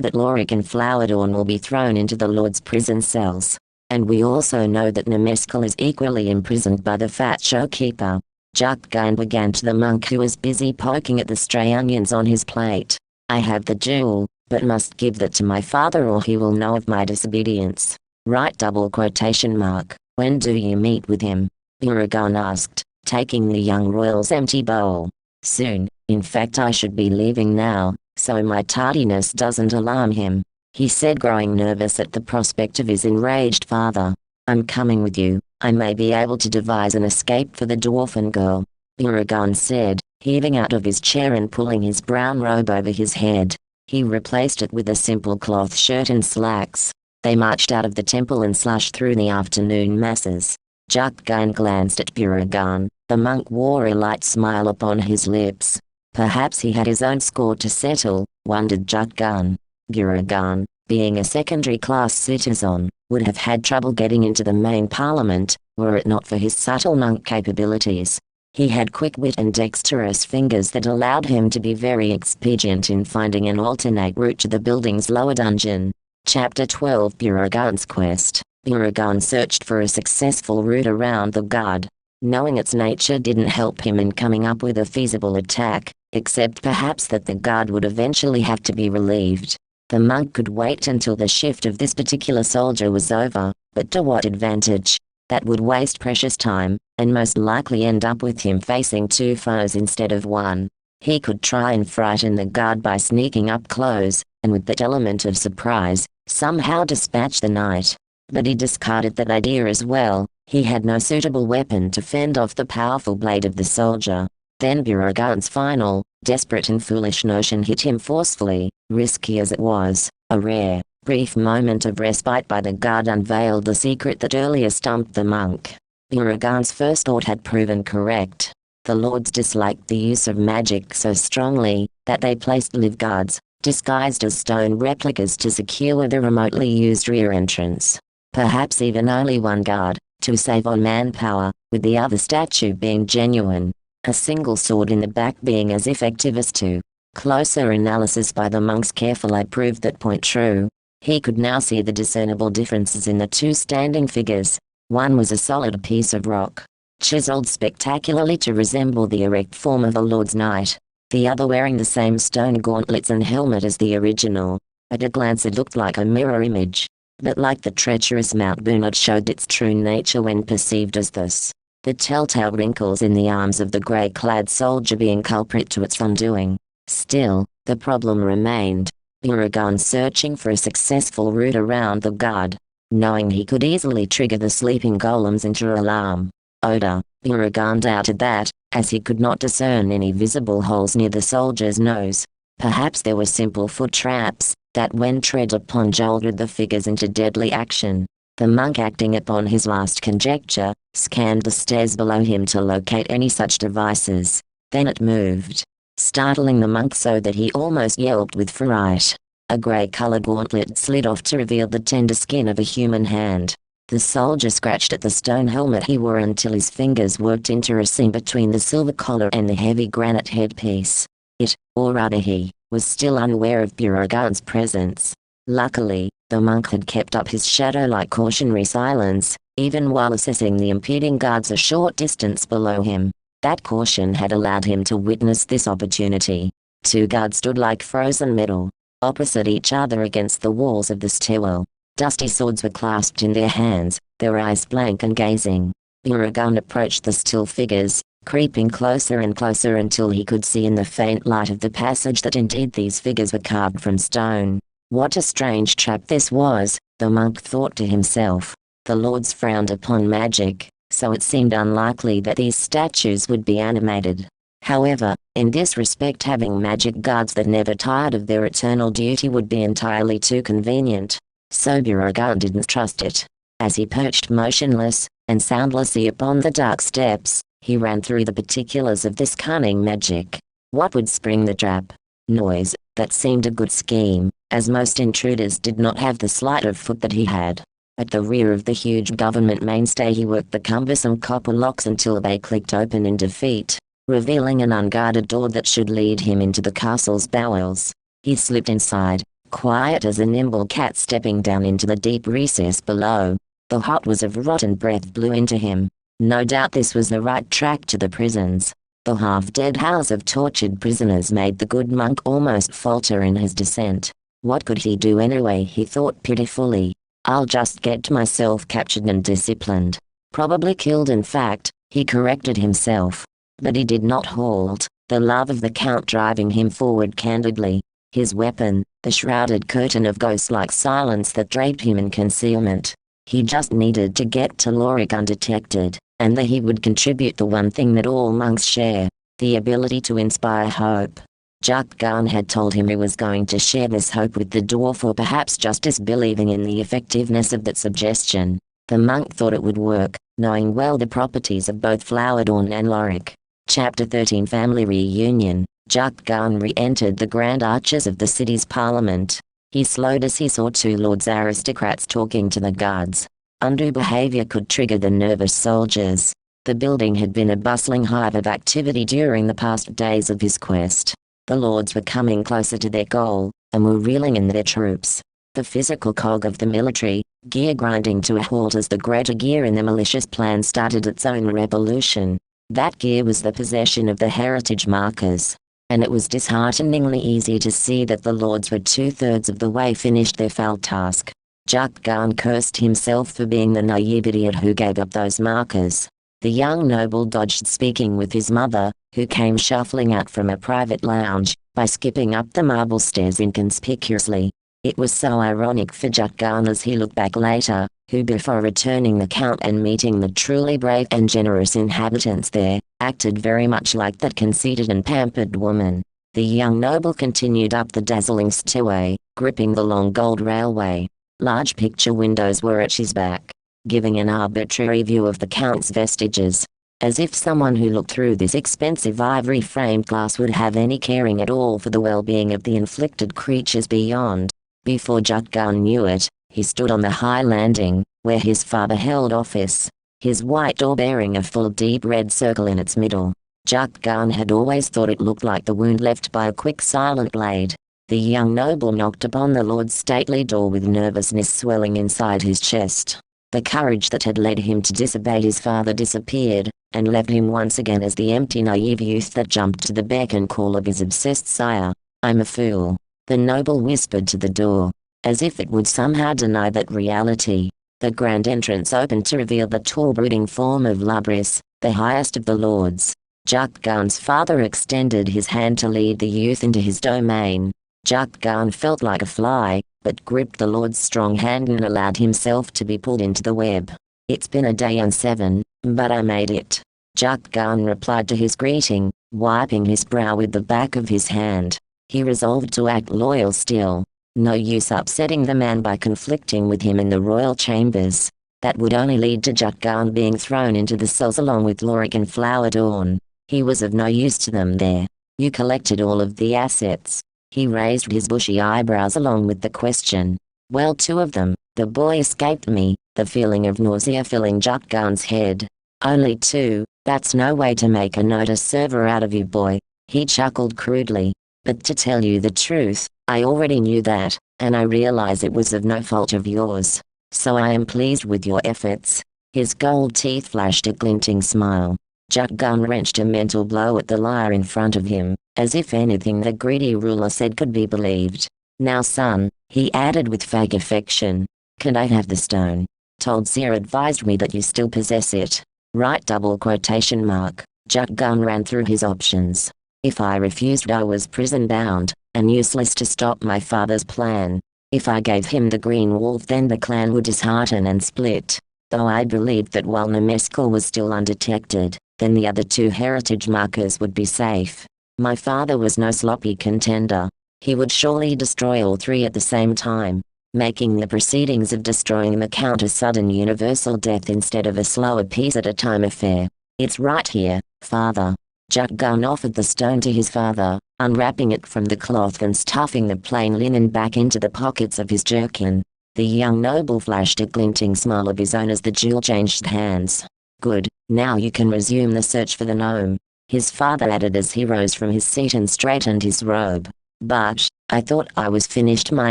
that Lorik and Flowerdorn will be thrown into the lord's prison cells. And we also know that Nemeskel is equally imprisoned by the fat showkeeper." Jukgarn began to the monk who was busy poking at the stray onions on his plate. I have the jewel, but must give that to my father or he will know of my disobedience. Right double quotation mark. When do you meet with him? Jukgarn asked, taking the young royal's empty bowl. Soon, in fact I should be leaving now, so my tardiness doesn't alarm him, he said, growing nervous at the prospect of his enraged father. I'm coming with you. I may be able to devise an escape for the dwarfen girl, Jukgarn said, heaving out of his chair and pulling his brown robe over his head. He replaced it with a simple cloth shirt and slacks. They marched out of the temple and slushed through the afternoon masses. Jukgarn glanced at Jukgarn. The monk wore a light smile upon his lips. Perhaps he had his own score to settle, wondered Jukgarn. Jukgarn, being a secondary-class citizen, would have had trouble getting into the main parliament, were it not for his subtle monk capabilities. He had quick wit and dexterous fingers that allowed him to be very expedient in finding an alternate route to the building's lower dungeon. Chapter 12 Jukgarn's Quest. Jukgarn searched for a successful route around the guard. Knowing its nature didn't help him in coming up with a feasible attack, except perhaps that the guard would eventually have to be relieved. The monk could wait until the shift of this particular soldier was over, but to what advantage? That would waste precious time, and most likely end up with him facing two foes instead of one. He could try and frighten the guard by sneaking up close, and with that element of surprise, somehow dispatch the knight. But he discarded that idea as well. He had no suitable weapon to fend off the powerful blade of the soldier. Then Jukgarn's final, desperate and foolish notion hit him forcefully, risky as it was. A rare, brief moment of respite by the guard unveiled the secret that earlier stumped the monk. Jukgarn's first thought had proven correct. The lords disliked the use of magic so strongly, that they placed live guards, disguised as stone replicas to secure the remotely used rear entrance. Perhaps even only one guard, to save on manpower, with the other statue being genuine. A single sword in the back being as effective as two. Closer analysis by the monk's careful eye proved that point true. He could now see the discernible differences in the two standing figures. One was a solid piece of rock, chiseled spectacularly to resemble the erect form of a lord's knight. The other wearing the same stone gauntlets and helmet as the original. At a glance it looked like a mirror image. But like the treacherous Mount Boone, it showed its true nature when perceived as this. The telltale wrinkles in the arms of the grey-clad soldier being culprit to its undoing. Still, the problem remained. Jukgarn searching for a successful route around the guard, knowing he could easily trigger the sleeping golems into alarm. Odor. Jukgarn doubted that, as he could not discern any visible holes near the soldier's nose. Perhaps there were simple foot traps, that when tread upon jolted the figures into deadly action. The monk, acting upon his last conjecture, scanned the stairs below him to locate any such devices. Then it moved, startling the monk so that he almost yelped with fright. A grey-colored gauntlet slid off to reveal the tender skin of a human hand. The soldier scratched at the stone helmet he wore until his fingers worked into a seam between the silver collar and the heavy granite headpiece. It, or rather he, was still unaware of Jukgarn's presence. Luckily, the monk had kept up his shadow-like cautionary silence, even while assessing the impeding guards a short distance below him. That caution had allowed him to witness this opportunity. Two guards stood like frozen metal, opposite each other against the walls of the stairwell. Dusty swords were clasped in their hands, their eyes blank and gazing. Jukgarn approached the still figures, creeping closer and closer until he could see in the faint light of the passage that indeed these figures were carved from stone. What a strange trap this was, the monk thought to himself. The lords frowned upon magic, so it seemed unlikely that these statues would be animated. However, in this respect having magic guards that never tired of their eternal duty would be entirely too convenient. So Jukgarn didn't trust it. As he perched motionless, and soundlessly upon the dark steps, he ran through the particulars of this cunning magic. What would spring the trap? Noise. That seemed a good scheme, as most intruders did not have the sleight of foot that he had. At the rear of the huge government mainstay he worked the cumbersome copper locks until they clicked open in defeat, revealing an unguarded door that should lead him into the castle's bowels. He slipped inside, quiet as a nimble cat stepping down into the deep recess below. The hot whiz of rotten breath blew into him. No doubt this was the right track to the prisons. The half-dead howls of tortured prisoners made the good monk almost falter in his descent. What could he do anyway, he thought pitifully. I'll just get myself captured and disciplined. Probably killed, in fact, he corrected himself. But he did not halt, the love of the Count driving him forward candidly. His weapon, the shrouded curtain of ghost-like silence that draped him in concealment. He just needed to get to Lorik undetected, and that he would contribute the one thing that all monks share, the ability to inspire hope. Jukgarn had told him he was going to share this hope with the dwarf, or perhaps just disbelieving in the effectiveness of that suggestion. The monk thought it would work, knowing well the properties of both Flowerdorn and Lorik. Chapter 13 Family Reunion. Jukgarn re-entered the grand arches of the city's parliament. He slowed as he saw two lords aristocrats talking to the guards. Undue behavior could trigger the nervous soldiers. The building had been a bustling hive of activity during the past days of his quest. The lords were coming closer to their goal, and were reeling in their troops. The physical cog of the military, gear grinding to a halt as the greater gear in the malicious plan started its own revolution. That gear was the possession of the heritage markers. And it was dishearteningly easy to see that the lords were 2/3 of the way finished their foul task. Jukgarn cursed himself for being the naive idiot who gave up those markers. The young noble dodged speaking with his mother, who came shuffling out from a private lounge, by skipping up the marble stairs inconspicuously. It was so ironic for Jukgarn as he looked back later, who before returning the Count and meeting the truly brave and generous inhabitants there, acted very much like that conceited and pampered woman. The young noble continued up the dazzling stairway, gripping the long gold railway. Large picture windows were at his back, giving an arbitrary view of the Count's vestiges. As if someone who looked through this expensive ivory-framed glass would have any caring at all for the well-being of the inflicted creatures beyond. Before Jukgarn knew it, he stood on the high landing, where his father held office. His white door bearing a full deep red circle in its middle. Jukgarn had always thought it looked like the wound left by a quick silent blade. The young noble knocked upon the lord's stately door with nervousness swelling inside his chest. The courage that had led him to disobey his father disappeared, and left him once again as the empty naive youth that jumped to the beck and call of his obsessed sire. "I'm a fool," the noble whispered to the door, as if it would somehow deny that reality. The grand entrance opened to reveal the tall brooding form of Lubris, the highest of the lords. Jukgarn's father extended his hand to lead the youth into his domain. Jukgarn felt like a fly, but gripped the lord's strong hand and allowed himself to be pulled into the web. "It's been a day and 7, but I made it," Jukgarn replied to his greeting, wiping his brow with the back of his hand. He resolved to act loyal still. No use upsetting the man by conflicting with him in the royal chambers. That would only lead to Jukgarn being thrown into the cells along with Lorik and Flowerdorn. He was of no use to them there. "You collected all of the assets?" He raised his bushy eyebrows along with the question. "Well, 2 of them. The boy escaped me," the feeling of nausea filling Jukgarn's head. "Only 2, that's no way to make a notice server out of you, boy," he chuckled crudely. "But to tell you the truth, I already knew that, and I realize it was of no fault of yours. So I am pleased with your efforts." His gold teeth flashed a glinting smile. Jukgarn wrenched a mental blow at the liar in front of him, as if anything the greedy ruler said could be believed. "Now son," he added with vague affection, "can I have the stone? Toldseer advised me that you still possess it." Right, double quotation mark. Jukgarn ran through his options. If I refused, I was prison-bound, and useless to stop my father's plan. If I gave him the green wolf, then the clan would dishearten and split. Though I believed that while Nemeskel was still undetected, then the other 2 heritage markers would be safe. My father was no sloppy contender. He would surely destroy all 3 at the same time, making the proceedings of destroying the Count a sudden universal death instead of a slower piece-at-a-time affair. "It's right here, father." Jukgarn offered the stone to his father, unwrapping it from the cloth and stuffing the plain linen back into the pockets of his jerkin. The young noble flashed a glinting smile of his own as the jewel changed hands. "Good, now you can resume the search for the gnome," his father added as he rose from his seat and straightened his robe. "But, I thought I was finished my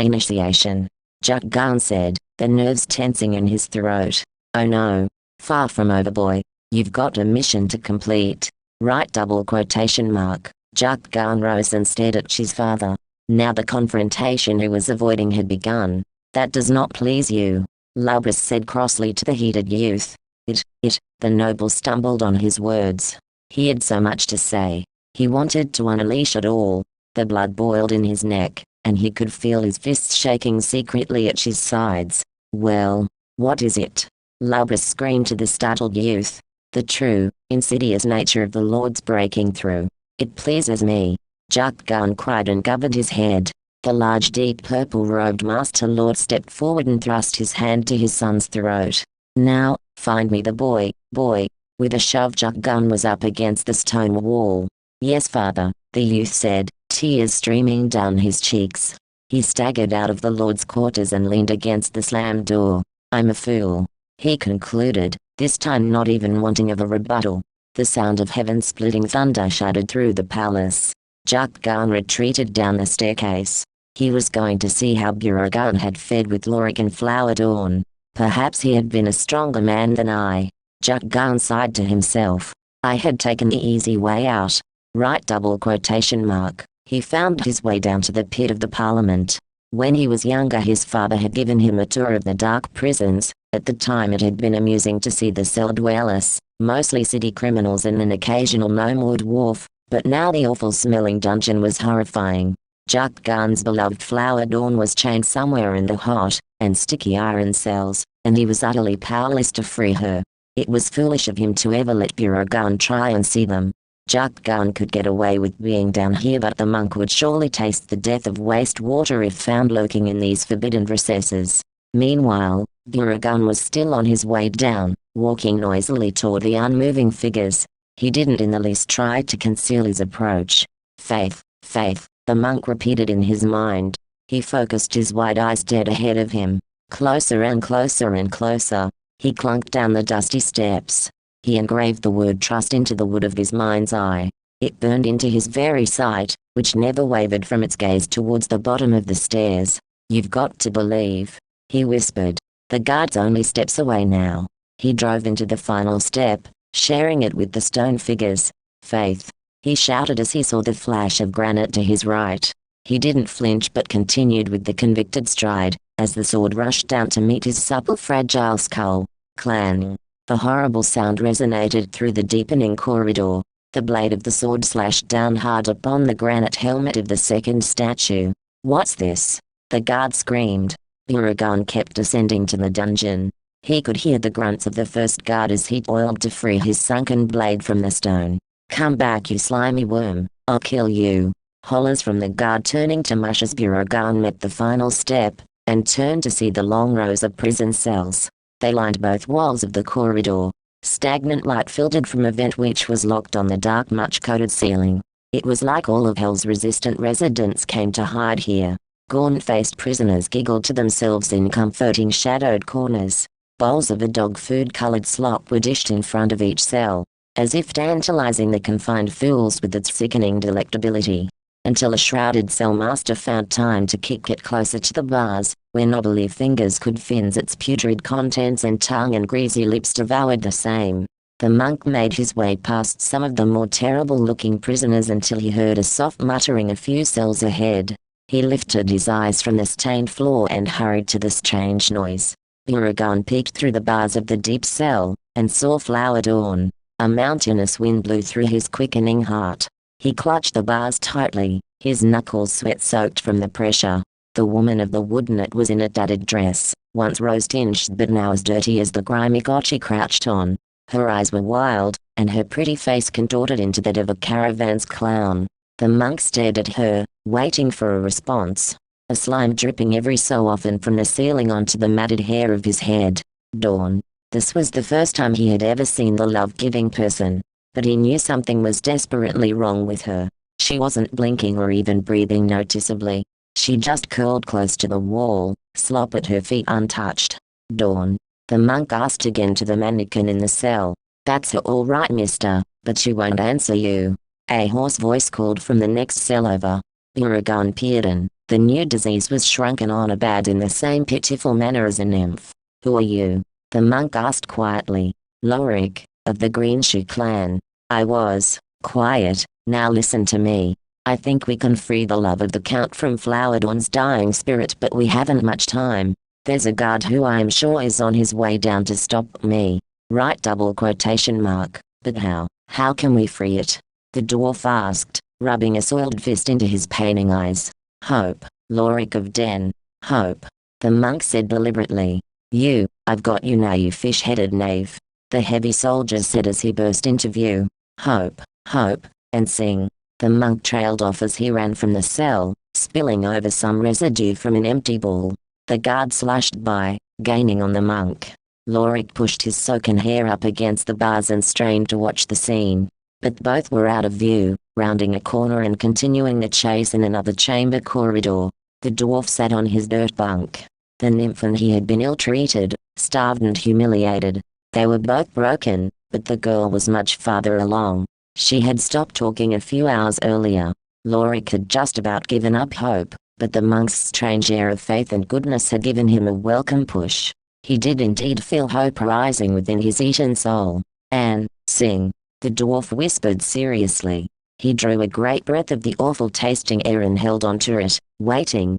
initiation," Jukgarn said, the nerves tensing in his throat. "Oh no. Far from over, boy. You've got a mission to complete." Right double quotation mark. Jukgarn rose and stared at his father. Now the confrontation he was avoiding had begun. That does not please you, Lubris said crossly to the heated youth. The noble stumbled on his words. He had so much to say. He wanted to unleash it all. The blood boiled in his neck, and he could feel his fists shaking secretly at his sides. Well, what is it? Lubris screamed to the startled youth. The true, insidious nature of the Lord's breaking through. It pleases me. Jukgarn cried and covered his head. The large deep purple-robed Master Lord stepped forward and thrust his hand to his son's throat. Now, find me the boy. With a shove Jukgarn was up against the stone wall. Yes father, the youth said, tears streaming down his cheeks. He staggered out of the Lord's quarters and leaned against the slammed door. I'm a fool, he concluded, this time not even wanting of a rebuttal. The sound of heaven-splitting thunder shuddered through the palace. Jukgarn retreated down the staircase. He was going to see how Jukgarn had fed with Lorik and Flower Dawn. Perhaps he had been a stronger man than I. Jukgarn sighed to himself. I had taken the easy way out. Right double quotation mark. He found his way down to the pit of the parliament. When he was younger his father had given him a tour of the dark prisons. At the time it had been amusing to see the cell dwellers, mostly city criminals and an occasional gnome or dwarf, but now the awful-smelling dungeon was horrifying. Jukgarn's beloved Flower Dawn was chained somewhere in the hot and sticky iron cells, and he was utterly powerless to free her. It was foolish of him to ever let Jukgarn try and see them. Jukgarn could get away with being down here, but the monk would surely taste the death of waste water if found lurking in these forbidden recesses. Meanwhile, Jukgarn was still on his way down, walking noisily toward the unmoving figures. He didn't in the least try to conceal his approach. Faith, the monk repeated in his mind. He focused his wide eyes dead ahead of him. Closer and closer and closer. He clunked down the dusty steps. He engraved the word trust into the wood of his mind's eye. It burned into his very sight, which never wavered from its gaze towards the bottom of the stairs. You've got to believe, he whispered. The guard's only steps away now. He drove into the final step, sharing it with the stone figures. Faith, he shouted as he saw the flash of granite to his right. He didn't flinch but continued with the convicted stride, as the sword rushed down to meet his supple fragile skull. Clang. The horrible sound resonated through the deepening corridor. The blade of the sword slashed down hard upon the granite helmet of the second statue. What's this? The guard screamed. Jukgarn kept ascending to the dungeon. He could hear the grunts of the first guard as he toiled to free his sunken blade from the stone. Come back you slimy worm, I'll kill you. Hollers from the guard turning to mush as Jukgarn met the final step, and turned to see the long rows of prison cells. They lined both walls of the corridor. Stagnant light filtered from a vent which was locked on the dark much-coated ceiling. It was like all of hell's resistant residents came to hide here. Gaunt-faced prisoners giggled to themselves in comforting shadowed corners. Bowls of a dog-food colored slop were dished in front of each cell, as if tantalizing the confined fools with its sickening delectability. Until a shrouded cell master found time to kick it closer to the bars, where knobbly fingers could fins its putrid contents and tongue and greasy lips devoured the same. The monk made his way past some of the more terrible-looking prisoners until he heard a soft muttering a few cells ahead. He lifted his eyes from the stained floor and hurried to the strange noise. Jukgarn peeked through the bars of the deep cell, and saw Flower Dawn. A mountainous wind blew through his quickening heart. He clutched the bars tightly, his knuckles sweat-soaked from the pressure. The woman of the woodnet was in a tattered dress, once rose-tinged but now as dirty as the grimy cot she crouched on. Her eyes were wild, and her pretty face contorted into that of a caravan's clown. The monk stared at her, waiting for a response. A slime dripping every so often from the ceiling onto the matted hair of his head. Dawn. This was the first time he had ever seen the love-giving person. But he knew something was desperately wrong with her. She wasn't blinking or even breathing noticeably. She just curled close to the wall, slop at her feet untouched. Dawn. The monk asked again to the mannequin in the cell. That's her all right, mister, but she won't answer you. A hoarse voice called from the next cell over. Jukgarn peered in. The new disease was shrunken on a bed in the same pitiful manner as a nymph. Who are you? The monk asked quietly. Lorik, of the Green Shoe clan. I was. Quiet, now listen to me. I think we can free the love of the Count from Flowerdawn's dying spirit, but we haven't much time. There's a guard who I am sure is on his way down to stop me. Right, double quotation mark. But how? How can we free it? The dwarf asked, rubbing a soiled fist into his paining eyes. Hope, Lorik of Den. Hope. The monk said deliberately. I've got you now, you fish-headed knave. The heavy soldier said as he burst into view. Hope, and sing. The monk trailed off as he ran from the cell, spilling over some residue from an empty bowl. The guard slashed by, gaining on the monk. Lorik pushed his soaken hair up against the bars and strained to watch the scene. But both were out of view, rounding a corner and continuing the chase in another chamber corridor. The dwarf sat on his dirt bunk. The nymph and he had been ill-treated, starved and humiliated. They were both broken, but the girl was much farther along. She had stopped talking a few hours earlier. Lorik had just about given up hope, but the monk's strange air of faith and goodness had given him a welcome push. He did indeed feel hope rising within his eaten soul. Sing, the dwarf whispered seriously. He drew a great breath of the awful-tasting air and held onto it, waiting.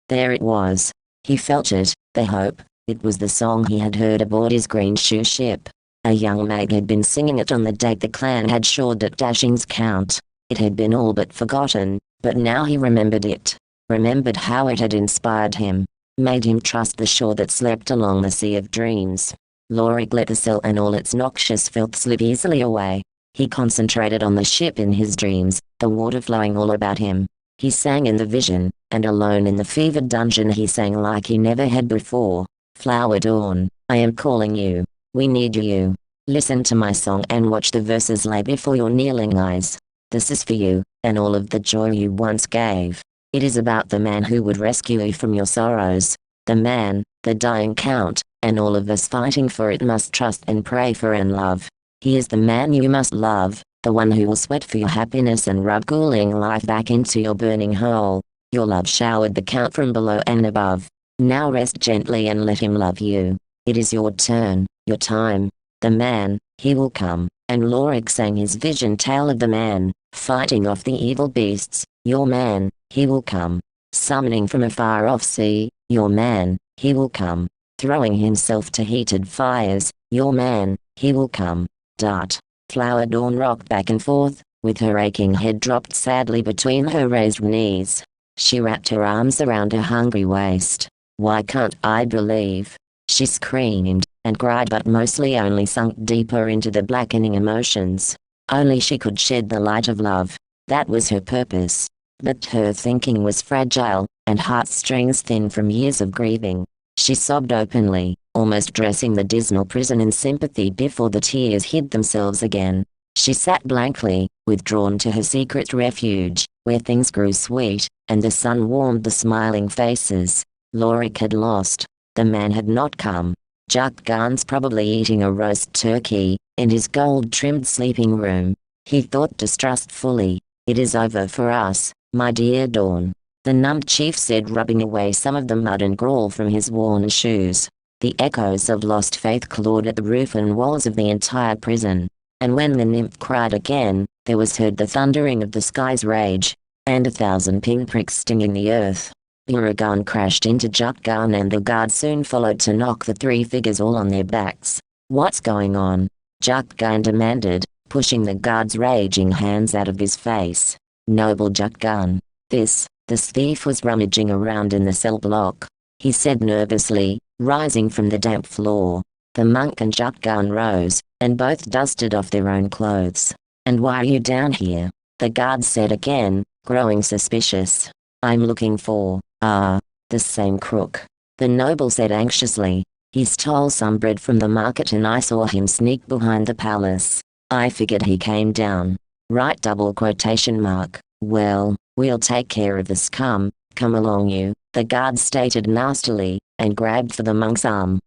There it was. He felt it, the hope. It was the song he had heard aboard his green shoe ship. A young maid had been singing it on the date the clan had shored at Ashings Count. It had been all but forgotten, but now he remembered it. Remembered how it had inspired him. Made him trust the shore that slept along the sea of dreams. Lorik let the cell and all its noxious filth slip easily away. He concentrated on the ship in his dreams, the water flowing all about him. He sang in the vision, and alone in the fevered dungeon he sang like he never had before. Flowerdawn, I am calling you. We need you. Listen to my song and watch the verses lay before your kneeling eyes. This is for you, and all of the joy you once gave. It is about the man who would rescue you from your sorrows. The man, the dying Count, and all of us fighting for it must trust and pray for and love. He is the man you must love, the one who will sweat for your happiness and rub cooling life back into your burning hole. Your love showered the Count from below and above. Now rest gently and let him love you. It is your turn, your time. The man, he will come. And Lorik sang his vision tale of the man, fighting off the evil beasts. Your man, he will come. Summoning from a far-off sea. Your man, he will come. Throwing himself to heated fires. Your man, he will come. Flowerdawn rocked back and forth, with her aching head dropped sadly between her raised knees. She wrapped her arms around her hungry waist. Why can't I believe? She screamed, and cried but mostly only sunk deeper into the blackening emotions. Only she could shed the light of love. That was her purpose. But her thinking was fragile, and heartstrings thin from years of grieving. She sobbed openly, almost dressing the dismal prison in sympathy before the tears hid themselves again. She sat blankly, withdrawn to her secret refuge, where things grew sweet, and the sun warmed the smiling faces. Lorik had lost. The man had not come. Jukgarn's probably eating a roast turkey, in his gold-trimmed sleeping room. He thought distrustfully. It is over for us, my dear Dawn. The numbed chief said, rubbing away some of the mud and gruel from his worn shoes. The echoes of lost faith clawed at the roof and walls of the entire prison. And when the nymph cried again, there was heard the thundering of the sky's rage, and 1,000 pinpricks stinging the earth. Jukgarn crashed into Jukgarn and the guard soon followed to knock the three figures all on their backs. What's going on? Jukgarn demanded, pushing the guard's raging hands out of his face. Noble Jukgarn. This thief was rummaging around in the cell block. He said nervously, rising from the damp floor. The monk and Jukgarn rose, and both dusted off their own clothes. And why are you down here? The guard said again, growing suspicious. I'm looking for, the same crook. The noble said anxiously. He stole some bread from the market and I saw him sneak behind the palace. I figured he came down. Right, double quotation mark. Well, we'll take care of this. Come along you, the guard stated nastily, and grabbed for the monk's arm.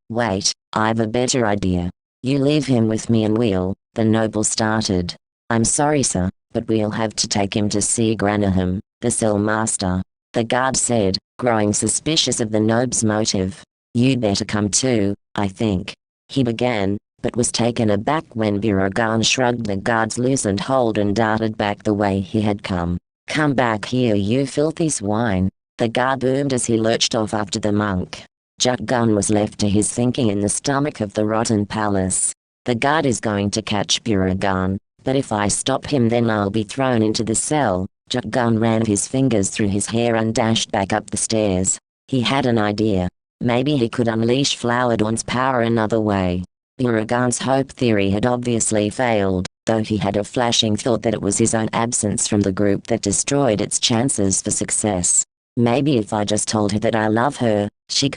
Wait, I've a better idea. You leave him with me and the noble started. I'm sorry sir, but we'll have to take him to see Granaham, the cell master. The guard said, growing suspicious of the noble's motive. You'd better come too, I think. He began, but was taken aback when Jukgarn shrugged the guard's loosened hold and darted back the way he had come. "Come back here, you filthy swine," the guard boomed as he lurched off after the monk. Jukgarn was left to his thinking in the stomach of the rotten palace. The guard is going to catch Jukgarn, but if I stop him then I'll be thrown into the cell. Jukgarn ran his fingers through his hair and dashed back up the stairs. He had an idea. Maybe he could unleash Flowerdawn's power another way. Jukgarn's hope theory had obviously failed, though he had a flashing thought that it was his own absence from the group that destroyed its chances for success. Maybe if I just told her that I love her, she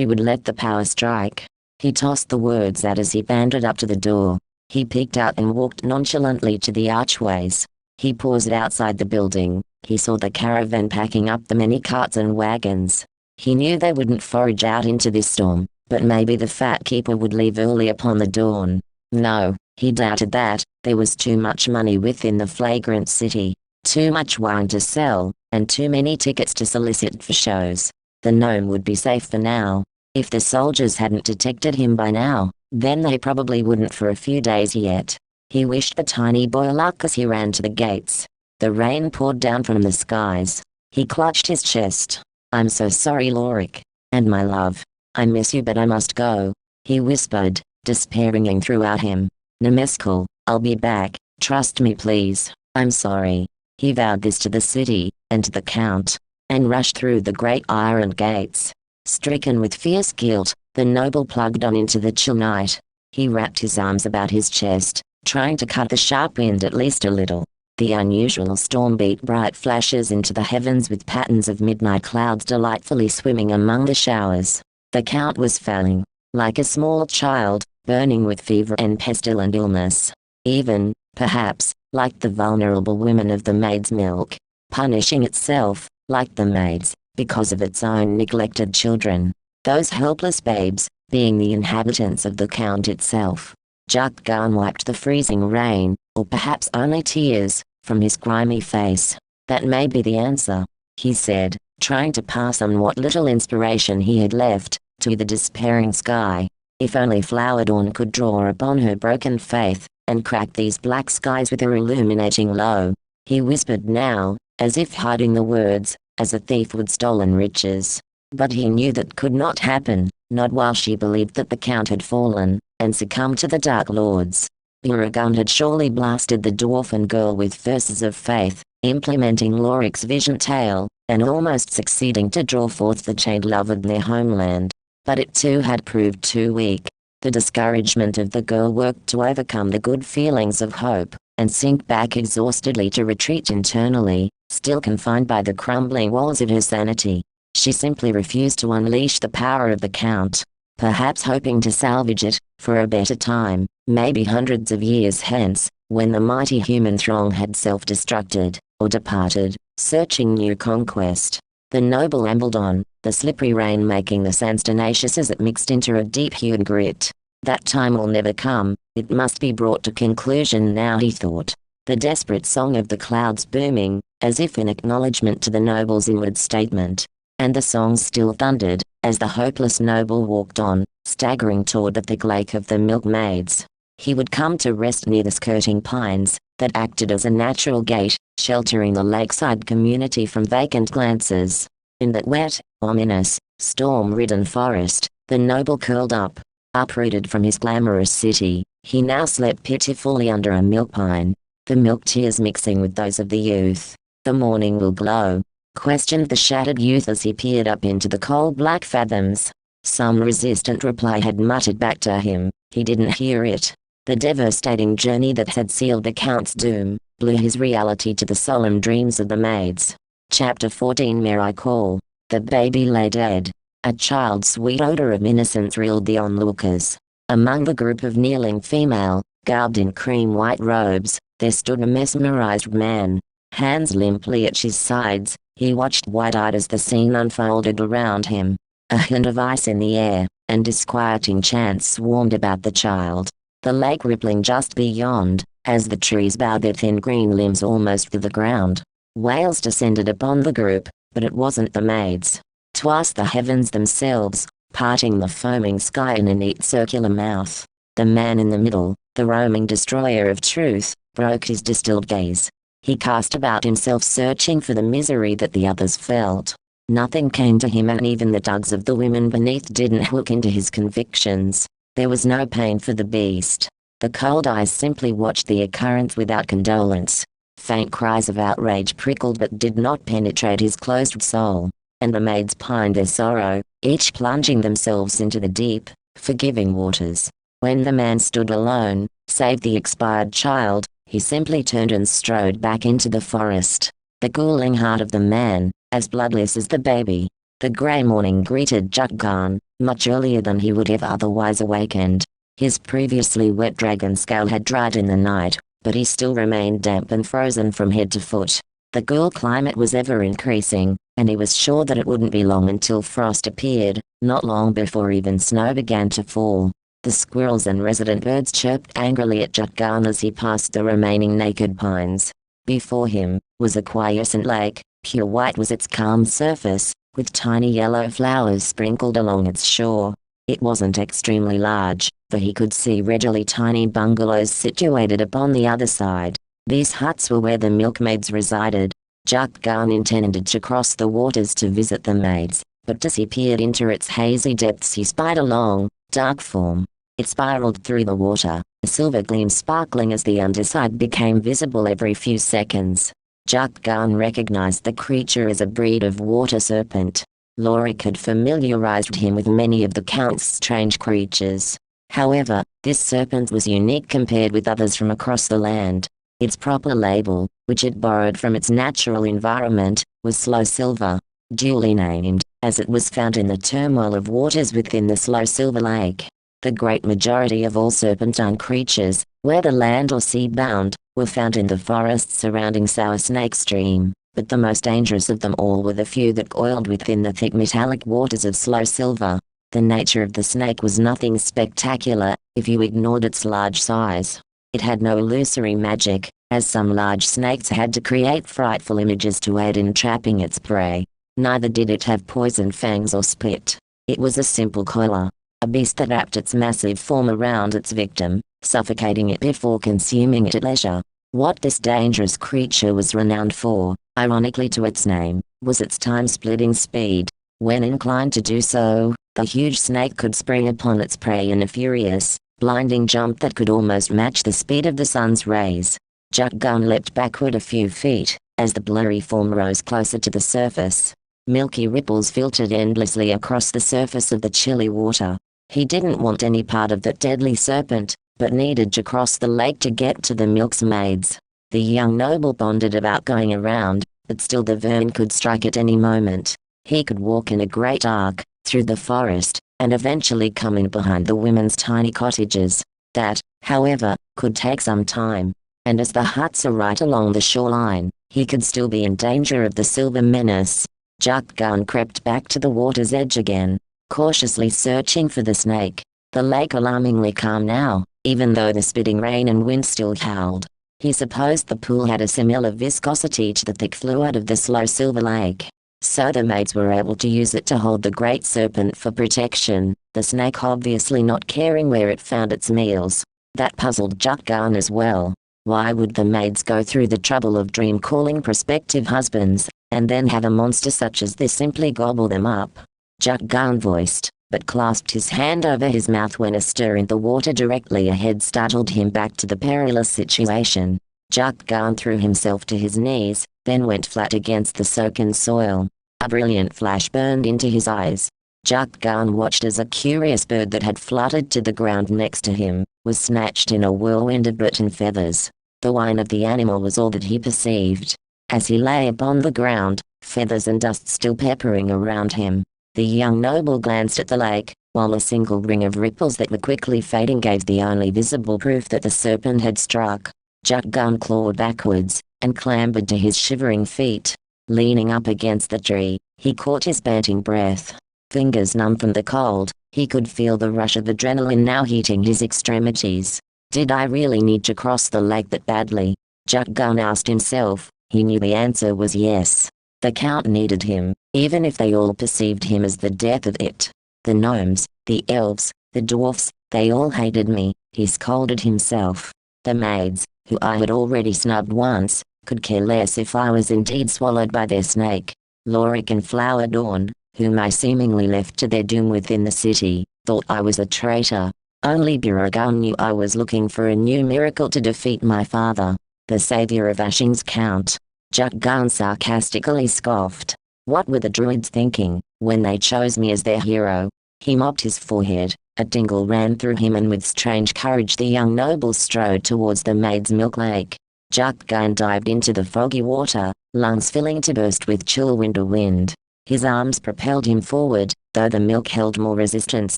would let the power strike. He tossed the words out as he bounded up to the door. He peeked out and walked nonchalantly to the archways. He paused outside the building. He saw the caravan packing up the many carts and wagons. He knew they wouldn't forage out into this storm, but maybe the fat keeper would leave early upon the dawn. No, he doubted that. There was too much money within the flagrant city, too much wine to sell, and too many tickets to solicit for shows. The gnome would be safe for now. If the soldiers hadn't detected him by now, then they probably wouldn't for a few days yet. He wished the tiny boy luck as he ran to the gates. The rain poured down from the skies. He clutched his chest. "I'm so sorry, Lorik. And my love. I miss you but I must go," he whispered, despairing throughout him. "Nemescal, I'll be back, trust me please, I'm sorry." He vowed this to the city, and to the Count, and rushed through the great iron gates. Stricken with fierce guilt, the noble plugged on into the chill night. He wrapped his arms about his chest, trying to cut the sharp wind at least a little. The unusual storm beat bright flashes into the heavens with patterns of midnight clouds delightfully swimming among the showers. The Count was failing, like a small child, burning with fever and pestilent illness. Even, perhaps, like the vulnerable women of the Maid's Milk, punishing itself, like the maids, because of its own neglected children. Those helpless babes, being the inhabitants of the Count itself. Jukgarn wiped the freezing rain, or perhaps only tears, from his grimy face. "That may be the answer," he said, trying to pass on what little inspiration he had left, to the despairing sky. If only Flowerdawn could draw upon her broken faith, and crack these black skies with her illuminating glow. He whispered now, as if hiding the words, as a thief would stolen riches. But he knew that could not happen, not while she believed that the Count had fallen, and succumbed to the Dark Lords. Jukgarn had surely blasted the dwarfen girl with verses of faith, implementing Lorik's vision tale, and almost succeeding to draw forth the chained love of their homeland. But it too had proved too weak. The discouragement of the girl worked to overcome the good feelings of hope, and sink back exhaustedly to retreat internally, still confined by the crumbling walls of her sanity. She simply refused to unleash the power of the Count, perhaps hoping to salvage it, for a better time, maybe hundreds of years hence, when the mighty human throng had self-destructed, or departed, searching new conquest. The noble ambled on, the slippery rain making the sands tenacious as it mixed into a deep-hued grit. That time will never come, it must be brought to conclusion now, he thought. The desperate song of the clouds booming, as if in acknowledgement to the noble's inward statement. And the song still thundered, as the hopeless noble walked on, staggering toward the thick lake of the milkmaids. He would come to rest near the skirting pines, that acted as a natural gate, sheltering the lakeside community from vacant glances. In that wet, ominous, storm-ridden forest, the noble curled up. Uprooted from his glamorous city, he now slept pitifully under a milk pine, the milk tears mixing with those of the youth. "The morning will glow," questioned the shattered youth as he peered up into the cold black fathoms. Some resistant reply had muttered back to him. He didn't hear it. The devastating journey that had sealed the Count's doom, blew his reality to the solemn dreams of the maids. Chapter 14. May I call? The baby lay dead. A child's sweet odor of innocence thrilled the onlookers. Among the group of kneeling female, garbed in cream-white robes, there stood a mesmerized man. Hands limply at his sides, he watched wide-eyed as the scene unfolded around him. A hint of ice in the air, and disquieting chants swarmed about the child. The lake rippling just beyond, as the trees bowed their thin green limbs almost to the ground. Wails descended upon the group, but it wasn't the maids. 'Twas the heavens themselves, parting the foaming sky in a neat circular mouth. The man in the middle, the roaming destroyer of truth, broke his distilled gaze. He cast about himself searching for the misery that the others felt. Nothing came to him, and even the tugs of the women beneath didn't hook into his convictions. There was no pain for the beast. The cold eyes simply watched the occurrence without condolence. Faint cries of outrage prickled but did not penetrate his closed soul. And the maids pined their sorrow, each plunging themselves into the deep, forgiving waters. When the man stood alone, save the expired child, he simply turned and strode back into the forest. The cooling heart of the man, as bloodless as the baby. The grey morning greeted Jukgarn, much earlier than he would have otherwise awakened. His previously wet dragon scale had dried in the night, but he still remained damp and frozen from head to foot. The cool climate was ever increasing, and he was sure that it wouldn't be long until frost appeared, not long before even snow began to fall. The squirrels and resident birds chirped angrily at Jukgarn as he passed the remaining naked pines. Before him was a quiescent lake. Pure white was its calm surface, with tiny yellow flowers sprinkled along its shore. It wasn't extremely large, for he could see readily tiny bungalows situated upon the other side. These huts were where the milkmaids resided. Jukgarn intended to cross the waters to visit the maids, but as he peered into its hazy depths he spied a long, dark form. It spiraled through the water, a silver gleam sparkling as the underside became visible every few seconds. Jukgarn recognized the creature as a breed of water serpent. Lorik had familiarized him with many of the Count's strange creatures. However, this serpent was unique compared with others from across the land. Its proper label, which it borrowed from its natural environment, was slow silver, duly named, as it was found in the turmoil of waters within the slow silver lake. The great majority of all serpentine creatures, whether land or sea-bound, were found in the forests surrounding Sour Snake Stream, but the most dangerous of them all were the few that coiled within the thick metallic waters of slow silver. The nature of the snake was nothing spectacular, if you ignored its large size. It had no illusory magic, as some large snakes had to create frightful images to aid in trapping its prey. Neither did it have poison fangs or spit. It was a simple coiler, a beast that wrapped its massive form around its victim, suffocating it before consuming it at leisure. What this dangerous creature was renowned for, ironically to its name, was its time-splitting speed. When inclined to do so, the huge snake could spring upon its prey in a furious, blinding jump that could almost match the speed of the sun's rays. Jukgarn leapt backward a few feet, as the blurry form rose closer to the surface. Milky ripples filtered endlessly across the surface of the chilly water. He didn't want any part of that deadly serpent, but needed to cross the lake to get to the milkmaids. The young noble pondered about going around, but still the Vern could strike at any moment. He could walk in a great arc, through the forest, and eventually come in behind the women's tiny cottages. That, however, could take some time. And as the huts are right along the shoreline, he could still be in danger of the silver menace. Jukgarn crept back to the water's edge again, cautiously searching for the snake. The lake alarmingly calm now, even though the spitting rain and wind still howled. He supposed the pool had a similar viscosity to the thick fluid of the slow silver lake. So the maids were able to use it to hold the great serpent for protection, the snake obviously not caring where it found its meals. That puzzled Jukgarn as well. Why would the maids go through the trouble of dream-calling prospective husbands, and then have a monster such as this simply gobble them up? Jukgarn voiced, but clasped his hand over his mouth when a stir in the water directly ahead startled him back to the perilous situation. Jukgarn threw himself to his knees, then went flat against the soaken soil. A brilliant flash burned into his eyes. Jukgarn watched as a curious bird that had fluttered to the ground next to him, was snatched in a whirlwind of burnt feathers. The whine of the animal was all that he perceived. As he lay upon the ground, feathers and dust still peppering around him, the young noble glanced at the lake, while a single ring of ripples that were quickly fading gave the only visible proof that the serpent had struck. Jukgarn clawed backwards, and clambered to his shivering feet. Leaning up against the tree, he caught his panting breath. Fingers numb from the cold, he could feel the rush of adrenaline now heating his extremities. Did I really need to cross the lake that badly? Jukgarn asked himself. He knew the answer was yes. The Count needed him, even if they all perceived him as the death of it. The gnomes, the elves, the dwarfs, They all hated me, he scolded himself. The maids, who I had already snubbed once, could care less if I was indeed swallowed by their snake. Lorik and Flower Dawn, whom I seemingly left to their doom within the city, thought I was a traitor. Only Jukgarn knew I was looking for a new miracle to defeat my father, the savior of Ashings Count. Jukgarn sarcastically scoffed. What were the druids thinking, when they chose me as their hero? He mopped his forehead, a tingle ran through him, and with strange courage the young noble strode towards the Maid's Milk Lake. Jukgarn dived into the foggy water, lungs filling to burst with chill winter wind. His arms propelled him forward, though the milk held more resistance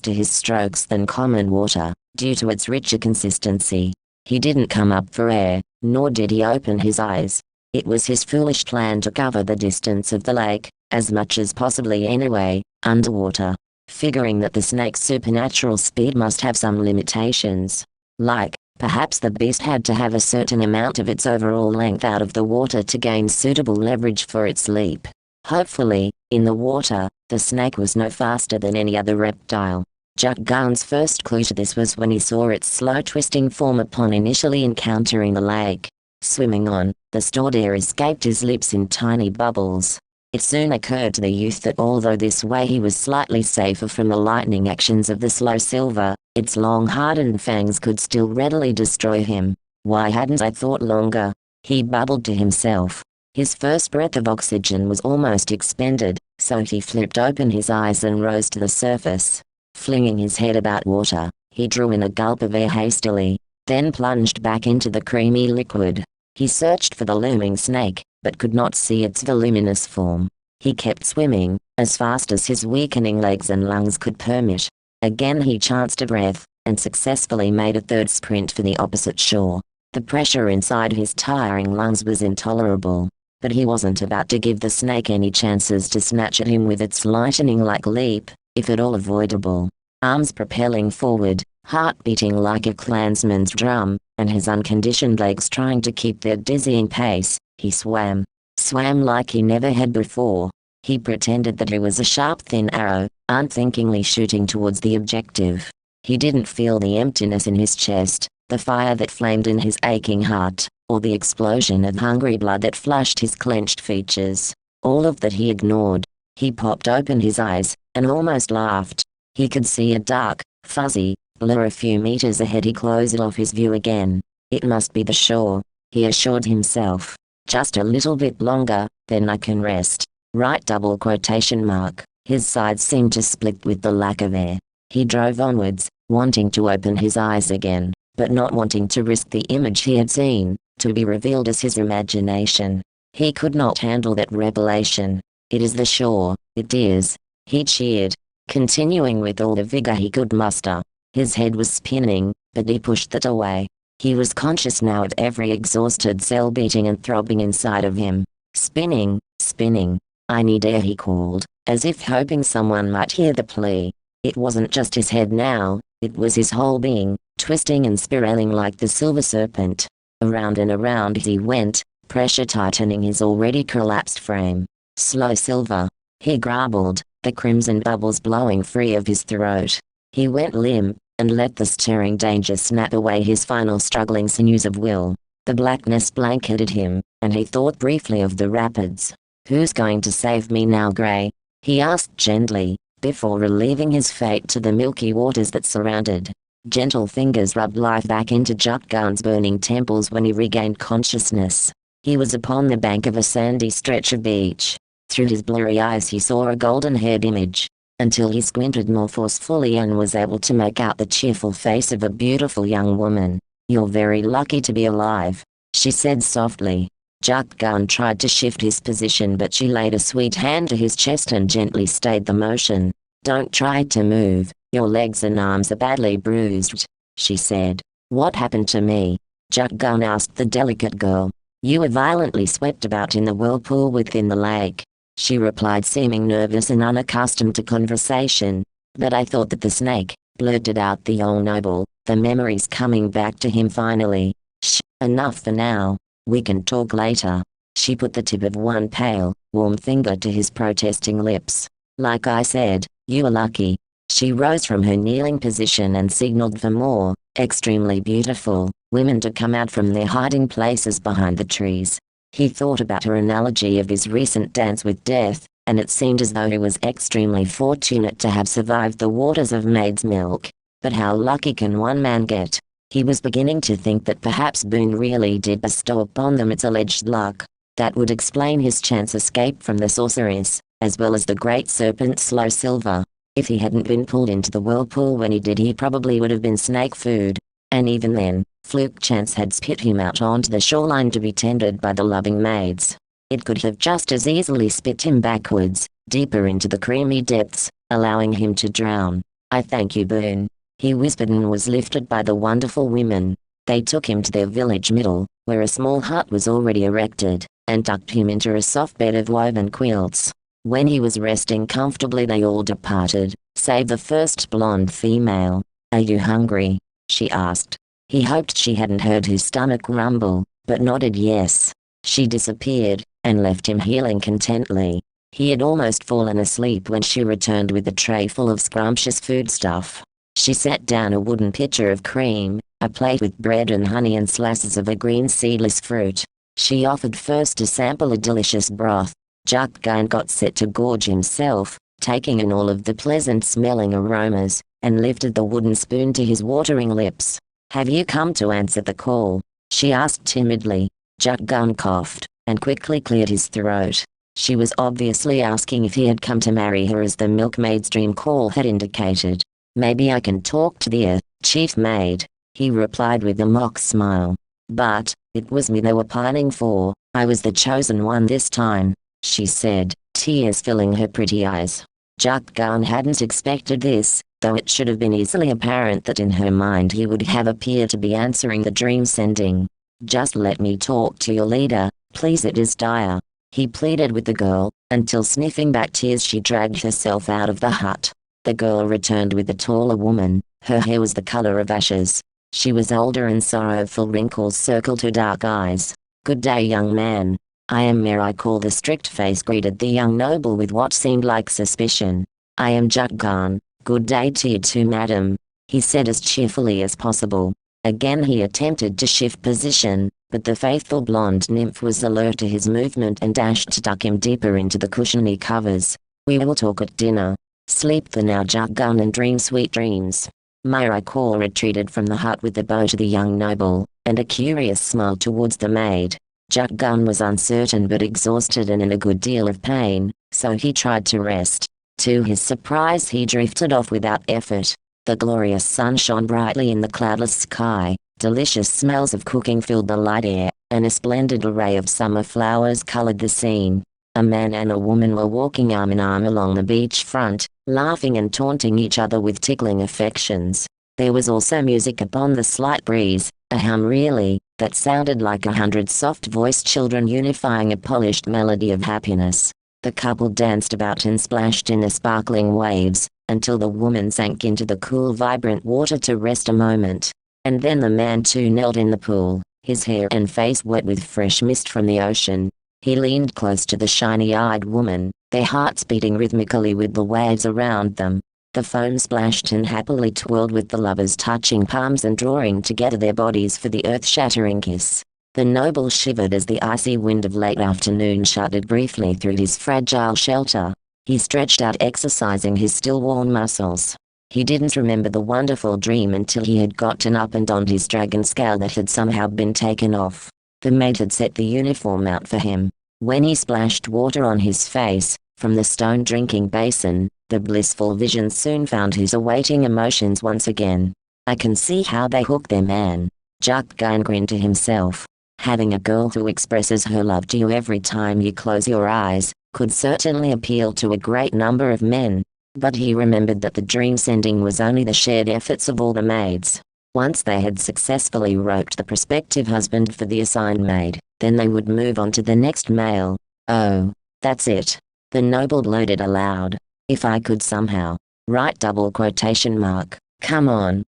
to his strokes than common water, due to its richer consistency. He didn't come up for air, nor did he open his eyes. It was his foolish plan to cover the distance of the lake, as much as possibly anyway, underwater, figuring that the snake's supernatural speed must have some limitations. Like, perhaps the beast had to have a certain amount of its overall length out of the water to gain suitable leverage for its leap. Hopefully, in the water, the snake was no faster than any other reptile. Jukgarn's first clue to this was when he saw its slow twisting form upon initially encountering the lake. Swimming on, the stored air escaped his lips in tiny bubbles. It soon occurred to the youth that although this way he was slightly safer from the lightning actions of the slow silver, its long hardened fangs could still readily destroy him. Why hadn't I thought longer? He bubbled to himself. His first breath of oxygen was almost expended, so he flipped open his eyes and rose to the surface. Flinging his head about water, he drew in a gulp of air hastily, then plunged back into the creamy liquid. He searched for the looming snake, but could not see its voluminous form. He kept swimming, as fast as his weakening legs and lungs could permit. Again he chanced a breath, and successfully made a third sprint for the opposite shore. The pressure inside his tiring lungs was intolerable. But he wasn't about to give the snake any chances to snatch at him with its lightning-like leap, if at all avoidable. Arms propelling forward, heart beating like a clansman's drum, and his unconditioned legs trying to keep their dizzying pace, he swam. Swam like he never had before. He pretended that he was a sharp thin arrow, unthinkingly shooting towards the objective. He didn't feel the emptiness in his chest, the fire that flamed in his aching heart, or the explosion of hungry blood that flushed his clenched features. All of that he ignored. He popped open his eyes, and almost laughed. He could see a dark, fuzzy blur a few meters ahead. He closed it off his view again. It must be the shore, he assured himself. Just a little bit longer, then I can rest. Right double quotation mark. His sides seemed to split with the lack of air. He drove onwards, wanting to open his eyes again, but not wanting to risk the image he had seen, to be revealed as his imagination. He could not handle that revelation. It is the shore, it is. He cheered, continuing with all the vigor he could muster. His head was spinning, but he pushed that away. He was conscious now of every exhausted cell beating and throbbing inside of him. Spinning, spinning. I need air, he called, as if hoping someone might hear the plea. It wasn't just his head now, it was his whole being, twisting and spiraling like the silver serpent. Around and around he went, pressure tightening his already collapsed frame. Slow silver. He grumbled, the crimson bubbles blowing free of his throat. He went limp, and let the stirring danger snap away his final struggling sinews of will. The blackness blanketed him, and he thought briefly of the rapids. Who's going to save me now, Grey? He asked gently, before relieving his fate to the milky waters that surrounded. Gentle fingers rubbed life back into Jukgarn's burning temples when he regained consciousness. He was upon the bank of a sandy stretch of beach. Through his blurry eyes he saw a golden-haired image, until he squinted more forcefully and was able to make out the cheerful face of a beautiful young woman. "You're very lucky to be alive," she said softly. Jukgarn tried to shift his position, but she laid a sweet hand to his chest and gently stayed the motion. "Don't try to move, your legs and arms are badly bruised," she said. "What happened to me?" Jukgarn asked the delicate girl. "You were violently swept about in the whirlpool within the lake," she replied, seeming nervous and unaccustomed to conversation. "But I thought that the snake," blurted out the old noble, the memories coming back to him finally. "Shh, enough for now. We can talk later." She put the tip of one pale, warm finger to his protesting lips. "Like I said, you were lucky. She rose from her kneeling position and signaled for more, extremely beautiful, women to come out from their hiding places behind the trees. He thought about her analogy of his recent dance with death, and it seemed as though he was extremely fortunate to have survived the waters of maid's milk. But how lucky can one man get? He was beginning to think that perhaps Boone really did bestow upon them its alleged luck. That would explain his chance escape from the sorceress, as well as the great serpent Slow Silver. If he hadn't been pulled into the whirlpool when he did, he probably would have been snake food. And even then, fluke chance had spit him out onto the shoreline to be tended by the loving maids. It could have just as easily spit him backwards, deeper into the creamy depths, allowing him to drown. "I thank you, Boone," he whispered, and was lifted by the wonderful women. They took him to their village middle, where a small hut was already erected, and tucked him into a soft bed of woven quilts. When he was resting comfortably, they all departed, save the first blonde female. "Are you hungry?" she asked. He hoped she hadn't heard his stomach rumble, but nodded yes. She disappeared, and left him healing contently. He had almost fallen asleep when she returned with a tray full of scrumptious foodstuff. She set down a wooden pitcher of cream, a plate with bread and honey, and slices of a green seedless fruit. She offered first to sample a delicious broth. Jukgarn got set to gorge himself, taking in all of the pleasant-smelling aromas, and lifted the wooden spoon to his watering lips. "Have you come to answer the call?" she asked timidly. Jukgarn coughed, and quickly cleared his throat. She was obviously asking if he had come to marry her, as the milkmaid's dream call had indicated. "Maybe I can talk to the chief maid," he replied with a mock smile. "But it was me they were pining for. I was the chosen one this time," she said, tears filling her pretty eyes. Jukgarn hadn't expected this, though it should have been easily apparent that in her mind he would have appeared to be answering the dream sending. "Just let me talk to your leader, please, it is dire," he pleaded with the girl, until sniffing back tears she dragged herself out of the hut. The girl returned with a taller woman. Her hair was the color of ashes. She was older, and sorrowful wrinkles circled her dark eyes. "Good day, young man. I am Miracle," the strict face greeted the young noble with what seemed like suspicion. "I am Jukgarn. Good day to you too, madam," he said as cheerfully as possible. Again he attempted to shift position, but the faithful blonde nymph was alert to his movement and dashed to tuck him deeper into the cushiony covers. "We will talk at dinner. Sleep for now, Jukgarn, and dream sweet dreams." Miracle retreated from the hut with the bow to the young noble, and a curious smile towards the maid. Jukgarn was uncertain but exhausted and in a good deal of pain, so he tried to rest. To his surprise, he drifted off without effort. The glorious sun shone brightly in the cloudless sky, delicious smells of cooking filled the light air, and a splendid array of summer flowers colored the scene. A man and a woman were walking arm in arm along the beach front, laughing and taunting each other with tickling affections. There was also music upon the slight breeze, a hum really, that sounded like 100 soft-voiced children unifying a polished melody of happiness. The couple danced about and splashed in the sparkling waves, until the woman sank into the cool, vibrant water to rest a moment. And then the man too knelt in the pool, his hair and face wet with fresh mist from the ocean. He leaned close to the shiny-eyed woman, their hearts beating rhythmically with the waves around them. The foam splashed and happily twirled with the lovers touching palms and drawing together their bodies for the earth-shattering kiss. The noble shivered as the icy wind of late afternoon shuddered briefly through his fragile shelter. He stretched out, exercising his still-worn muscles. He didn't remember the wonderful dream until he had gotten up and donned his dragon scale that had somehow been taken off. The maid had set the uniform out for him. When he splashed water on his face, from the stone drinking basin, the blissful vision soon found his awaiting emotions once again. "I can see how they hook their man." Jukgarn grinned to himself. Having a girl who expresses her love to you every time you close your eyes could certainly appeal to a great number of men, but he remembered that the dream sending was only the shared efforts of all the maids. Once they had successfully roped the prospective husband for the assigned maid, then they would move on to the next male. "Oh, that's it," the noble gloated aloud. "If I could somehow write double quotation mark, come on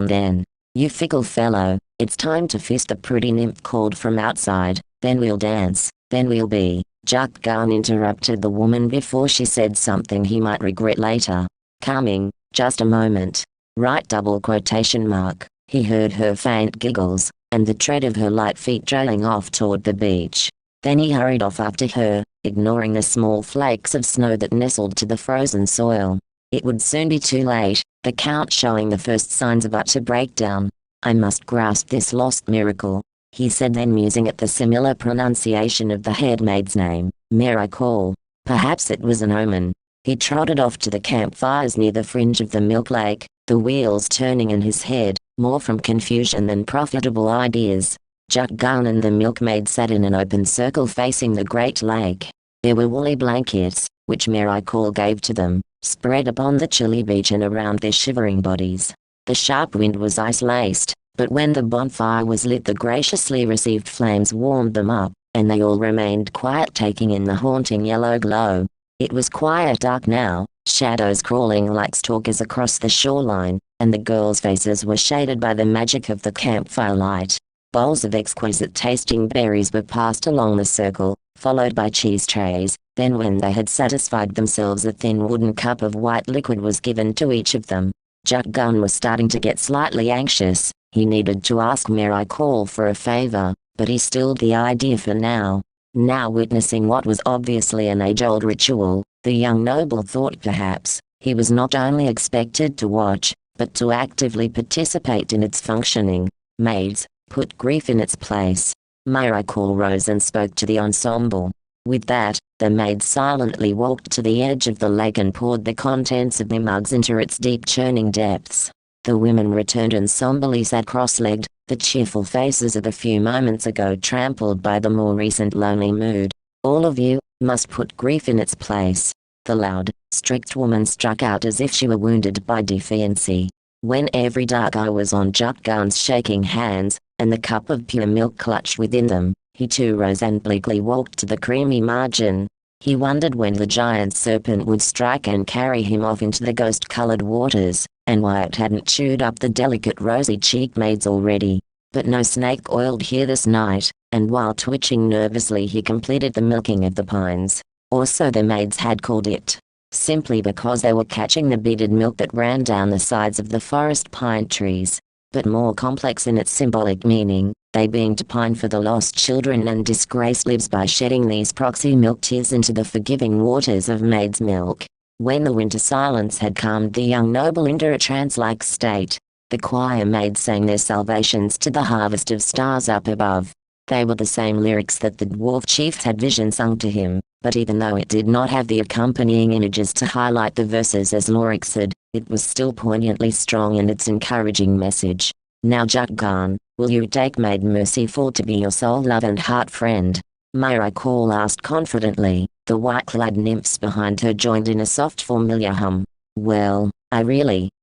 then, you fickle fellow, it's time to fist," the pretty nymph called from outside. "Then we'll dance, then we'll be." Jukgarn interrupted the woman before she said something he might regret later. "Coming." Just a moment. Right double quotation mark. He heard her faint giggles, and the tread of her light feet trailing off toward the beach. Then he hurried off after her, ignoring the small flakes of snow that nestled to the frozen soil. It would soon be too late, the Count showing the first signs of utter breakdown. I must grasp this lost miracle, he said, then musing at the similar pronunciation of the headmaid's name, Miracle. Perhaps it was an omen. He trotted off to the campfires near the fringe of the milk lake, the wheels turning in his head, more from confusion than profitable ideas. Jukgarn and the milkmaid sat in an open circle facing the great lake. There were woolly blankets, which Miracle gave to them, spread upon the chilly beach and around their shivering bodies. The sharp wind was ice-laced, but when the bonfire was lit the graciously received flames warmed them up, and they all remained quiet, taking in the haunting yellow glow. It was quiet dark now, shadows crawling like stalkers across the shoreline, and the girls' faces were shaded by the magic of the campfire light. Bowls of exquisite tasting berries were passed along the circle, followed by cheese trays. Then when they had satisfied themselves, a thin wooden cup of white liquid was given to each of them. Jukgarn was starting to get slightly anxious. He needed to ask Miracle for a favor, but he stilled the idea for now. Now witnessing what was obviously an age-old ritual, the young noble thought perhaps he was not only expected to watch, but to actively participate in its functioning. Maids, put grief in its place. Miracle rose and spoke to the ensemble. With that, the maids silently walked to the edge of the lake and poured the contents of their mugs into its deep churning depths. The women returned and somberly sat cross-legged, the cheerful faces of a few moments ago trampled by the more recent lonely mood. All of you must put grief in its place. The loud, strict woman struck out as if she were wounded by defiancy. When every dark eye was on Jukgarn's shaking hands, and the cup of pure milk clutched within them, he too rose and bleakly walked to the creamy margin. He wondered when the giant serpent would strike and carry him off into the ghost-colored waters, and why it hadn't chewed up the delicate rosy-cheeked maids already. But no snake oiled here this night, and while twitching nervously he completed the milking of the pines. Or so the maids had called it. Simply because they were catching the beaded milk that ran down the sides of the forest pine trees. But more complex in its symbolic meaning, they being to pine for the lost children and disgraced lives by shedding these proxy milk tears into the forgiving waters of maid's milk. When the winter silence had calmed the young noble into a trance-like state, the choir maids sang their salvations to the harvest of stars up above. They were the same lyrics that the dwarf chief had vision sung to him, but even though it did not have the accompanying images to highlight the verses as lyrics had, it was still poignantly strong in its encouraging message. Now Jukgarn, will you take Maid Merciful to be your soul love and heart friend? Miracle asked confidently. The white-clad nymphs behind her joined in a soft familiar hum. Well, I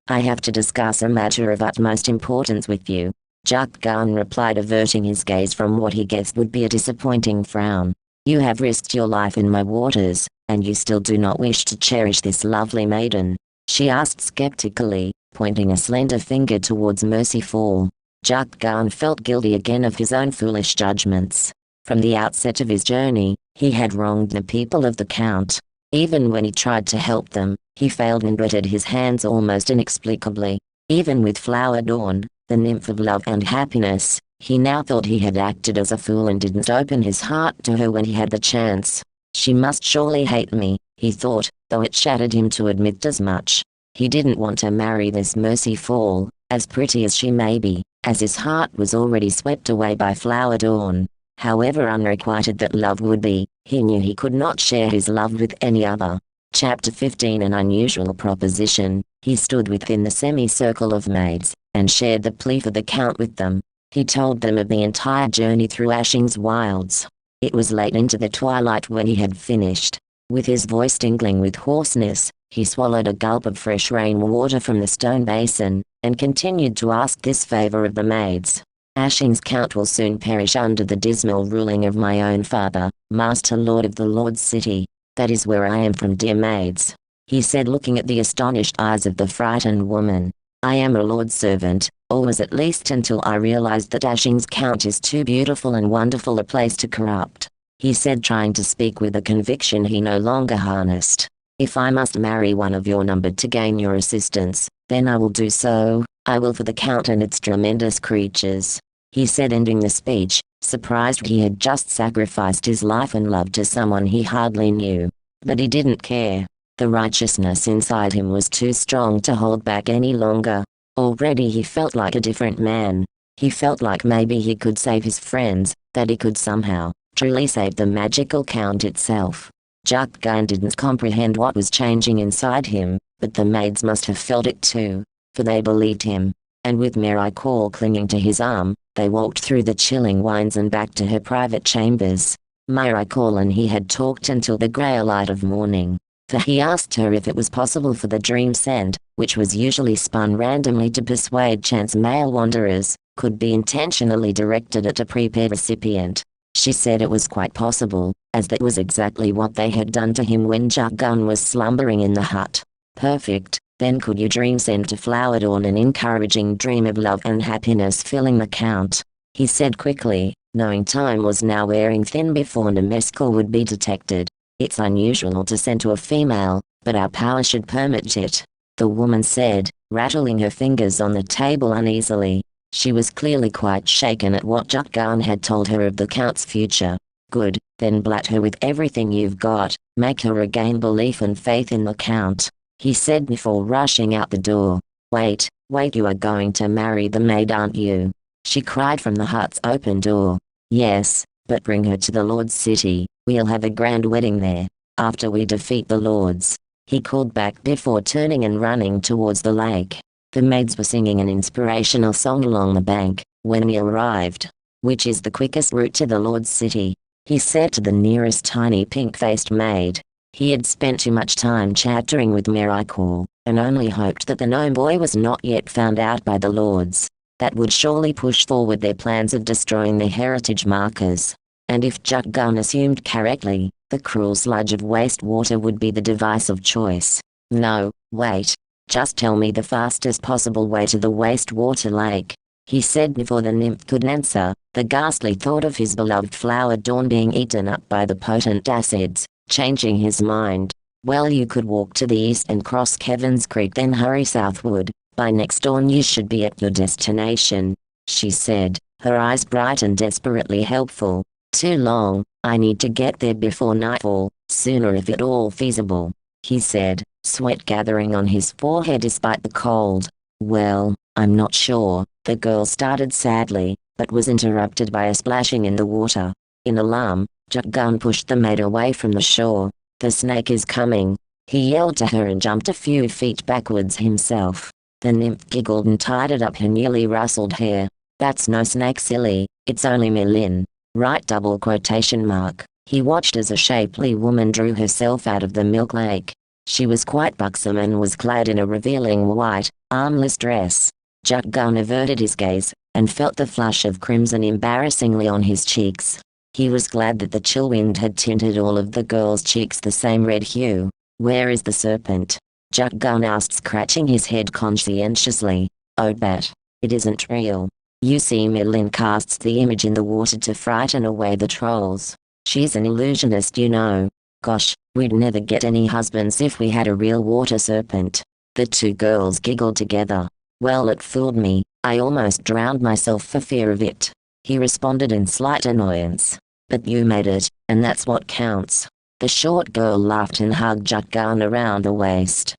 have to discuss a matter of utmost importance with you. Jukgarn replied, averting his gaze from what he guessed would be a disappointing frown. You have risked your life in my waters, and you still do not wish to cherish this lovely maiden? She asked skeptically, pointing a slender finger towards Merciful. Jukgarn felt guilty again of his own foolish judgments. From the outset of his journey, he had wronged the people of the Count. Even when he tried to help them, he failed and wetted his hands almost inexplicably. Even with Flower Dawn, the nymph of love and happiness, he now thought he had acted as a fool and didn't open his heart to her when he had the chance. She must surely hate me, he thought, though it shattered him to admit as much. He didn't want to marry this Merciful, as pretty as she may be, as his heart was already swept away by Flower Dawn. However unrequited that love would be, he knew he could not share his love with any other. Chapter 15. An unusual proposition. He stood within the semicircle of maids, and shared the plea for the Count with them. He told them of the entire journey through Ashings wilds. It was late into the twilight when he had finished. With his voice tingling with hoarseness, he swallowed a gulp of fresh rain water from the stone basin, and continued to ask this favor of the maids. Ashings Count will soon perish under the dismal ruling of my own father, Master Lord of the Lord's City. That is where I am from, dear maids, he said, looking at the astonished eyes of the frightened woman. I am a lord's servant, always, at least until I realized that Ashings Count is too beautiful and wonderful a place to corrupt, he said, trying to speak with a conviction he no longer harnessed. If I must marry one of your number to gain your assistance, then I will do so. I will for the Count and its tremendous creatures," he said, ending the speech, surprised he had just sacrificed his life and love to someone he hardly knew. But he didn't care. The righteousness inside him was too strong to hold back any longer. Already he felt like a different man. He felt like maybe he could save his friends, that he could somehow, truly save the magical Count itself. Jukgarn didn't comprehend what was changing inside him, but the maids must have felt it too, for they believed him. And with Miracle clinging to his arm, they walked through the chilling winds and back to her private chambers. Miracle and he had talked until the grey light of morning. For he asked her if it was possible for the dream scent, which was usually spun randomly to persuade chance male wanderers, could be intentionally directed at a prepared recipient. She said it was quite possible, as that was exactly what they had done to him when Jukgarn was slumbering in the hut. Perfect, then could you dream send a flower dawn an encouraging dream of love and happiness filling the Count? He said quickly, knowing time was now wearing thin before Nemescal would be detected. It's unusual to send to a female, but our power should permit it, the woman said, rattling her fingers on the table uneasily. She was clearly quite shaken at what Jukgarn had told her of the Count's future. Good, then blat her with everything you've got, make her regain belief and faith in the Count, he said before rushing out the door. Wait, you are going to marry the maid, aren't you? She cried from the hut's open door. Yes, but bring her to the Lord's city, we'll have a grand wedding there, after we defeat the Lords, he called back before turning and running towards the lake. The maids were singing an inspirational song along the bank, when he arrived. Which is the quickest route to the Lord's city? He said to the nearest tiny pink-faced maid. He had spent too much time chattering with Miracle, and only hoped that the gnome boy was not yet found out by the Lords. That would surely push forward their plans of destroying the heritage markers. And if Jukgarn assumed correctly, the cruel sludge of wastewater would be the device of choice. No, wait. Just tell me the fastest possible way to the wastewater lake, he said before the nymph could answer. The ghastly thought of his beloved flower dawn being eaten up by the potent acids, changing his mind. Well, you could walk to the east and cross Kevin's Creek, then hurry southward. By next dawn you should be at your destination, she said, her eyes bright and desperately helpful. Too long, I need to get there before nightfall, sooner if at all feasible, he said, sweat gathering on his forehead despite the cold. Well, I'm not sure, the girl started sadly, but was interrupted by a splashing in the water. In alarm, Jukgarn pushed the maid away from the shore. The snake is coming, he yelled to her and jumped a few feet backwards himself. The nymph giggled and tidied up her nearly rustled hair. That's no snake, silly, it's only Merlin. Right, double quotation mark. He watched as a shapely woman drew herself out of the milk lake. She was quite buxom and was clad in a revealing white, armless dress. Jukgarn averted his gaze, and felt the flush of crimson embarrassingly on his cheeks. He was glad that the chill wind had tinted all of the girl's cheeks the same red hue. Where is the serpent? Jukgarn asked, scratching his head conscientiously. Oh, but it isn't real. You see, Merlin casts the image in the water to frighten away the trolls. She's an illusionist, you know. Gosh, we'd never get any husbands if we had a real water serpent. The two girls giggled together. Well, it fooled me. I almost drowned myself for fear of it, he responded in slight annoyance. But you made it, and that's what counts. The short girl laughed and hugged Jukgarn around the waist.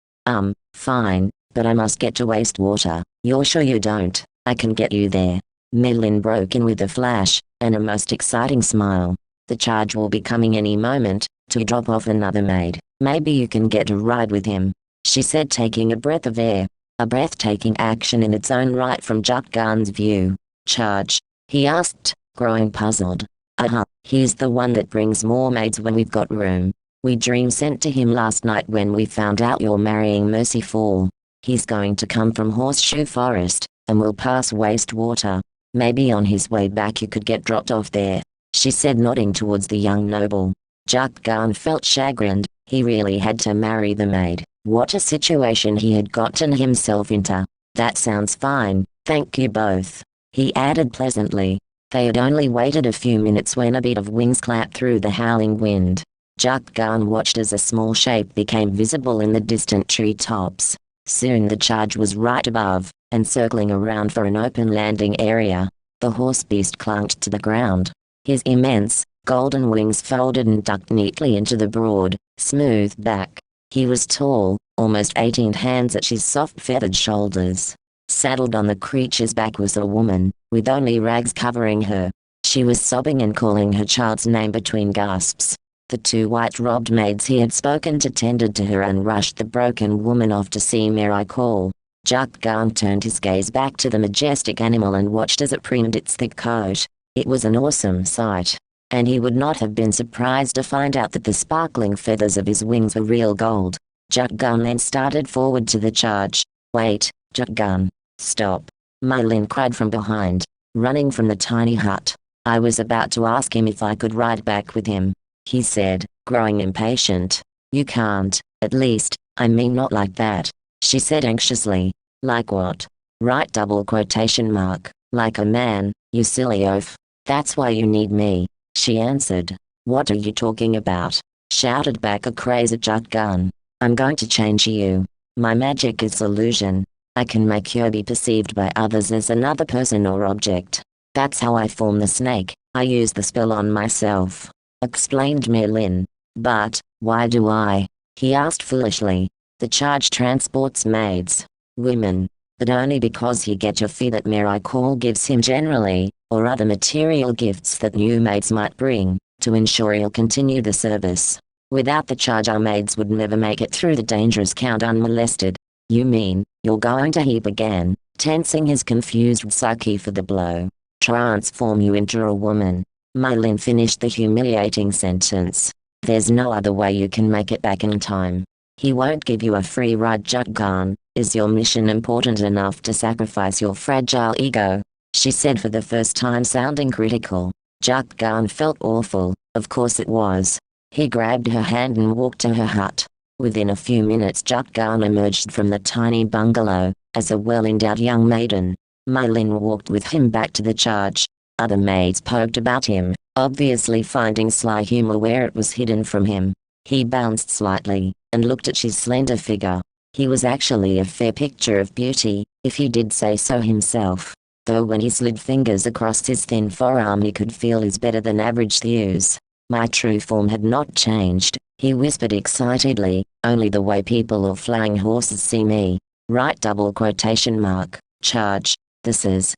Fine, but I must get to wastewater. You're sure you don't? I can get you there. Merlin broke in with a flash, and a most exciting smile. The charge will be coming any moment, to drop off another maid. Maybe you can get a ride with him, she said, taking a breath of air. A breathtaking action in its own right from Jukgarn's view. Charge? He asked, growing puzzled. He's the one that brings more maids when we've got room. We dream sent to him last night when we found out you're marrying Mercy Fall. He's going to come from Horseshoe Forest, and will pass wastewater. Maybe on his way back you could get dropped off there, she said, nodding towards the young noble. Jukgarn felt chagrined. He really had to marry the maid. What a situation he had gotten himself into. That sounds fine, thank you both, he added pleasantly. They had only waited a few minutes when a beat of wings clapped through the howling wind. Jukgarn watched as a small shape became visible in the distant tree tops. Soon the charge was right above, and circling around for an open landing area. The horse beast clunked to the ground. His immense, golden wings folded and ducked neatly into the broad, smooth back. He was tall, almost 18 hands at his soft feathered shoulders. Saddled on the creature's back was a woman, with only rags covering her. She was sobbing and calling her child's name between gasps. The two white-robed maids he had spoken to tended to her and rushed the broken woman off to see Miracle. Jukgarn turned his gaze back to the majestic animal and watched as it preened its thick coat. It was an awesome sight, and he would not have been surprised to find out that the sparkling feathers of his wings were real gold. Jukgarn then started forward to the charge. "Wait, Jukgarn. Stop!" Mylin cried from behind, running from the tiny hut. "I was about to ask him if I could ride back with him," he said, growing impatient. "You can't, at least, I mean not like that," she said anxiously. "Like what?" "Right double quotation mark, like a man, you silly oaf. That's why you need me," she answered. "What are you talking about?" shouted back a crazy Jukgarn. "I'm going to change you. My magic is illusion. I can make you be perceived by others as another person or object. That's how I form the snake. I use the spell on myself," explained Merlin. "But, why do I?" he asked foolishly. "The charge transports maids, women, but only because he gets your fee that Miracle gives him generally, or other material gifts that new maids might bring, to ensure he'll continue the service. Without the charge our maids would never make it through the dangerous count unmolested." "You mean, you're going to," he began, tensing his confused psyche for the blow, "transform you into a woman?" Mylin finished the humiliating sentence. "There's no other way you can make it back in time. He won't give you a free ride, Jukgarn. Is your mission important enough to sacrifice your fragile ego?" she said for the first time, sounding critical. Jukgarn felt awful. Of course it was. He grabbed her hand and walked to her hut. Within a few minutes Jukgarn emerged from the tiny bungalow, as a well-endowed young maiden. Mylin walked with him back to the charge. Other maids poked about him, obviously finding sly humor where it was hidden from him. He bounced slightly, and looked at his slender figure. He was actually a fair picture of beauty, if he did say so himself. Though when he slid fingers across his thin forearm he could feel his better-than-average thews. "My true form had not changed," he whispered excitedly, "only the way people or flying horses see me. Right double quotation mark, charge. This is,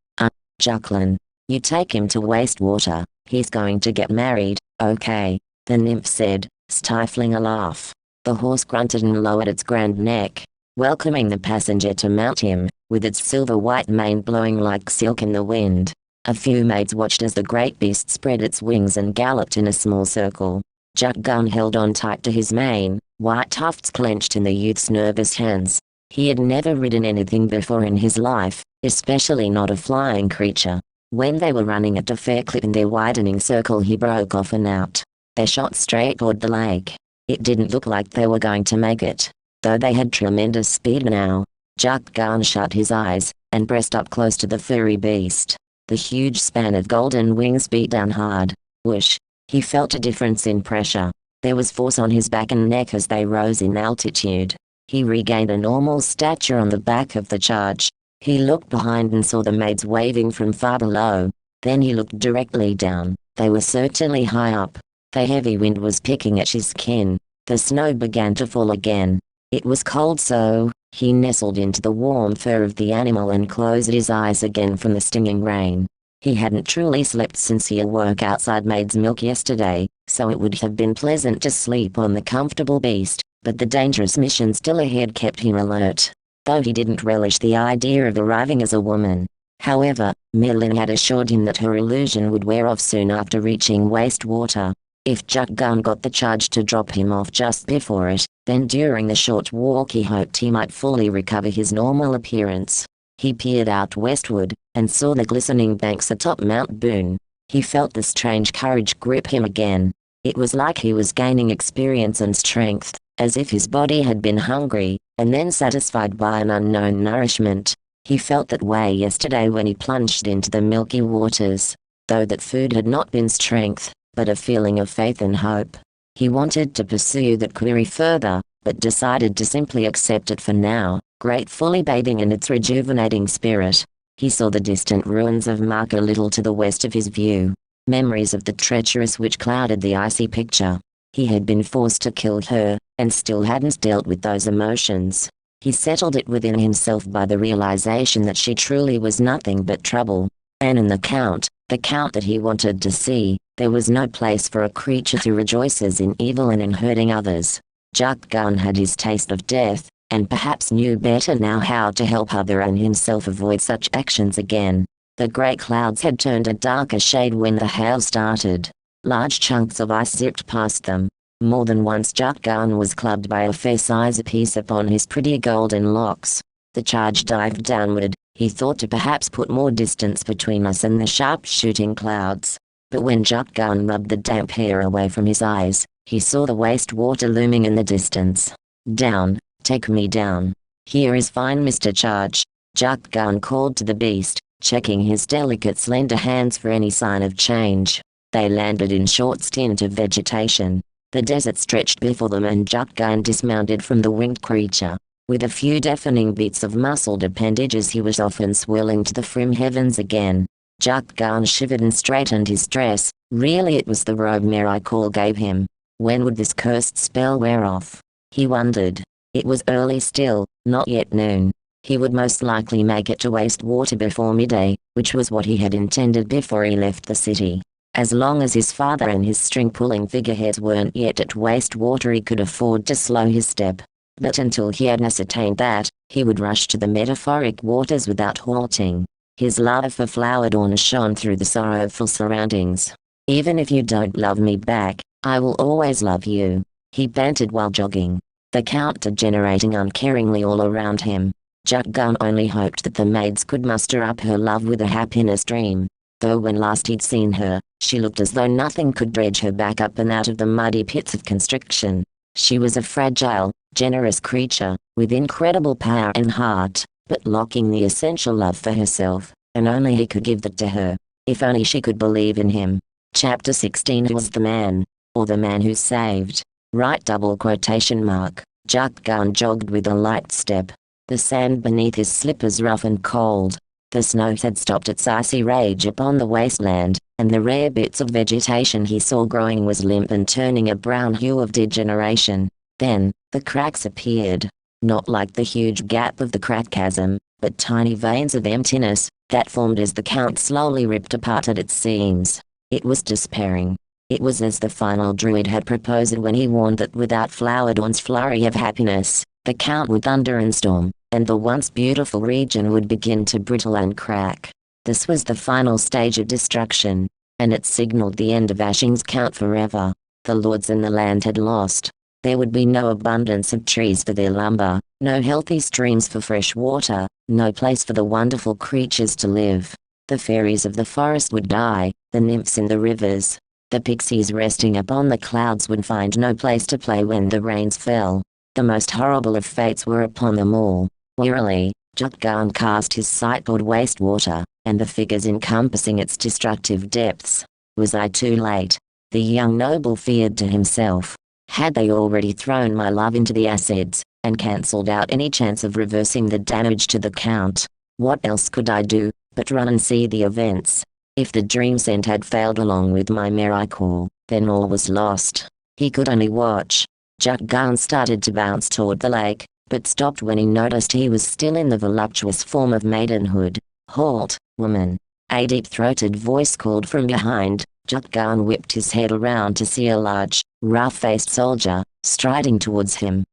Jukgarn. You take him to Wastewater. He's going to get married." "Okay," the nymph said, stifling a laugh. The horse grunted and lowered its grand neck, welcoming the passenger to mount him, with its silver-white mane blowing like silk in the wind. A few maids watched as the great beast spread its wings and galloped in a small circle. Jukgarn held on tight to his mane, white tufts clenched in the youth's nervous hands. He had never ridden anything before in his life, especially not a flying creature. When they were running at a fair clip in their widening circle he broke off and out. They shot straight toward the lake. It didn't look like they were going to make it, though they had tremendous speed now. Jukgarn shut his eyes, and pressed up close to the furry beast. The huge span of golden wings beat down hard. Whoosh! He felt a difference in pressure. There was force on his back and neck as they rose in altitude. He regained a normal stature on the back of the charge. He looked behind and saw the maids waving from far below. Then he looked directly down. They were certainly high up. The heavy wind was picking at his skin. The snow began to fall again. It was cold, so he nestled into the warm fur of the animal and closed his eyes again from the stinging rain. He hadn't truly slept since he awoke outside Maid's Milk yesterday, so it would have been pleasant to sleep on the comfortable beast, but the dangerous mission still ahead kept him alert, though he didn't relish the idea of arriving as a woman. However, Merlin had assured him that her illusion would wear off soon after reaching Wastewater. If Jukgarn got the charge to drop him off just before it, then during the short walk he hoped he might fully recover his normal appearance. He peered out westward, and saw the glistening banks atop Mount Boone. He felt the strange courage grip him again. It was like he was gaining experience and strength, as if his body had been hungry, and then satisfied by an unknown nourishment. He felt that way yesterday when he plunged into the milky waters, though that food had not been strength, but a feeling of faith and hope. He wanted to pursue that query further, but decided to simply accept it for now, gratefully bathing in its rejuvenating spirit. He saw the distant ruins of Mark a little to the west of his view. Memories of the treacherous which clouded the icy picture. He had been forced to kill her, and still hadn't dealt with those emotions. He settled it within himself by the realization that she truly was nothing but trouble. And in the Count that he wanted to see, there was no place for a creature who rejoices in evil and in hurting others. Jukgarn had his taste of death, and perhaps knew better now how to help other and himself avoid such actions again. The grey clouds had turned a darker shade when the hail started. Large chunks of ice zipped past them. More than once Jukgarn was clubbed by a fair size piece upon his pretty golden locks. The charge dived downward. He thought to perhaps put more distance between us and the sharp-shooting clouds. But when Jukgarn rubbed the damp hair away from his eyes, he saw the waste water looming in the distance. "Down, take me down. Here is fine, Mr. Charge," Jukgarn called to the beast, checking his delicate slender hands for any sign of change. They landed in short stint of vegetation. The desert stretched before them and Jukgarn dismounted from the winged creature. With a few deafening beats of muscled appendages he was off and swirling to the prim heavens again. Jukgarn shivered and straightened his dress. Really it was the robe Miracle gave him. When would this cursed spell wear off? He wondered. It was early still, not yet noon. He would most likely make it to Wastewater before midday, which was what he had intended before he left the city. As long as his father and his string-pulling figureheads weren't yet at Wastewater he could afford to slow his step. But until he had ascertained that, he would rush to the metaphoric waters without halting. His love for Flowerdawn shone through the sorrowful surroundings. "Even if you don't love me back, I will always love you," he bantered while jogging. The Count degenerating uncaringly all around him. Jukgarn only hoped that the maids could muster up her love with a happiness dream. Though when last he'd seen her, she looked as though nothing could dredge her back up and out of the muddy pits of constriction. She was a fragile, generous creature, with incredible power and heart, but lacking the essential love for herself, and only he could give that to her. If only she could believe in him. Chapter 16 Who was the man? Or the man who saved? Right double quotation mark. Jukgarn jogged with a light step. The sand beneath his slippers rough and cold. The snow had stopped its icy rage upon the wasteland, and the rare bits of vegetation he saw growing was limp and turning a brown hue of degeneration. Then, the cracks appeared. Not like the huge gap of the crack chasm, but tiny veins of emptiness, that formed as the Count slowly ripped apart at its seams. It was despairing. It was as the final druid had proposed when he warned that without Flowerdawn's flurry of happiness, the Count would thunder and storm, and the once beautiful region would begin to brittle and crack. This was the final stage of destruction, and it signaled the end of Ashings Count forever. The lords in the land had lost. There would be no abundance of trees for their lumber, no healthy streams for fresh water, no place for the wonderful creatures to live. The fairies of the forest would die, the nymphs in the rivers. The pixies resting upon the clouds would find no place to play when the rains fell. The most horrible of fates were upon them all. Wearily, Jukgarn cast his sight toward Wastewater, and the figures encompassing its destructive depths. Was I too late? The young noble feared to himself. Had they already thrown my love into the acids, and cancelled out any chance of reversing the damage to the Count? What else could I do, but run and see the events? If the dream scent had failed along with my miracle, then all was lost. He could only watch. Jukgarn started to bounce toward the lake, but stopped when he noticed he was still in the voluptuous form of maidenhood. "Halt, woman!" A deep-throated voice called from behind. Jukgarn whipped his head around to see a large, rough-faced soldier, striding towards him.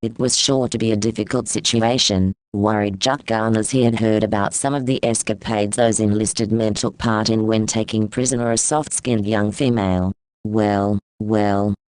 It was sure to be a difficult situation, worried Jukgarn as he had heard about some of the escapades those enlisted men took part in when taking prisoner a soft-skinned young female. Well,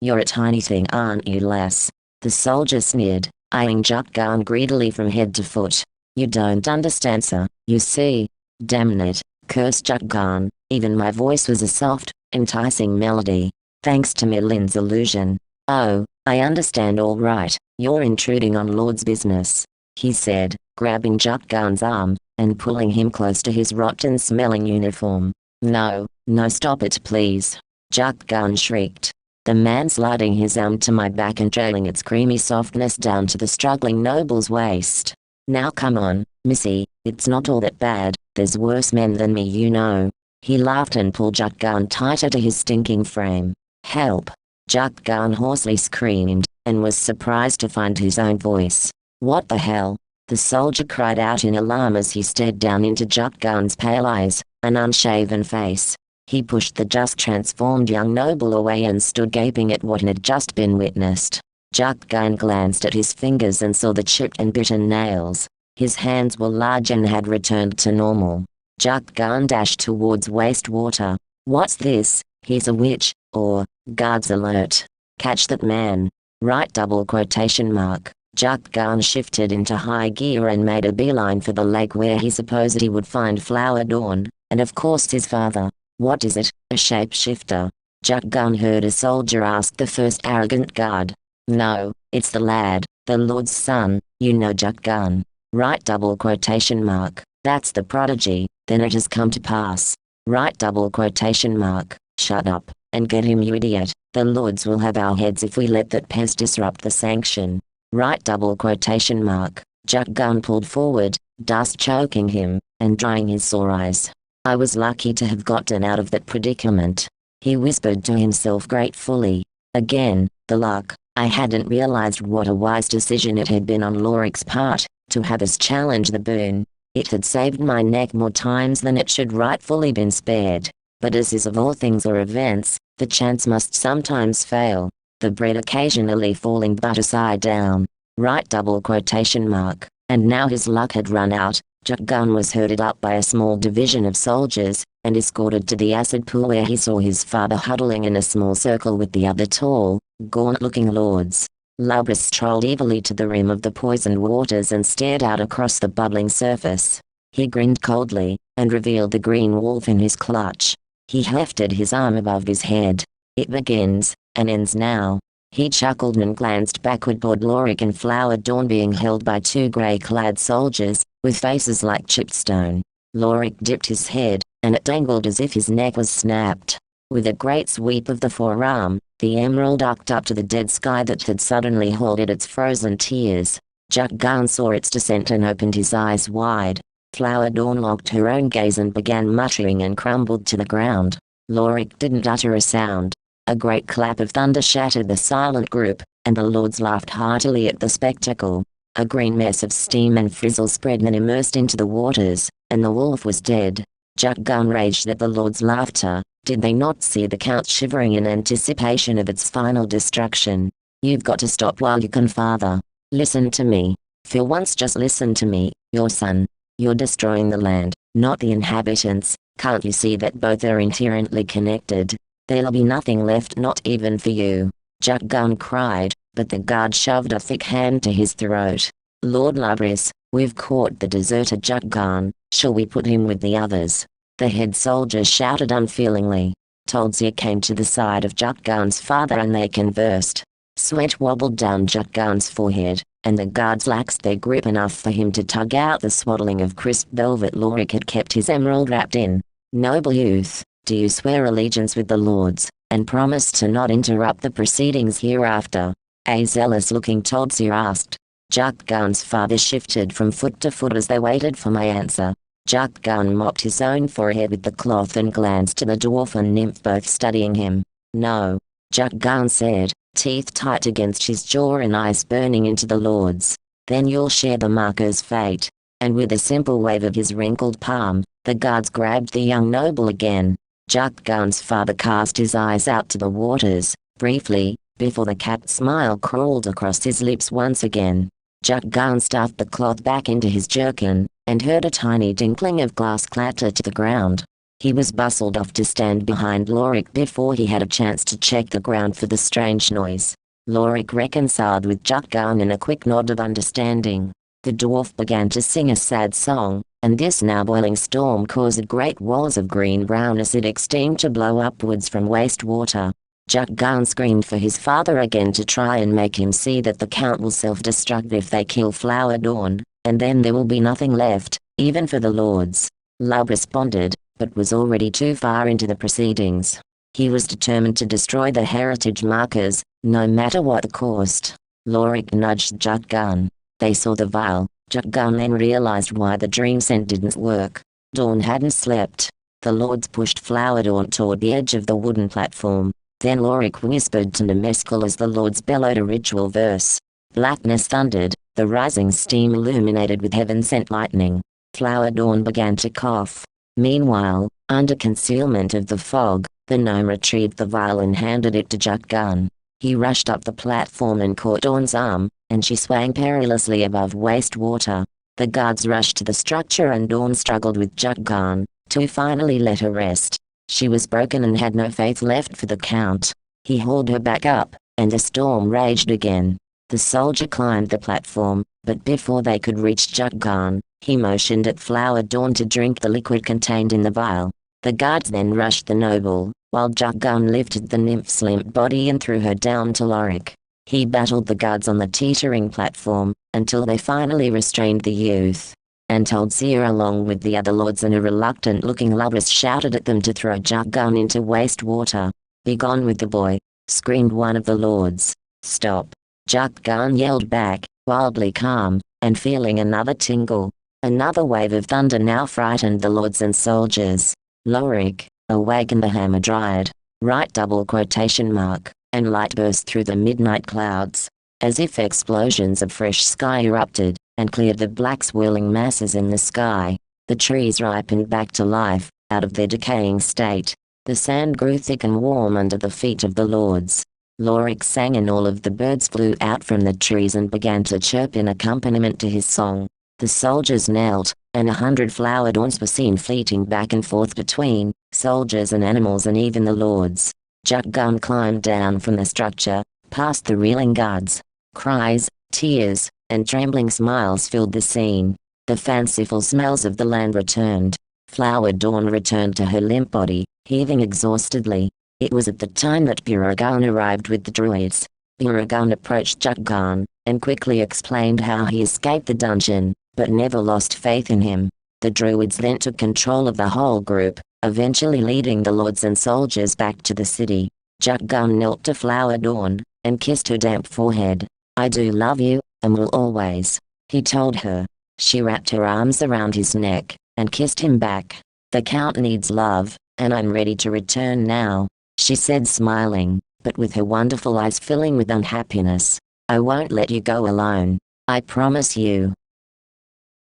you're a tiny thing, aren't you, lass?" The soldier sneered, eyeing Jukgarn greedily from head to foot. "You don't understand, sir, you see." "Damn it," cursed Jukgarn. Even my voice was a soft, enticing melody. Thanks to Merlin's illusion. "Oh, I understand all right, you're intruding on Lord's business," he said, grabbing Jukgarn's arm, and pulling him close to his rotten-smelling uniform. No, stop it please. Jukgarn shrieked. The man sliding his arm to my back and trailing its creamy softness down to the struggling noble's waist. Now come on, missy, it's not all that bad, there's worse men than me you know. He laughed and pulled Jukgarn tighter to his stinking frame. Help! Jukgarn hoarsely screamed, and was surprised to find his own voice. What the hell? The soldier cried out in alarm as he stared down into Jukgarn's pale eyes, an unshaven face. He pushed the just transformed young noble away and stood gaping at what had just been witnessed. Jukgarn glanced at his fingers and saw the chipped and bitten nails. His hands were large and had returned to normal. Jukgarn dashed towards wastewater. What's this? He's a witch, or, guards alert. Catch that man. Right double quotation mark. Jukgarn shifted into high gear and made a beeline for the lake where he supposed he would find Flower Dawn, and of course his father. What is it, a shapeshifter? Jukgarn heard a soldier ask the first arrogant guard. No, it's the lad, the Lord's son, you know Jukgarn. Right double quotation mark. That's the prodigy, then it has come to pass. Right double quotation mark. Shut up, and get him you idiot, the Lords will have our heads if we let that pest disrupt the sanction. Right double quotation mark. Jukgarn pulled forward, dust choking him, and drying his sore eyes. I was lucky to have gotten out of that predicament. He whispered to himself gratefully. Again, the luck. I hadn't realized what a wise decision it had been on Lorik's part, to have us challenge the boon. It had saved my neck more times than it should rightfully been spared. But as is of all things or events, the chance must sometimes fail. The bread occasionally falling but upside down. Right double quotation mark. And now his luck had run out. Jukgarn was herded up by a small division of soldiers, and escorted to the acid pool where he saw his father huddling in a small circle with the other tall, gaunt-looking lords. Lubris strolled evilly to the rim of the poisoned waters and stared out across the bubbling surface. He grinned coldly, and revealed the green wolf in his clutch. He hefted his arm above his head. It begins, and ends now. He chuckled and glanced backward toward Lorik and Flower Dawn being held by two grey-clad soldiers, with faces like chipped stone. Lorik dipped his head, and it dangled as if his neck was snapped. With a great sweep of the forearm, the emerald ducked up to the dead sky that had suddenly halted its frozen tears. Jukgarn saw its descent and opened his eyes wide. Flower Dawn locked her own gaze and began muttering and crumbled to the ground. Lorik didn't utter a sound. A great clap of thunder shattered the silent group, and the lords laughed heartily at the spectacle. A green mess of steam and frizzle spread and immersed into the waters, and the wolf was dead. Jukgarn raged at the lords' laughter. Did they not see the count shivering in anticipation of its final destruction? You've got to stop while you can, father. Listen to me. For once just listen to me, your son. You're destroying the land, not the inhabitants. Can't you see that both are inherently connected? There'll be nothing left, not even for you. Jukgarn cried, but the guard shoved a thick hand to his throat. Lord Lubris, we've caught the deserter Jukgarn. Shall we put him with the others? The head soldier shouted unfeelingly. Tolzia came to the side of Jukgarn's father and they conversed. Sweat wobbled down Jukgarn's forehead, and the guards laxed their grip enough for him to tug out the swaddling of crisp velvet Lorik had kept his emerald wrapped in. Noble youth, do you swear allegiance with the lords, and promise to not interrupt the proceedings hereafter? A zealous-looking Tolzia asked. Jukgarn's father shifted from foot to foot as they waited for my answer. Jukgarn mopped his own forehead with the cloth and glanced at the dwarf and nymph both studying him. No, Jukgarn said, teeth tight against his jaw and eyes burning into the lords. Then you'll share the marker's fate. And with a simple wave of his wrinkled palm, the guards grabbed the young noble again. Jukgarn's father cast his eyes out to the waters, briefly, before the capped smile crawled across his lips once again. Jukgarn stuffed the cloth back into his jerkin, and heard a tiny tinkling of glass clatter to the ground. He was bustled off to stand behind Lorik before he had a chance to check the ground for the strange noise. Lorik reconciled with Jukgarn in a quick nod of understanding. The dwarf began to sing a sad song, and this now boiling storm caused great walls of green-brown acidic steam to blow upwards from wastewater. Jukgarn screamed for his father again to try and make him see that the count will self-destruct if they kill Flower Dawn, and then there will be nothing left, even for the lords. Lub responded, but was already too far into the proceedings. He was determined to destroy the heritage markers, no matter what the cost. Lorik nudged Jukgarn. They saw the vial. Jukgarn then realized why the dream scent didn't work. Dawn hadn't slept. The lords pushed Flower Dawn toward the edge of the wooden platform. Then Lorik whispered to Nemescal as the lords bellowed a ritual verse. Blackness thundered, the rising steam illuminated with heaven-sent lightning. Flower Dawn began to cough. Meanwhile, under concealment of the fog, the gnome retrieved the vial and handed it to Jukgarn. He rushed up the platform and caught Dawn's arm, and she swang perilously above wastewater. The guards rushed to the structure and Dawn struggled with Jukgarn, to finally let her rest. She was broken and had no faith left for the Count. He hauled her back up, and the storm raged again. The soldier climbed the platform, but before they could reach Jukgarn, he motioned at Flower Dawn to drink the liquid contained in the vial. The guards then rushed the noble, while Jukgarn lifted the nymph's limp body and threw her down to Lorik. He battled the guards on the teetering platform, until they finally restrained the youth. And told Seer along with the other lords, and a reluctant-looking Lubris shouted at them to throw Jukgarn into wastewater. "Begone with the boy," screamed one of the lords. "Stop." Jukgarn yelled back, wildly calm, and feeling another tingle. Another wave of thunder now frightened the lords and soldiers. "Lorik, awaken the Hamadryad!" Right double quotation mark, and light burst through the midnight clouds. As if explosions of fresh sky erupted, and cleared the black swirling masses in the sky. The trees ripened back to life, out of their decaying state. The sand grew thick and warm under the feet of the lords. Lorik sang and all of the birds flew out from the trees and began to chirp in accompaniment to his song. The soldiers knelt, and 100 flower dawns were seen fleeting back and forth between soldiers and animals and even the lords. Jukgarn climbed down from the structure, past the reeling guards. Cries, tears, and trembling smiles filled the scene. The fanciful smells of the land returned. Flower Dawn returned to her limp body, heaving exhaustedly. It was at the time that Buragan arrived with the druids. Buragan approached Jukgarn, and quickly explained how he escaped the dungeon, but never lost faith in him. The druids then took control of the whole group, eventually leading the lords and soldiers back to the city. Jukgarn knelt to Flower Dawn, and kissed her damp forehead. "I do love you, and will always," he told her. She wrapped her arms around his neck, and kissed him back. "The Count needs love, and I'm ready to return now," she said, smiling, but with her wonderful eyes filling with unhappiness. "I won't let you go alone. I promise you."